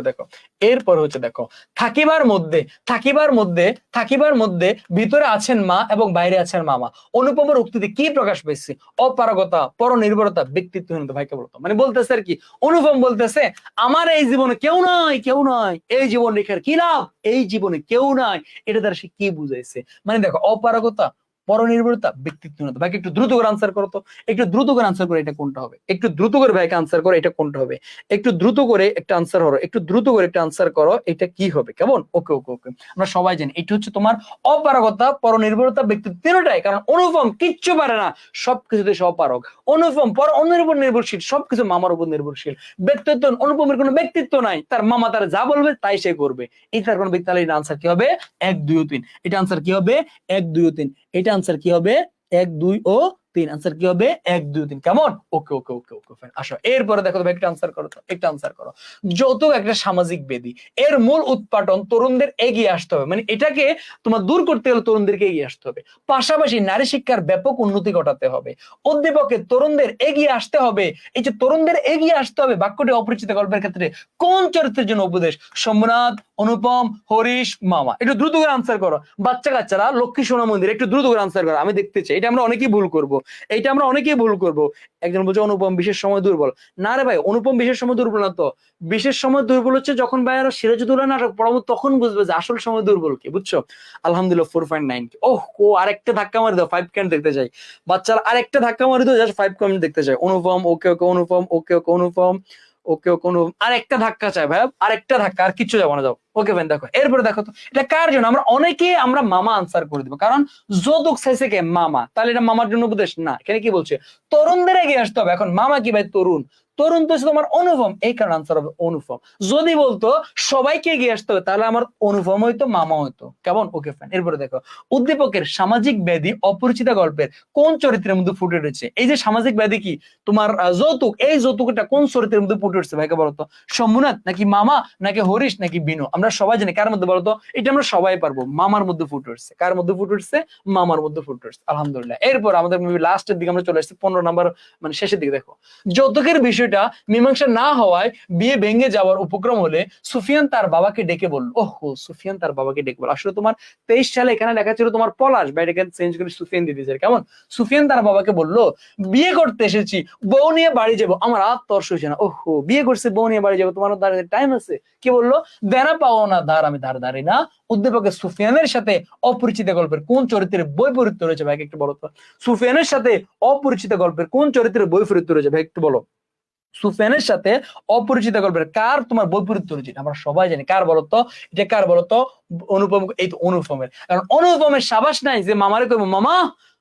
দেখো, এরপরে হচ্ছে দেখো থাকিবার মধ্যে, থাকিবার মধ্যে, থাকিবার মধ্যে ভিতরে আছেন মা এবং বাইরে আছেন মামা। অনুপমের উক্তিতে কি প্রকাশ পেয়েছে? অপারগতা, পরনির্ভরতা, ব্যক্তিত্বহীনতা। ভাইকে বলতো মানে বলতেছে আর কি, অনুপম বলতেছে আমার এই জীবনে কেউ নাই, কেউ নাই, এই জীবন রেখার কি লাভ, এই জীবনে কেউ নাই, এটা দ্বারা সে কি বুঝাইছে? মানে দেখো অপারগতা, পরনির্ভরতা, ব্যক্তিত্বহীনতা। ভাইকে একটু দ্রুত করে আনসার করো তো, একটু দ্রুত করে আনসার করে এটা কোনটা হবে, একটু দ্রুত করে ভাইকে আনসার করো এটা কোনটা হবে, একটু দ্রুত করে একটা আনসার করো, একটু দ্রুত করে একটা আনসার করো, এটা কি হবে, কেমন? ওকে ওকে ওকে। আমরা সবাই জানি এটা হচ্ছে তোমার অপারগতা, পরনির্ভরতা, ব্যক্তিত্ব, তিনটাই। কারণ অনুপম কিচ্ছু পারে না, সবকিছুতে সে অপারগ। অনুপম অন্যের উপর নির্ভরশীল, সবকিছু মামার উপর নির্ভরশীল। ব্যক্তিত্ব, অনুপমের কোনো ব্যক্তিত্ব নাই, তার মামা তার যা বলবে তাই সে করবে, এটার কোনো ব্যক্তি। তাহলে এটা আনসার কি হবে 1 2 ও 3, এটা আনসার কি হবে 1 2 ও 3, এটা আনসার কি হবে 1 2 ও 3, আনসার কি হবে 1 2 3, কেমন? ওকে ওকে ওকে ওকে ফাইন। আসো এরপরে দেখো ভাই একটা আনসার করো তো, একটা আনসার করো। যৌতুক একটা সামাজিক ব্যাধি, এর মূল উৎপাটন তরুণদের এগিয়ে আসতে হবে, মানে এটাকে তোমার দূর করতে গেলে তরুণদেরকে এগিয়ে আসতে হবে। পাশাপাশি নারী শিক্ষার ব্যাপক উন্নতি ঘটাতে হবে। অধ্যাপকের তরুণদের এগিয়ে আসতে হবে, এই যে তরুণদের এগিয়ে আসতে হবে, বাক্যটি অপরিচিত গল্পের ক্ষেত্রে কোন চরিত্রের জন্য উপদেশ? সোমনাথ, অনুপম, হরিশ, মামা। একটু দ্রুত করে আনসার করো। বাচ্চা কাচ্চারা লক্ষ্মী সোনা মন্দির, একটু দ্রুত করে আনসার করো, আমি দেখতে চাই। এটা আমরা অনেকেই ভুল করবো, এইটা আমরা অনেকেই ভুল করবো। একজন বলছে অনুপম বিশেষ সময় দুর্বল, না রে ভাই অনুপম বিশেষ সময় দুর্বল না তো, বিশেষ সময় দুর্বল হচ্ছে যখন ভাই আরো সিরাজউদ্দৌলা নাটক পড়াবো তখন বুঝবে যে আসল সময় দুর্বল কি, বুঝছো? আলহামদুলিল্লাহ 4.9। ওহ ও আরেকটা ধাক্কা মারি দাও, 5 পয়েন্ট দেখতে চাই বাচ্চারা, আরেকটা ধাক্কা মারি দাও, জাস্ট 5 পয়েন্ট দেখতে চাই। অনুপম ওকে ওকে, অনুপম ওকে ওকে, অনুপম ওকে ওকে, অনুপম আর একটা ধাক্কা চাই ভাই, আর একটা ধাক্কা, আর কিচ্ছু যাবো না, যাও। ওকে ভাই দেখো এরপরে দেখো তো এটা কার জন্য? আমরা অনেকে আমরা মামা আনসার করে দিব, কারণ যৌতুক চাইছে কে? মামা। তাহলে এটা মামার জন্য উপদেশ না, এখানে কি বলছে? তরুণদের এগিয়ে আসতে হবে। এখন মামা কি ভাই তরুণ, তরুণ তো হচ্ছে তোমার অনুপম, এই কারণে আনসার হবে অনুপম। যদি বলতো সবাইকে এগিয়ে আসতে হবে তাহলে আমার অনুপম হইতো, মামা হইতো। কেমন? Okay fine. এরপরে দেখো, উদ্দীপকের সামাজিক ব্যাধি অপরিচিতা গল্পের কোন চরিত্রের মধ্যে ফুটে উঠেছে? এই যে সামাজিক ব্যাধি কি তোমার যৌতুক, এই যৌতুকটা কোন চরিত্রের মধ্যে ফুটে উঠছে ভাইকে বলতো? শম্ভুনাথ নাকি মামা নাকি হরিশ নাকি বিনু? আমরা সবাই জানি কার মধ্যে বলতো, এটা আমরা সবাই পারবো, মামার মধ্যে ফুটে উঠছে। কার মধ্যে ফুটে উঠছে? মামার মধ্যে ফুটে উঠছে। আলহামদুলিল্লাহ। এরপর আমাদের মুভি লাস্টের দিকে আমরা চলে আসছি, 15 নাম্বার মানে শেষের দিকে। দেখো, যৌতুকের বিষয়টা মীমাংসা না হওয়ায় বিয়ে ভেঙে যাওয়ার উপক্রম হলে সুফিয়ান তার বাবাকে ডেকে বলল। ওহো, সুফিয়ান তার বাবাকে ডেকে বলল। আসলে তোমার 23 সালে এখানে লেখা ছিল তোমার পলাশ, বা এটাকে চেঞ্জ করে সুফিয়ান দিয়ে দিয়েছে। কেমন? সুফিয়ান তার বাবাকে বলল, বিয়ে করতে এসেছি, বউ নিয়ে বাড়ি যাবো। আমার আত্মর্ষ হয়েছে না। ওহো, বিয়ে করছে, বউ নিয়ে বাড়ি যাবো, তোমার টাইম আছে? কি বললো? দেনা পাও না ধার, আমি ধার ধারি না। উদ্দীপকের সুফিয়ানের সাথে অপরিচিত গল্পের কোন চরিত্রের বৈপরীত্য রয়েছে ভাইকে একটু বলো তো। সুফিয়ানের সাথে অপরিচিত গল্পের কোন চরিত্রের বৈপরীত্য রয়েছে ভাই একটু বলো। সুফিয়ানের সাথে অপরিচিত গল্পের কার তোমার বৈপরীত্য রয়েছে? আমরা সবাই জানি। কার বলতো? এটা কার বলতো? অনুপম। এই তো অনুপমের। কারণ অনুপমের সাবাস নাই যে মামারে কইবো, মামা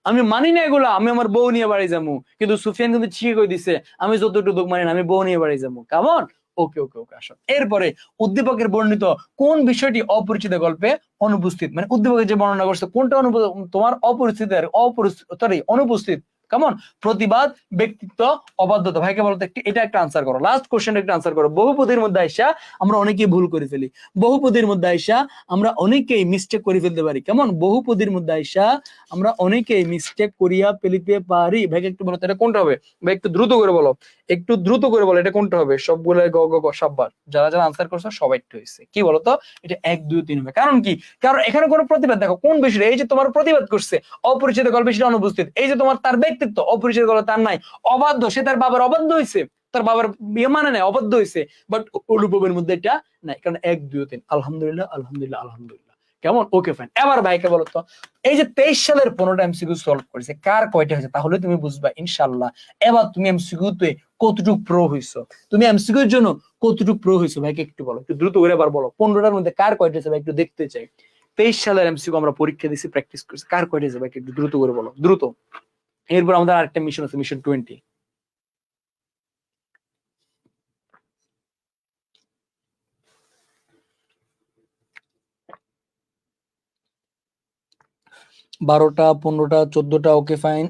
আমি মানি না এগুলা, আমি আমার বউ নিয়ে বাড়ি যাবো। কিন্তু সুফিয়ান কিন্তু ঠিক কই দিছে, আমি যতটুকু মানি না, আমি বউ নিয়ে বাড়ি যাবো। কেমন? ওকে ওকে ওকে, আসো। এরপরে উদ্দীপকের বর্ণিত কোন বিষয়টি অপরিচিত গল্পে অনুপস্থিত? মানে উদ্দীপকের যে বর্ণনা করছে কোনটা তোমার অপরিচিত, অনুপস্থিত। কেমন? প্রতিবাদ, ব্যক্তিত্ব, অবাধ্যতা। ভাইকে বলতো এটা একটা আনসার করো। লাস্ট কোশ্চেন একটা আনসার করো। বহুপদীর মধ্যে আইসা আমরা অনেকেই ভুল করে ফেলি। বহুপদীর মধ্যে আইসা আমরা অনেকেই মিস্টেক করে ফেলতে পারি। কেমন? বহুপদীর মধ্যে আইসা আমরা অনেকেই মিস্টেক করিয়া ফেলিতে পারি। ভাইকে একটু বলো তো এটা কোনটা হবে? ভাই একটু দ্রুত করে বলো, একটু দ্রুত করে বলো এটা কোনটা হবে? সবগুলো গ গ গ সাব্বাস, যারা যারা আনসার করছো সবাই একটু হয়েছে। কি বলতো? এটা 1 2 3 হবে। কারণ কি? কারণ এখানে কোনো প্রতিবাদ, দেখো কোন বিষয়ে, এই যে তোমার প্রতিবাদ করছে অপরিচিত গল্পে, সেটা অনুপস্থিত। এই যে তোমার তার ব্যক্তিত্ব অপরিচিত গল্পে তার নাই, অবাধ্য, সে তার বাবার অবাধ্য হয়েছে, তার বাবার বিয়ে মানে নাই, অবাধ্য হয়েছে। বাট অনুপমের মধ্যে এটা নাই, কারণ 1 2 3। আলহামদুলিল্লাহ আলহামদুলিল্লাহ আলহামদুলিল্লাহ। কেমন? Okay fine. এবার ভাইকে বলো তো, এই যে 23 সালের 15টা এমসিকিউ সলভ করেছে, কার কয়টা হয়েছে? তাহলে তুমি বুঝবা ইনশাআল্লাহ এবার তুমি এমসিকিউ তে কতটুকু প্রো হইছো, তুমি এমসিকিউ এর জন্য কতটুকু প্রো হইছো। ভাইকে একটু বলো, একটু দ্রুত করে এবার বলো, 15টার মধ্যে কার কয়টা হয়েছে ভাই একটু দেখতে চাই। 23 সালের এমসিকিউ আমরা পরীক্ষা দিছি, প্র্যাকটিস করছি, কার কয়টা হয়েছে ভাইকে একটু দ্রুত করে বলো, দ্রুত। এরপর আমাদের আরেকটা মিশন আছে, মিশন 20। বারোটা, 15টা, 14টা। Okay fine.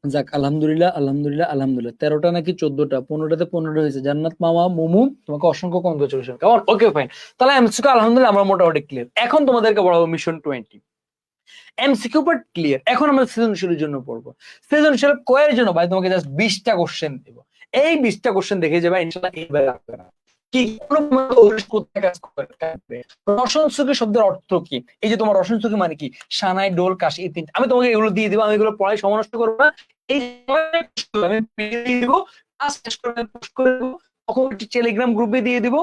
যাক, আলহামদুলিল্লাহ আলহামদুলিল্লাহ আলহামদুলিল্লাহ। 13টা নাকি 14টা? 15টাতে 15টা হয়েছে। জান্নাত মামা মুমু, তোমাকে অসংখ্য কংগ্রেচুলেশন। কেমন? Okay fine. তাহলে এমসিকিউ আলহামদুলিল্লাহ আমরা মোটামুটি ক্লিয়ার। এখন তোমাদেরকে বলাবো মিশন 20। MCQ part clear. এখন আমরা সৃজনশীলের জন্য পড়বো। সৃজনশীল কয়ের জন্য ভাই তোমাকে জাস্ট 20টা কোশ্চেন দেবো। এই 20টা কোশ্চেন দেখে যাবে ইনশাআল্লাহ এইবার আসবে না। কি কোথায় কাজ করবে? রসন সুখী শব্দের অর্থ কি? এই যে তোমার রসন সুখী মানে কি? সানাই, ডোল, কাশি, এই তিনটা আমি তোমাকে এগুলো দিয়ে দিব। আমি এগুলো পড়াই সময় নষ্ট করবো না। এই আমি দিয়ে দিব, কাজ শেষ করে পোস্ট করে দেবো, তখন টেলিগ্রাম গ্রুপে দিয়ে দিব।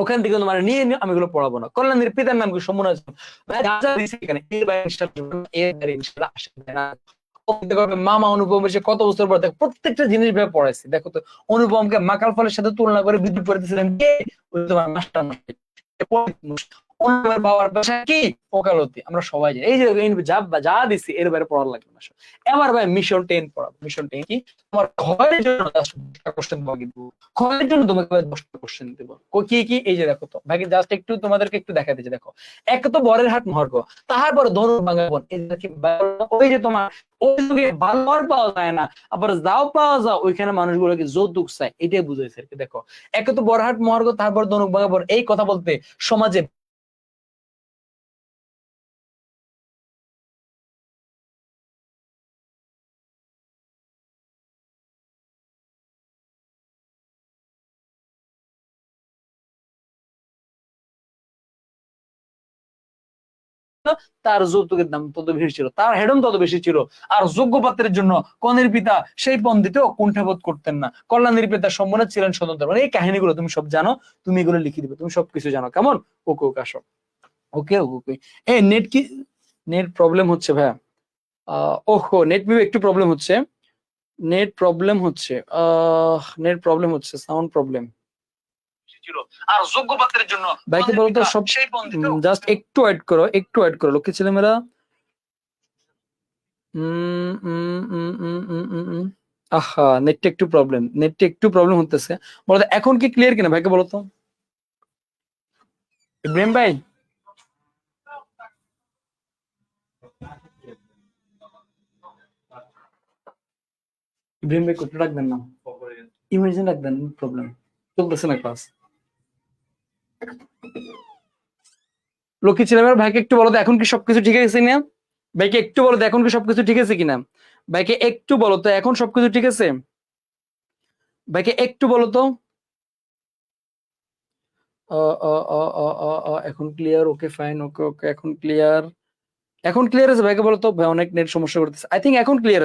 ওখান থেকে তোমার নিয়ে আমি এগুলো পড়াবো না। কল্যাণীর পিতার নাম কি? সমুনা। এখানে মামা অনুপমের সে কত বছর পর দেখো প্রত্যেকটা জিনিস ভাবে পড়াইছি। দেখো তো, অনুপমকে মাকাল ফলের সাথে তুলনা করে বিদ্যুৎ পড়াইতেছিলেন কে? তোমার মাস্টার। অনুপমের বাবার পেশা কি? ওকালতি। আমরা সবাই জানি। এই যে যা দিছি এর বাইরে পড়ার লাগবে না। এবার ভাই মিশন 10 পড়াবো। মিশন 10 কি? তোমার ঘরের জন্য 10টা কোশ্চেন তোমাকে দিব। ঘরের জন্য তোমাকে 10টা কোশ্চেন দেব। কি কি? এই যে দেখো তো ভাই, জাস্ট একটু তোমাদেরকে একটু দেখাতে যে দেখো, এক তো বরের হাট মহার্ঘ, তাহার পরে ধনু ভাঙা বোন। ওই যে তোমার ওই যুগে ভালো আর পাওয়া যায় না, আবার যাও পাওয়া যাও, ওইখানে মানুষগুলোকে যৌতুক চায়, এটাই বুঝাইছে আর কি। দেখো, এক তো বড়হাট মহার্ঘ, তারপর ধনুক ভাঙা বোন। এই কথা বলতে সমাজে তার যৌতুকের দাম তত বেশি ছিল, তার হেডম তত বেশি ছিল। আর যোগ্য পাত্রের জন্য কনের পিতা সেই পন্ডিতেও কুণ্ঠাবোধ করতেন না। কল্যাণীর পিতা সম্মানিত ছিলেন স্বতন্ত্র। মানে এই কাহিনীগুলো তুমি সব জানো, তুমি এগুলো লিখে দিবে, তুমি সবকিছু জানো। কেমন? ওকে ওকে, আসো। ওকে ওকে। এই নেট কি? নেট প্রবলেম হচ্ছে ভাইয়া। ওহো, নেট মেবি একটু প্রবলেম হচ্ছে। নেট প্রবলেম হচ্ছে, নেট প্রবলেম হচ্ছে, সাউন্ড প্রবলেম ছিল। আর যোগ্য পাত্রের জন্য ভাইকে বলতো সব, জাস্ট একটু ওয়েট করো, একটু ওয়েট করো লক্ষ্মী ছেলেমেয়েরা। আহা, নেটটা একটু প্রবলেম হতেছে। বলতো এখন কি ক্লিয়ার কিনা ভাইকে বলো তো। ইব্রাহিম ভাই, ইব্রাহিম ভাই কোথায় রাখবেন না, ইমার্জেন্সি রাখবেন, প্রবলেম চলতেছে না ক্লাস। লক্ষ্মী ছেলেমেয়ের ভাইকে একটু বলো তো এখন কি সবকিছু ঠিক আছে কিনা। ভাইকে একটু বলো তো এখন কি সবকিছু ঠিক আছে কিনা। ভাইকে একটু বলো তো এখন সবকিছু ঠিক আছে। ভাইকে একটু বলো তো। এখন ক্লিয়ার, ওকে ফাইন, ওকে ওকে এখন ক্লিয়ার। এখন ক্লিয়ার আছে ভাইকে বলো তো। ভাই অনেক নেট সমস্যা করতেছে। আই থিঙ্ক এখন ক্লিয়ার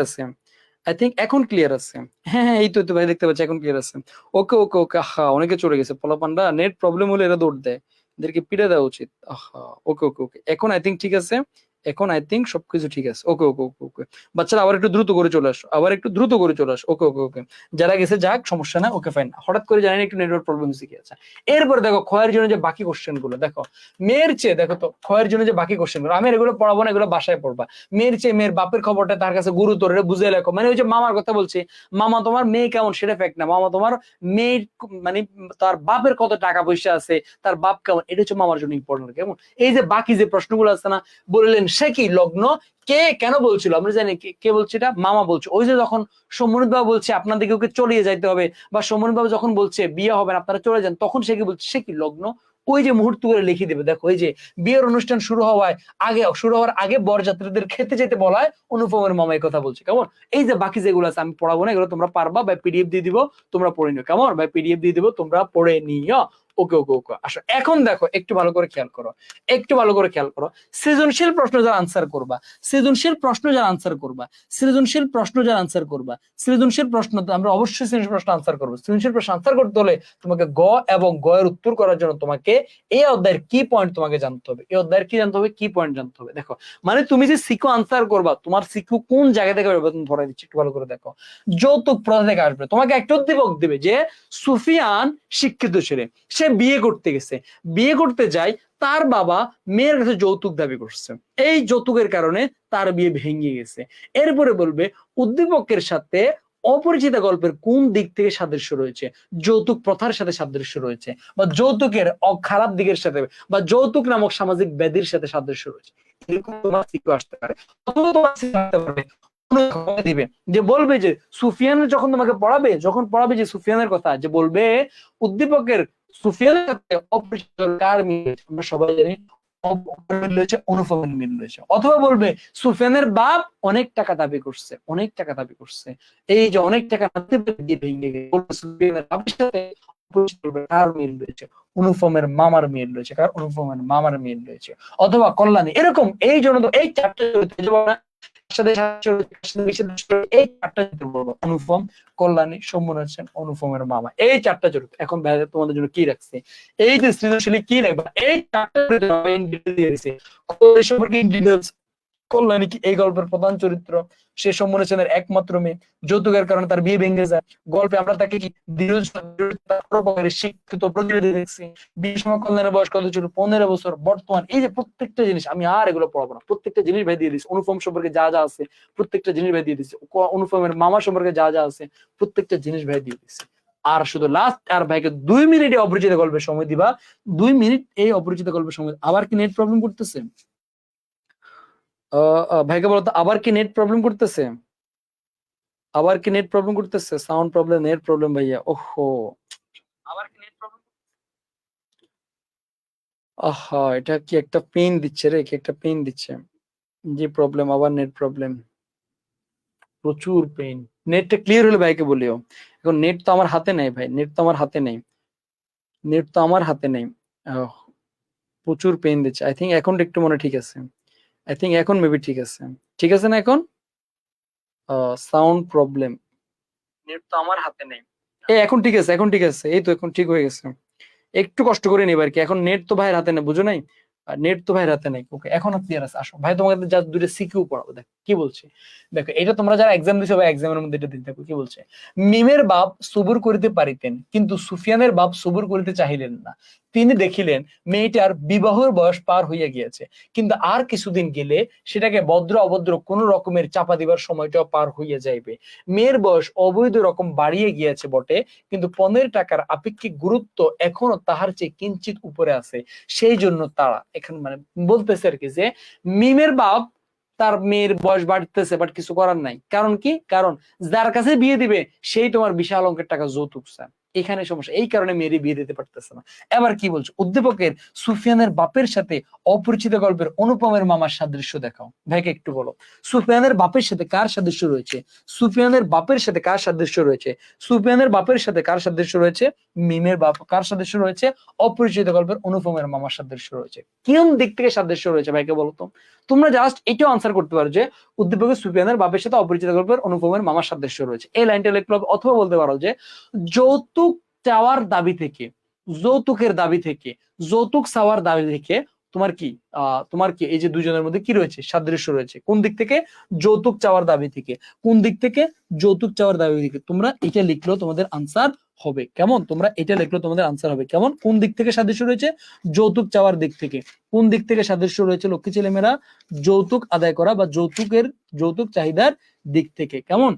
আছে। হ্যাঁ হ্যাঁ, এই তো ভাই দেখতে পাচ্ছি এখন ক্লিয়ার আছে। ওকে ওকে ওকে, আহা অনেকে চলে গেছে পোলাপান্ডা, নেট প্রবলেম হলে এরা দৌড় দেয়, এদেরকে পিড়ে দেওয়া উচিত। আহা, ওকে ওকে ওকে, এখন আই থিঙ্ক ঠিক আছে। এখন আই থিঙ্ক সবকিছু ঠিক আছে। ওকে ওকে ওকে ওকে, বাচ্চারা আবার একটু দ্রুত করে চলে আসো, ওকে ওকে ওকে। যারা গেছে যাক, সমস্যা না, ওকে ফাইন। হঠাৎ করে জানি না একটু নেটওয়ার্ক প্রবলেম হচ্ছে কি আছে। এরপরে দেখো ক্ষয়ের জন্য যে বাকি কোশ্চেন গুলো দেখো, মেয়ের চেয়ে দেখো তো ক্ষয়ের জন্য যে বাকি কোশ্চেন গুলো, আমি আর এগুলো পড়াবো না, এগুলো বাসায় পড়বা। মেয়ের চেয়ে মেয়ের বাপের খবরটা তার কাছে গুরুতর, এটা বুঝে লেখো। মানে ওই যে মামার কথা বলছি, মামা তোমার মেয়ে কেমন সেটা ফ্যাক্ট না, মামা তোমার মেয়ের মানে তার বাপের কত টাকা পয়সা আছে, তার বাপ কেমন, এটা হচ্ছে মামার জন্য ইম্পর্টেন্ট। কেমন এই যে বাকি যে প্রশ্নগুলো আছে না, বললেন সে কি লগ্ন, কে কেন বলছিল আমরা জানি, কে বলছে এটা, মামা বলছে। ওই যে যখন সম্মানিত বাবু বলছে আপনাদেরকে ওকে চলিয়ে যাইতে হবে, বা সম্মানিত বাবু যখন বলছে বিয়ে হবে না আপনারা চলে যান, তখন সে কি বলছে, সে কি লগ্ন। ওই যে মুহূর্ত করে লিখে দেবে। দেখো এই যে বিয়ের অনুষ্ঠান শুরু হওয়ার আগে বরযাত্রীদের খেতে যেতে বলায় অনুপমের মামা এই কথা বলছে। কেমন এই যে বাকি যেগুলো আছে আমি পড়াবো না, এগুলো তোমরা পারবা, বা পিডিএফ দিয়ে দিব, তোমরা পড়ে নিও। কেমন ভাই, পিডিএফ দিয়ে দিব, তোমরা পড়ে নিও। ওকে ওকে ওকে, আসো এখন দেখো একটু ভালো করে খেয়াল করো, সৃজনশীল প্রশ্ন যারা আনসার করবা, সৃজনশীল প্রশ্ন যারা আনসার করবা, সৃজনশীল প্রশ্ন যারা আনসার করবা, সৃজনশীল প্রশ্ন তো আমরা অবশ্যই সৃজনশীল প্রশ্ন আনসার করবো। সৃজনশীল প্রশ্ন আনসার করতে হলে তোমাকে গ এবং গ এর উত্তর করার জন্য তোমাকে এই অধ্যায়ের কি পয়েন্ট তোমাকে জানতে হবে, এই অধ্যায়ের কি জানতে হবে, কি পয়েন্ট জানতে হবে। দেখো মানে তুমি যে সিকো আনসার করবা, তোমার সিকো কোন জায়গা থেকে আসবে তুমি ধরে দিচ্ছি, একটু ভালো করে দেখো। যৌতুক প্রথা থেকে আসবে। তোমাকে একটা উদ্দীপক দিবে যে সুফিয়ান শিক্ষিত ছেলে, সে বিয়ে করতে গেছে, বিয়ে করতে যায়, তার বাবা মেয়ের কাছে যৌতুক দাবি করছে, এই যৌতুকের কারণে তার বিয়ে ভেঙে গেছে। এরপরে বলবে উদ্দীপকের সাথে অপরিচিত গল্পের কোন দিক থেকে সাদৃশ্য রয়েছে, যৌতুক প্রথার সাথে সাদৃশ্য রয়েছে, বা যৌতুকের খারাপ দিকের সাথে, বা যৌতুক নামক সামাজিক ব্যাধির সাথে সাদৃশ্য রয়েছে। এরকম তোমার সিকো আসতে পারে, অথবা তোমার সিকো আসতে পারে দিবে যে বলবে যে সুফিয়ান যখন তোমাকে পড়াবে, যখন পড়াবে যে সুফিয়ানের কথা, যে বলবে উদ্দীপকের সুফিয়ানের সাথে অপরিচিত কার মিল, আমরা সবাই জানি অনুপমের মিল রয়েছে। অথবা বলবে সুফিয়ানের বাপ অনেক টাকা দাবি করছে, এই যে অনেক টাকা ভেঙে গেছে, সুফিয়ানের বাপের সাথে কার মিল রয়েছে, অনুপমের মামার মিল রয়েছে। কার, অনুপমের মামার মিল রয়েছে। অথবা কল্যাণী, এরকম এই জন্য তো এই চারটে এই চারটা বলবো, অনুপম, কল্যাণী, সৌম্য সেন, অনুপমের মামা, এই চারটা চরিত্র। এখন ভাই তোমাদের জন্য কি রাখছে, এই যে সৃজনশীল কি রাখবা, এই চারটা সম্পর্কে কল্যাণী কি এই গল্পের প্রধান চরিত্র, সে সৌম্য সেনের একমাত্র মেয়ে, যৌতুকের কারণে তার বিয়ে ভেঙে যায়। গল্পে আমরা তাকে কি শিক্ষিত প্রতিনিধি দেখছি। বিয়ের সময় কল্যাণের বয়স কত ছিল, 15 বছর। বর্তমান এই যে প্রত্যেকটা জিনিস, আমি আর এগুলো পড়াবো না, প্রত্যেকটা জিনিস ভাই দিয়ে দিচ্ছি। অনুপম সম্পর্কে যা যা আছে প্রত্যেকটা জিনিস ভাই দিয়ে দিচ্ছি। অনুপমের মামা সম্পর্কে যা যা আছে প্রত্যেকটা জিনিস ভাই দিয়ে দিচ্ছি। আর শুধু লাস্ট আর ভাইকে 2 মিনিট অপরিচিত গল্পের সময় দিবা, 2 মিনিট এই অপরিচিত গল্পের সময়। আবার কি নেট প্রবলেম করতেছে ভাইকে বলতো, আবার কি নেট প্রবলেম করতেছে, সাউন্ড প্রবলেম, নেট প্রবলেম ভাইয়া, ওহো আবার কি নেট প্রবলেম। আহা, এটা কি একটা পেইন দিচ্ছে রে, কি একটা পেইন দিচ্ছে। যে প্রবলেম, আবার নেট প্রবলেম, প্রচুর পেইন। নেটটা ক্লিয়ার হলে ভাইকে বলিও। এখন নেট তো আমার হাতে নেই ভাই, প্রচুর পেইন দিচ্ছে। আই থিঙ্ক এখন একটু মনে ঠিক আছে, এখন মেবি ঠিক আছে না এখন। সাউন্ড প্রবলেম, নেট তো আমার হাতে নেই। এখন ঠিক আছে, এই তো এখন ঠিক হয়ে গেছে। একটু কষ্ট করে নিব আর কি, এখন নেট তো ভাইয়ের হাতে নেই, বুঝো নাই। নেট তো ভাই রাতে নেই। ওকে, এখন ক্লিয়ার আছে। আসো ভাই, তোমাকে যা দুটো সিকিউ পড়াবো। দেখো কি বলছে, দেখো এটা তোমরা যারা এক্সাম দিছো বা এক্সামের মধ্যে এটা দিতে থাকো। কি বলছে, মিমের বাপ সবুর করিতে পারিতেন, কিন্তু সুফিয়ানের বাপ সবুর করিতে চাহিলেন না। তিনি দেখিলেন মেয়েটার বিবাহের বয়স পার হইয়া গিয়েছে, কিন্তু আর কিছুদিন গেলে সেটাকে ভদ্র অভদ্র কোন রকমের চাপা দিবার সময়টাও পার হইয়া যাইবে। মেয়ের বয়স অবৈধ রকম বাড়িয়ে গিয়েছে বটে, কিন্তু পণের টাকার আপেক্ষিক গুরুত্ব এখনো তাহার চেয়ে কিঞ্চিত উপরে আছে। সেই জন্য তারা এখন মানে বলতেছে আর কি যে মিমের বাপ তার মেয়ের বয়স বাড়তেছে, বাট কিছু করার নাই। কারণ কি, কারণ যার কাছে বিয়ে দিবে সেই তোমার বিশাল অঙ্কের টাকা যৌতুক চায়। এখানে সমস্যা, এই কারণে মেয়েরই বিয়ে দিতে পারতেছে না। এবার কি বলছো, উদ্দীপকের সুফিয়ানের বাপের সাথে অপরিচিত গল্পের অনুপমের মামার সাদৃশ্য দেখাও। ভাইকে একটু বলো, সুফিয়ানের বাপের সাথে কার সাদৃশ্য রয়েছে? সুফিয়ানের বাপের সাথে কার সাদৃশ্য রয়েছে? সুফিয়ানের বাপের সাথে কার সাদৃশ্য রয়েছে? মিমের বাপ। কার সাদৃশ্য রয়েছে? অপরিচিত গল্পের অনুপমের মামার সাদৃশ্য রয়েছে। কোন দিক থেকে সাদৃশ্য রয়েছে ভাইকে বলো তো। তোমরা জাস্ট এটাও আনসার করতে পারো যে উদ্দীপকের সুফিয়ানের বাপের সাথে অপরিচিত গল্পের অনুপমের মামার সাদৃশ্য রয়েছে, এই লাইনটা লিখলে হবে। অথবা বলতে পারো যে যৌতুক চাওয়ার দাবি থেকে, যৌতুকের দাবি থেকে, যৌতুক চাওয়ার দাবি থেকে তোমার কি তোমার কি এই যে দুজনের মধ্যে কি রয়েছে, সাদৃশ্য রয়েছে। কোন দিক থেকে? যৌতুক চাওয়ার দাবি থেকে। কোন দিক থেকে? যৌতুক চাওয়ার দাবি থেকে। তোমরা এটা লিখলেও তোমাদের আনসার হবে কেমন, তোমরা এটা লিখলেও তোমাদের আনসার হবে কেমন। কোন দিক থেকে সাদৃশ্য রয়েছে? যৌতুক চাওয়ার দিক থেকে। কোন দিক থেকে সাদৃশ্য রয়েছে লক্ষ্মী ছেলেমেয়েরা? যৌতুক আদায় করা বা যৌতুক চাহিদার দিক থেকে। কেমন?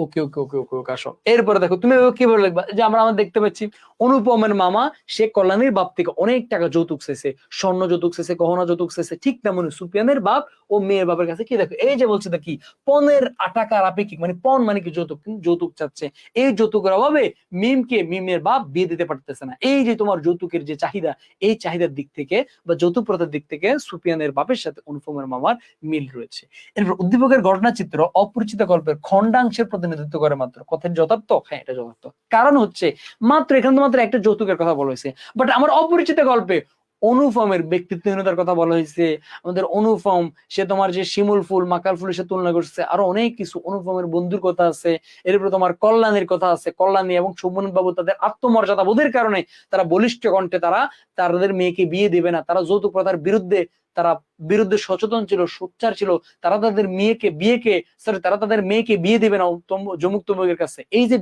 ওকে ওকে ওকে ওকে ওকে, আসো। এরপরে দেখো তুমি কিভাবে লিখবা যে আমরা দেখতে পাচ্ছি অনুপমের মামা সে কল্যাণীর বাপ থেকে অনেক টাকা যৌতুক চাইছে, স্বর্ণ যৌতুক চাইছে, গহনা যৌতুক চাইছে। ঠিক তেমনি সুফিয়ানের বাপ ও মেয়ের বাপের কাছে কি দেখো, এই যে বলছে কি পণের টাকার আপেক্ষিক, মানে পণ মানে কি যৌতুক, যৌতুক চাচ্ছে। এই যৌতুকের অভাবে মিমের বাপ বিয়ে দিতে পারতেছে না। এই যে তোমার যৌতুকের যে চাহিদা, এই চাহিদার দিক থেকে বা যৌতুক প্রথার দিক থেকে সুফিয়ানের বাপের সাথে অনুপমের মামার মিল রয়েছে। এরপর উদ্দীপকের ঘটনাচিত্র অপরিচিত গল্পের খণ্ডাংশের প্রতিনিধিত্ব করে মাত্র। কথাটি যথার্থ? হ্যাঁ, এটা যথার্থ। কারণ হচ্ছে মাত্র এখানে তো মাত্র একটা যৌতুকের কথা বলা হয়েছে, বাট আমার অপরিচিত গল্পে অনুপমের ব্যক্তিত্বহীনতার কথা বলা হয়েছে। আমাদের অনুপম সে তোমার যে শিমুল ফুল মাকাল ফুলের সাথে তুলনা করছে, আরো অনেক কিছু। অনুপমের বন্ধুর কথা আছে, এরপরে তোমার কল্যাণীর কথা আছে। কল্যাণী এবং শোভন বাবু তাদের আত্মমর্যাদা বোধের কারণে তারা বলিষ্ঠ কণ্ঠে তারা তাদের মেয়েকে বিয়ে দেবে না, তারা যৌতুক প্রথার বিরুদ্ধে সচেতন ছিল, সোচ্চার ছিল। তারা তাদের মেয়েকে বিয়ে দিবে না যমুক তমুকের কাছে। এই যে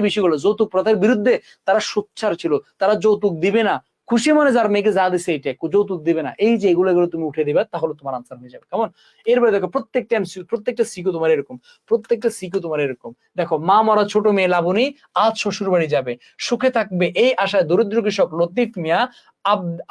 বিষয়গুলো যৌতুক প্রথার বিরুদ্ধে তারা সোচ্চার ছিল, তারা যৌতুক দিবে না। খুশি মনে যার মেয়েকে যা দিছে এটা যৌতুক দিবে না। এই যে এগুলো তুমি উঠে দিবে, তাহলে তোমার আনসার হয়ে যাবে। কেমন? এরপরে দেখো প্রত্যেকটা সিকিউ তোমার এরকম। দেখো, মা মরা ছোট মেয়ে লাবণী আজ শ্বশুর বাড়ি যাবে, সুখে থাকবে এই আশায় দরিদ্র কৃষক লতিফ মিয়া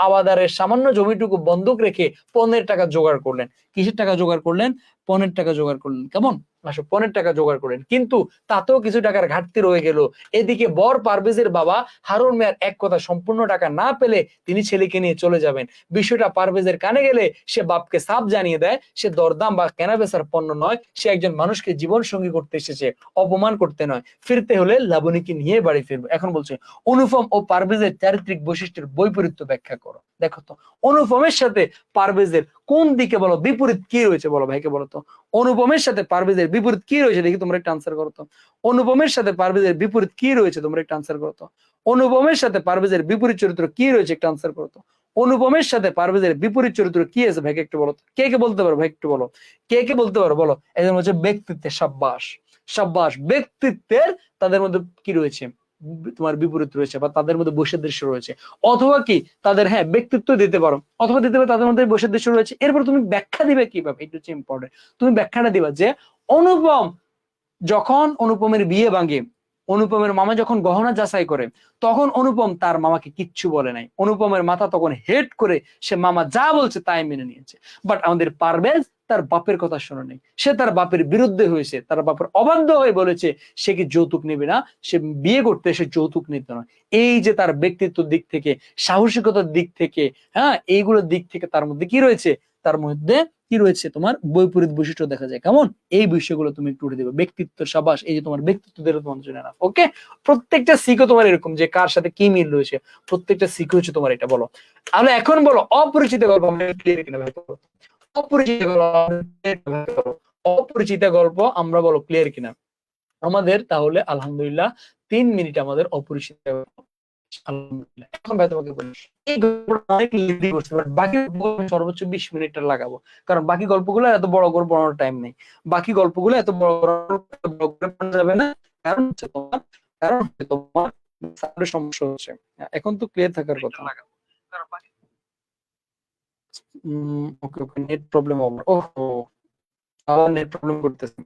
আবাদারের সামান্য জমিটুকু বন্ধক রেখে পণের টাকা জোগাড় করলেন। কিসের টাকা জোগাড় করলেন? পণের টাকা জোগাড় করলেন। কেমন? আসো, পণের টাকা জোগাড় করলেন, কিন্তু তাতেও কিছু টাকার ঘাটতি রয়ে গেল। এদিকে বর পারভেজের বাবা হারুন মিয়ার এক কথা সম্পূর্ণ টাকা না পেলে তিনি ছেলেকে নিয়ে চলে যাবেন। বিষয়টা পারভেজের কানে গেলে সে বাপকে সাফ জানিয়ে দেয় সে দরদাম বা কেনাবেচার পণ্য নয়, সে একজন মানুষকে জীবন সঙ্গী করতে এসেছে, অপমান করতে নয়। ফিরতে হলে লাবণীকে নিয়ে বাড়ি ফিরবে। এখন বলছে অনুপম ও পারভেজের চারিত্রিক বৈশিষ্ট্যের বৈপরীত্য ব্যাখ্যা করো। দেখো তো অনুপমের সাথে পারভেজের কোন দিকে বলো বিপরীত কি রয়েছে, বলো ভাইকে বলো তো। অনুপমের সাথে পারভেজের বিপরীত কি রয়েছে দেখি, তোমরা একটা আনসার করো তো। অনুপমের সাথে পারভেজের বিপরীত কি রয়েছে, তোমরা একটা আনসার করো তো। অনুপমের সাথে পারভেজের বিপরীত চরিত্র কি রয়েছে, একটা আনসার করো তো। অনুপমের সাথে পারভেজের বিপরীত চরিত্র কি আছে ভাইকে একটু বলো। কে কে বলতে পারো ভাই, একটু বলো। কে বলতে পারো বলো। এদের হচ্ছে ব্যক্তিত্বের, সাব্বাস ব্যক্তিত্বের তাদের মধ্যে কি রয়েছে, তোমার বিপরীত রয়েছে, বা তাদের মধ্যে বৈসাদৃশ্য রয়েছে। অথবা কি তাদের ব্যক্তিত্ব দিতে পারো, অথবা দিতে পারো তাদের মধ্যে বৈসাদৃশ্য রয়েছে। এরপর তুমি ব্যাখ্যা দিবে কিভাবে, এটা হচ্ছে ইম্পর্টেন্ট। তুমি ব্যাখ্যাটা দিবা যে অনুপমের বিয়ে ভাঙে, অনুপমের মামা যখন গহনা যাচাই করে, তখন অনুপম তার মামাকে কিচ্ছু বলে নাই। অনুপমের মাথা তখন হেড করে সে মামা যা বলছে তাই মেনে নিয়েছে। বাট আমাদের পারভেজ তার বাপের কথা শুনে নেই, সে তার বাপের বিরুদ্ধে হয়েছে, তার বাপের অবাধ্য হয়ে বলেছে সে কি যৌতুক নেবে না, সে বিয়ে করতে এসে যৌতুক নিতে নয়। এই যে তার ব্যক্তিত্বের দিক থেকে, সাহসিকতার দিক থেকে, এইগুলোর দিক থেকে তার মধ্যে কি রয়েছে, তার মধ্যে কি রয়েছে, তোমার বৈপরীত বৈশিষ্ট্য দেখা যায়। কেমন? এই বিষয়গুলো তুমি একটু উঠে দেবে। ব্যক্তিত্ব, সাবাস, এই যে তোমার ব্যক্তিত্ব দিয়ে তোমার জন্য না। ওকে, প্রত্যেকটা সিকো তোমার এরকম যে কার সাথে কি মিল রয়েছে, প্রত্যেকটা সিকো হচ্ছে তোমার এটা বলো। তাহলে এখন বলো অপরিচিত গল্প ক্লিয়ার কিনা ভাই? অপরিচিত গল্প আমরা বলো ক্লিয়ার কিনা আমাদের? তাহলে আলহামদুলিল্লাহ 3 মিনিট আমাদের অপরিচিত আলহামদুলিল্লাহ। এখন ভাই তোমাকে বলি, এই গল্পটা অনেক লেন্দি করছে, বাট বাকি গল্পগুলো আমি সর্বোচ্চ 20 মিনিটটা লাগাবো, কারণ বাকি গল্পগুলো এত বড় করে পড়ানোর টাইম নেই। বাকি গল্পগুলো এত বড় করে পড়া যাবে না, কারণ হচ্ছে তোমার সাউন্ডের সমস্যা হচ্ছে। এখন তো ক্লিয়ার থাকার কথা। ওকে ওকে, নেট প্রবলেম ওভার। ওহো, আবার নেট প্রবলেম করতেছে।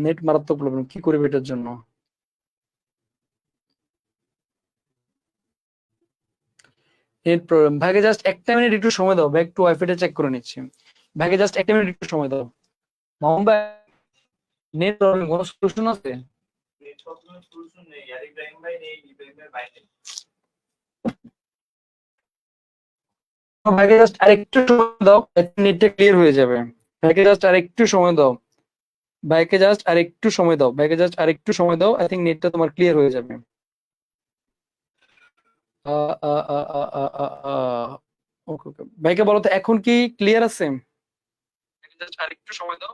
নেট মারাত্মক প্রবলেম, কি করবে এটার জন্য? নেট প্রবলেম, ভাইকে জাস্ট একটা মিনিট একটু সময় দাও, ভাই একটু ওয়াইফাইটা চেক করে নিচ্ছি। ভাইকে জাস্ট একটা মিনিট একটু সময় দাও। মামুন ভাই, নেট প্রবলেম কোনো সলিউশন আছে? ভাইকে জাস্ট আরেকটু সময় দাও, নেটটা ক্লিয়ার হয়ে যাবে। ভাইকে জাস্ট আরেকটু সময় দাও, ভাইকে জাস্ট আরেকটু সময় দাও, ভাইকে জাস্ট আরেকটু সময় দাও, আই থিংক নেটটা তোমার ক্লিয়ার হয়ে যাবে। ওকে ওকে, ভাইকে বলো তো এখন কি ক্লিয়ার আছে? ভাইকে জাস্ট আরেকটু সময় দাও।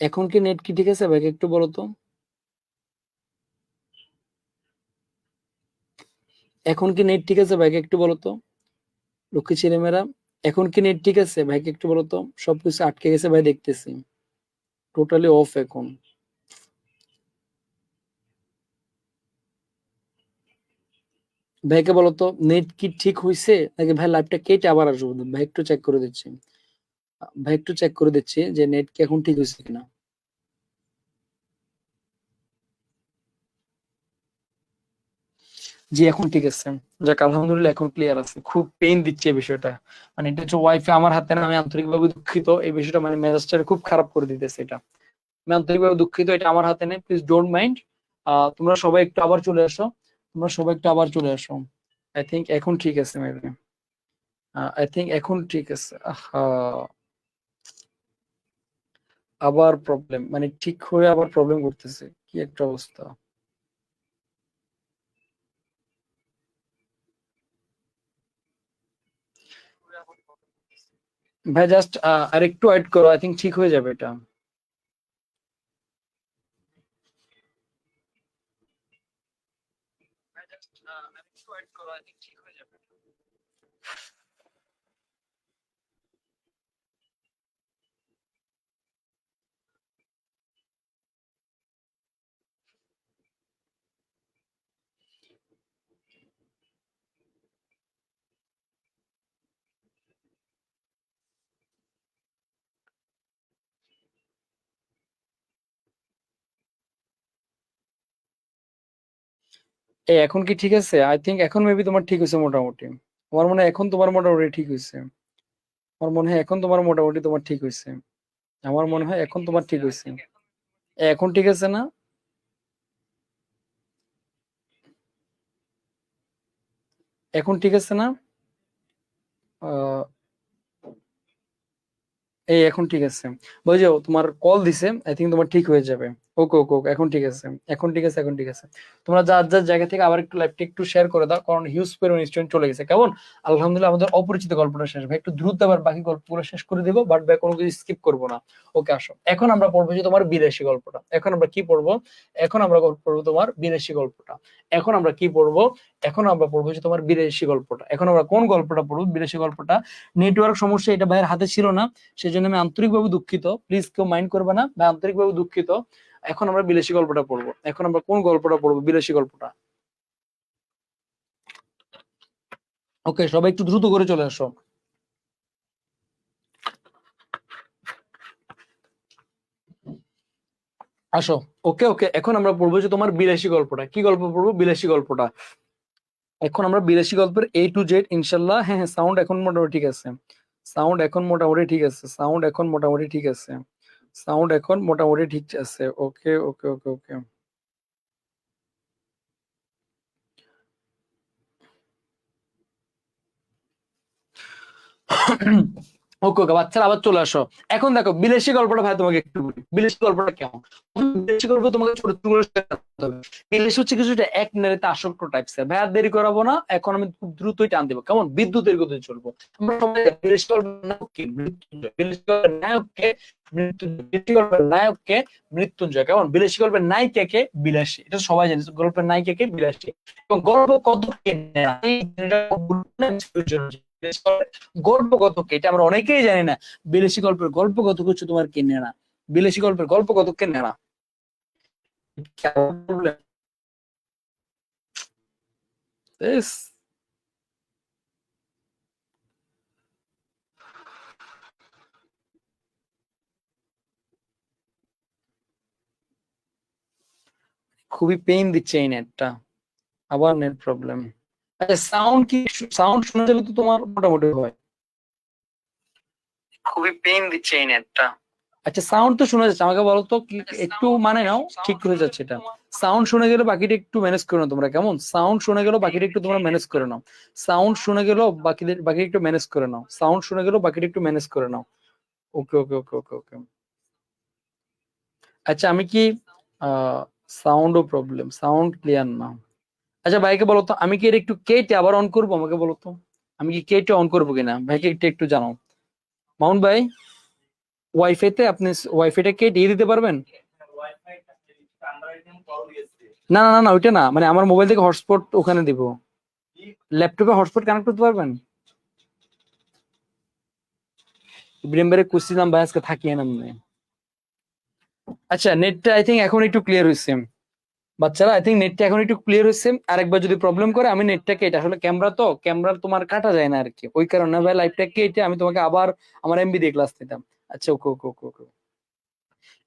এখন কি নেট কি ঠিক আছে? ভাইকে একটু বলো তো। এখন কি নেট ঠিক আছে? ভাইকে একটু বলো তো। লক্ষ্মী ছেলেমেয়েরা, এখন কি নেট ঠিক আছে? ভাইকে একটু বলো তো। সবকিছু আটকে গেছে ভাই, দেখতেছি টোটালি অফ এখন। ভাইকে বলো তো নেট কি ঠিক হয়েছে নাকি ভাই লাইভটা কেটে আবার আসবো? ভাই একটু চেক করে দিচ্ছি, ভাই একটু চেক করে দিচ্ছি যে নেট কি এখন ঠিক হয়েছে কিনা। জি এখন ঠিক আছে, যাক আলহামদুলিল্লাহ এখন ক্লিয়ার আছে। খুব পেইন দিচ্ছে এই বিষয়টা, মানে এটা হচ্ছে ওয়াইফাই আমার হাতে না, আমি আন্তরিকভাবে দুঃখিত। এই বিষয়টা মানে মেজাজটা খুব খারাপ করে দিতেছে এটা, আমি আন্তরিকভাবে দুঃখিত। এটা আমার হাতে নেই, প্লিজ ডোন্ট মাইন্ড। তোমরা সবাই একটু আবার চলে আসো, তোমরা সবাই একটু আবার চলে আসো। আই থিংক এখন ঠিক আছে মেবি, আই থিংক এখন ঠিক আছে। আবার প্রবলেম, মানে ঠিক হয়ে আবার প্রবলেম করতেছে, কি একটা অবস্থা। ভাই জাস্ট আর একটু ওয়েট করো, আই থিংক ঠিক হয়ে যাবে এটা। ভাই জাস্ট আর একটু ওয়েট করো, আই থিংক ঠিক হয়ে যাবে। এই এখন কি ঠিক আছে? আই থিংক এখন মেবি তোমার ঠিক হয়েছে মোটামুটি। আমার মনে হয় এখন তোমার মোটামুটি ঠিক হয়েছে। আমার মনে হয় এখন তোমার মোটামুটি তোমার ঠিক হয়েছে। আমার মনে হয় এখন তোমার ঠিক হয়েছে। এখন ঠিক আছে না? এখন ঠিক আছে না? আহ, এই এখন ঠিক আছে। ওই যে তোমার কল দিছে, আই থিঙ্ক তোমার ঠিক হয়ে যাবে। ওকে ওকে ওকে, এখন ঠিক আছে, এখন ঠিক আছে, এখন ঠিক আছে। তোমরা যার যার জায়গা থেকে আবার একটু লাইভটা একটু শেয়ার করে দাও, কারণ হিউজ পরিমাণ স্টুডেন্ট চলে গেছে। কেমন? আলহামদুলিল্লাহ আমাদের অপরিচিত গল্পটা শেষ। ভাই একটু দ্রুত আবার বাকি গল্পগুলো শেষ করে দেবো, বাট ভাই কোনো কিছু স্কিপ করবো না। ওকে আসো, এখন আমরা পড়বো যে তোমার বিদেশি গল্পটা। এখন আমরা কি পড়বো? এখন আমরা পড়বো তোমার বিদেশি গল্পটা। এখন আমরা কি পড়বো? এখন আমরা পড়বো যে তোমার বিদেশি গল্পটা। এখন আমরা কোন গল্পটা পড়বো? বিদেশি গল্পটা। নেটওয়ার্ক সমস্যা, এটা ভাইয়ের হাতে ছিল না, সেজন্য আমি আন্তরিকভাবে দুঃখিত। প্লিজ কেউ মাইন্ড করবে না, ভাই আন্তরিকভাবে দুঃখিত। এখন আমরা বিদেশি গল্পটা পড়বো। এখন আমরা কোন গল্পটা পড়বো? বিদেশি গল্পটা। ওকে, সবাই একটু দ্রুত করে চলে আসো। আসো। ওকে ওকে, এখন আমরা পড়বো যে তোমার বিলাসী গল্পটা। কি গল্প পড়বো? বিলাসী গল্পটা। এখন আমরা বিলাসী গল্পের A to Z ইনশাল্লাহ। হ্যাঁ হ্যাঁ, সাউন্ড এখন মোটামুটি ঠিক আছে। সাউন্ড এখন মোটামুটি ঠিক আছে। সাউন্ড এখন মোটামুটি ঠিক আছে। সাউন্ড এখন মোটামুটি ঠিক আছে। ওকে ওকে ওকে ওকে। ওকে ওকে, বাচ্চারা আবার চলে আসো। এখন দেখো বিলাসী গল্পটা ভাই তোমাকে একটু বলি। বিলাসী গল্পটা কেমন? বিলাসী গল্প তোমাকে চরিত্রগুলো জানতে হবে। বিলাসী হচ্ছে কিছুটা এক নারীতে আসক্ত টাইপসের। ভাই আর দেরি করাবো না, এখন আমি খুব দ্রুতই টান দেবো, কেমন? বিদ্যুতের গতিতে চলবো। আমরা সবাই জানি বিলাসী গল্পের নায়ক কে? মৃত্যুঞ্জয়। বিলাসী গল্পের নায়ক কে? মৃত্যুঞ্জয়। বিলাসী গল্পের নায়ক কে? মৃত্যুঞ্জয়। কেমন? বিলাসী গল্পের নায়িকা কে? বিলাসী। এটা সবাই জানে, গল্পের নায়িকা কে? বিলাসী। এবং গল্প কত কে নেয়? এই গল্প কত কে? এটা আমরা অনেকেই জানি না। বিলাসী গল্পের গল্প কত হচ্ছে তোমার কিনে না। বিলাসী গল্পের গল্প কত কিনে না। This খুবই পেইন দিচ্ছে এই নেটটা। আবার নেট প্রবলেম। আচ্ছা, সাউন্ড কি? সাউন্ড শোনা যাবে তো তোমার মোটামুটি হয়? খুবই পেইন দিচ্ছে এই নেটটা। আচ্ছা, সাউন্ড তো শোনা যাচ্ছে, আমাকে বলো তো কি একটু মানে নাও, ঠিক হয়ে যাচ্ছে এটা। সাউন্ড শুনে গেলে বাকিটা একটু ম্যানেজ করে নাও তোমরা, কেমন? সাউন্ড শুনে গেল বাকিটা একটু তোমরা ম্যানেজ করে নাও। সাউন্ড শুনে গেল বাকি একটু ম্যানেজ করে নাও। সাউন্ড শুনে গেল বাকিটা একটু ম্যানেজ করে নাও। ওকে ওকে ওকে ওকে ওকে। আচ্ছা, আমি কি সাউন্ডও প্রবলেম, সাউন্ড ক্লিয়ার না। আচ্ছা, ভাইকে বলো তো আমি কি এটা একটু কেটে আবার অন করবো? আমাকে বলো তো আমি কি কেটে অন করবো কিনা, ভাইকে একটু একটু জানাও। মাউন্ট ভাই, ওয়াইফাই তে আপনি ওয়াইফাইটা কে দিয়ে দিতে পারবেন? না না না না, ওইটা না, মানে আমার মোবাইল থেকে হটস্পট ওখানে দিব। ল্যাপটপে হটস্পট কানেক্ট করতে পারবেন? ইব্রাহিম ভাইরে কুছিলাম ভাই, আজকে থাকিয়ে নাম। আচ্ছা, নেটটা আই থিঙ্ক এখন একটু ক্লিয়ার হয়েছে। বাচ্চারা, আই থিঙ্ক নেটটা এখন একটু ক্লিয়ার হয়েছে। আরেকবার যদি প্রবলেম করে আমি নেটটা কেটে, আসলে ক্যামেরা তো ক্যামেরা তোমার কাটা যায় না আর কি, ওই কারণে ভাই লাইভটা কেটে আমি তোমাকে আবার আমার এমবি দিয়ে ক্লাস নিতাম। আচ্ছা, ওকে ওকে ওকে ওকে,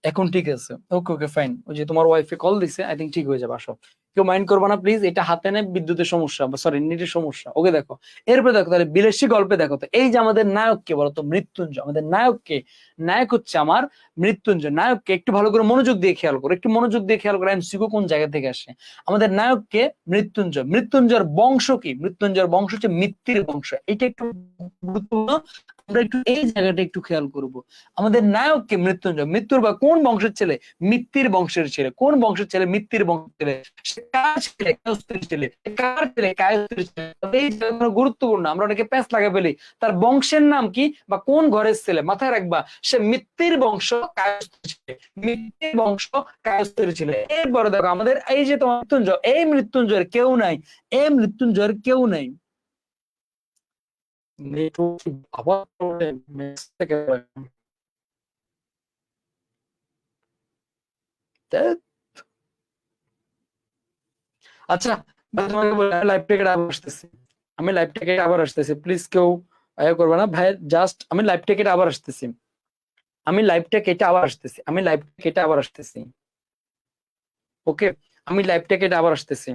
এখন ঠিক আছে। ওকে ওকে ফাইন। ওই যে তোমার ওয়াইফে কল দিছে, আই থিঙ্ক ঠিক হয়ে যাবে। আসো, কেউ মাইন্ড করবে না প্লিজ। এটা হাতে নেই, বিদ্যুতের সমস্যা, সরি নেটের সমস্যা। ওকে দেখো, এরপরে দেখো তাহলে বিলাসী গল্পে দেখো তো এই যে আমাদের নায়ক কে বলতো? মৃত্যুঞ্জয়। আমাদের নায়ক কে? নায়ক হচ্ছে আমার মৃত্যুঞ্জয়। নায়ককে একটু ভালো করে মনোযোগ দিয়ে খেয়াল করো, একটু মনোযোগ দিয়ে খেয়াল করো এমসিকিউ কোন জায়গা থেকে আসে। আমাদের নায়ককে মৃত্যুঞ্জয়। মৃত্যুঞ্জয়ের বংশ কি? মৃত্যুঞ্জয়ের বংশ হচ্ছে মৃত্যুর বংশ। এটা একটু গুরুত্বপূর্ণ, আমরা একটু এই জায়গাটা একটু খেয়াল করব। আমাদের নায়ককে মৃত্যুঞ্জয়। মৃত্যুর বা কোন বংশের ছেলে? মৃত্যুর বংশের ছেলে। কোন বংশের ছেলে? মৃত্যুর বংশের ছেলে। সে কার ছেলে? কায়স্থের ছেলে। কার ছেলে? কায়স্থের ছেলে। তবে এই জায়গাগুলো গুরুত্বপূর্ণ, আমরা অনেকে প্যাঁচ লাগা ফেলি। তার বংশের নাম কি বা কোন ঘরের ছেলে? মাথায় রাখবা, সে মৃত্যুর বংশ, কায়স্থের ছেলে। মৃত্যুর বংশ, কায়স্থের ছেলে। এরপরে দেখো আমাদের এই যে তোমার মৃত্যুঞ্জয়, এই মৃত্যুঞ্জয়ের কেউ নাই। এই মৃত্যুঞ্জয়ের কেউ নাই। নেটওয়ার্ক আবার মেস থেকে আচ্ছা, ভাই তোমাকে বলি, আমি লাইভ থেকে আবার আসতেছি। আমি লাইভ থেকে আবার আসতেছি, প্লিজ কেউ করবে না ভাই। জাস্ট আমি লাইভ থেকে আবার আসতেছি। আমি লাইভটা কেটে আবার আসতেছি। আমি লাইভ কেটে আবার আসতেছি। ওকে, আমি লাইভটা কেটে আবার আসতেছি।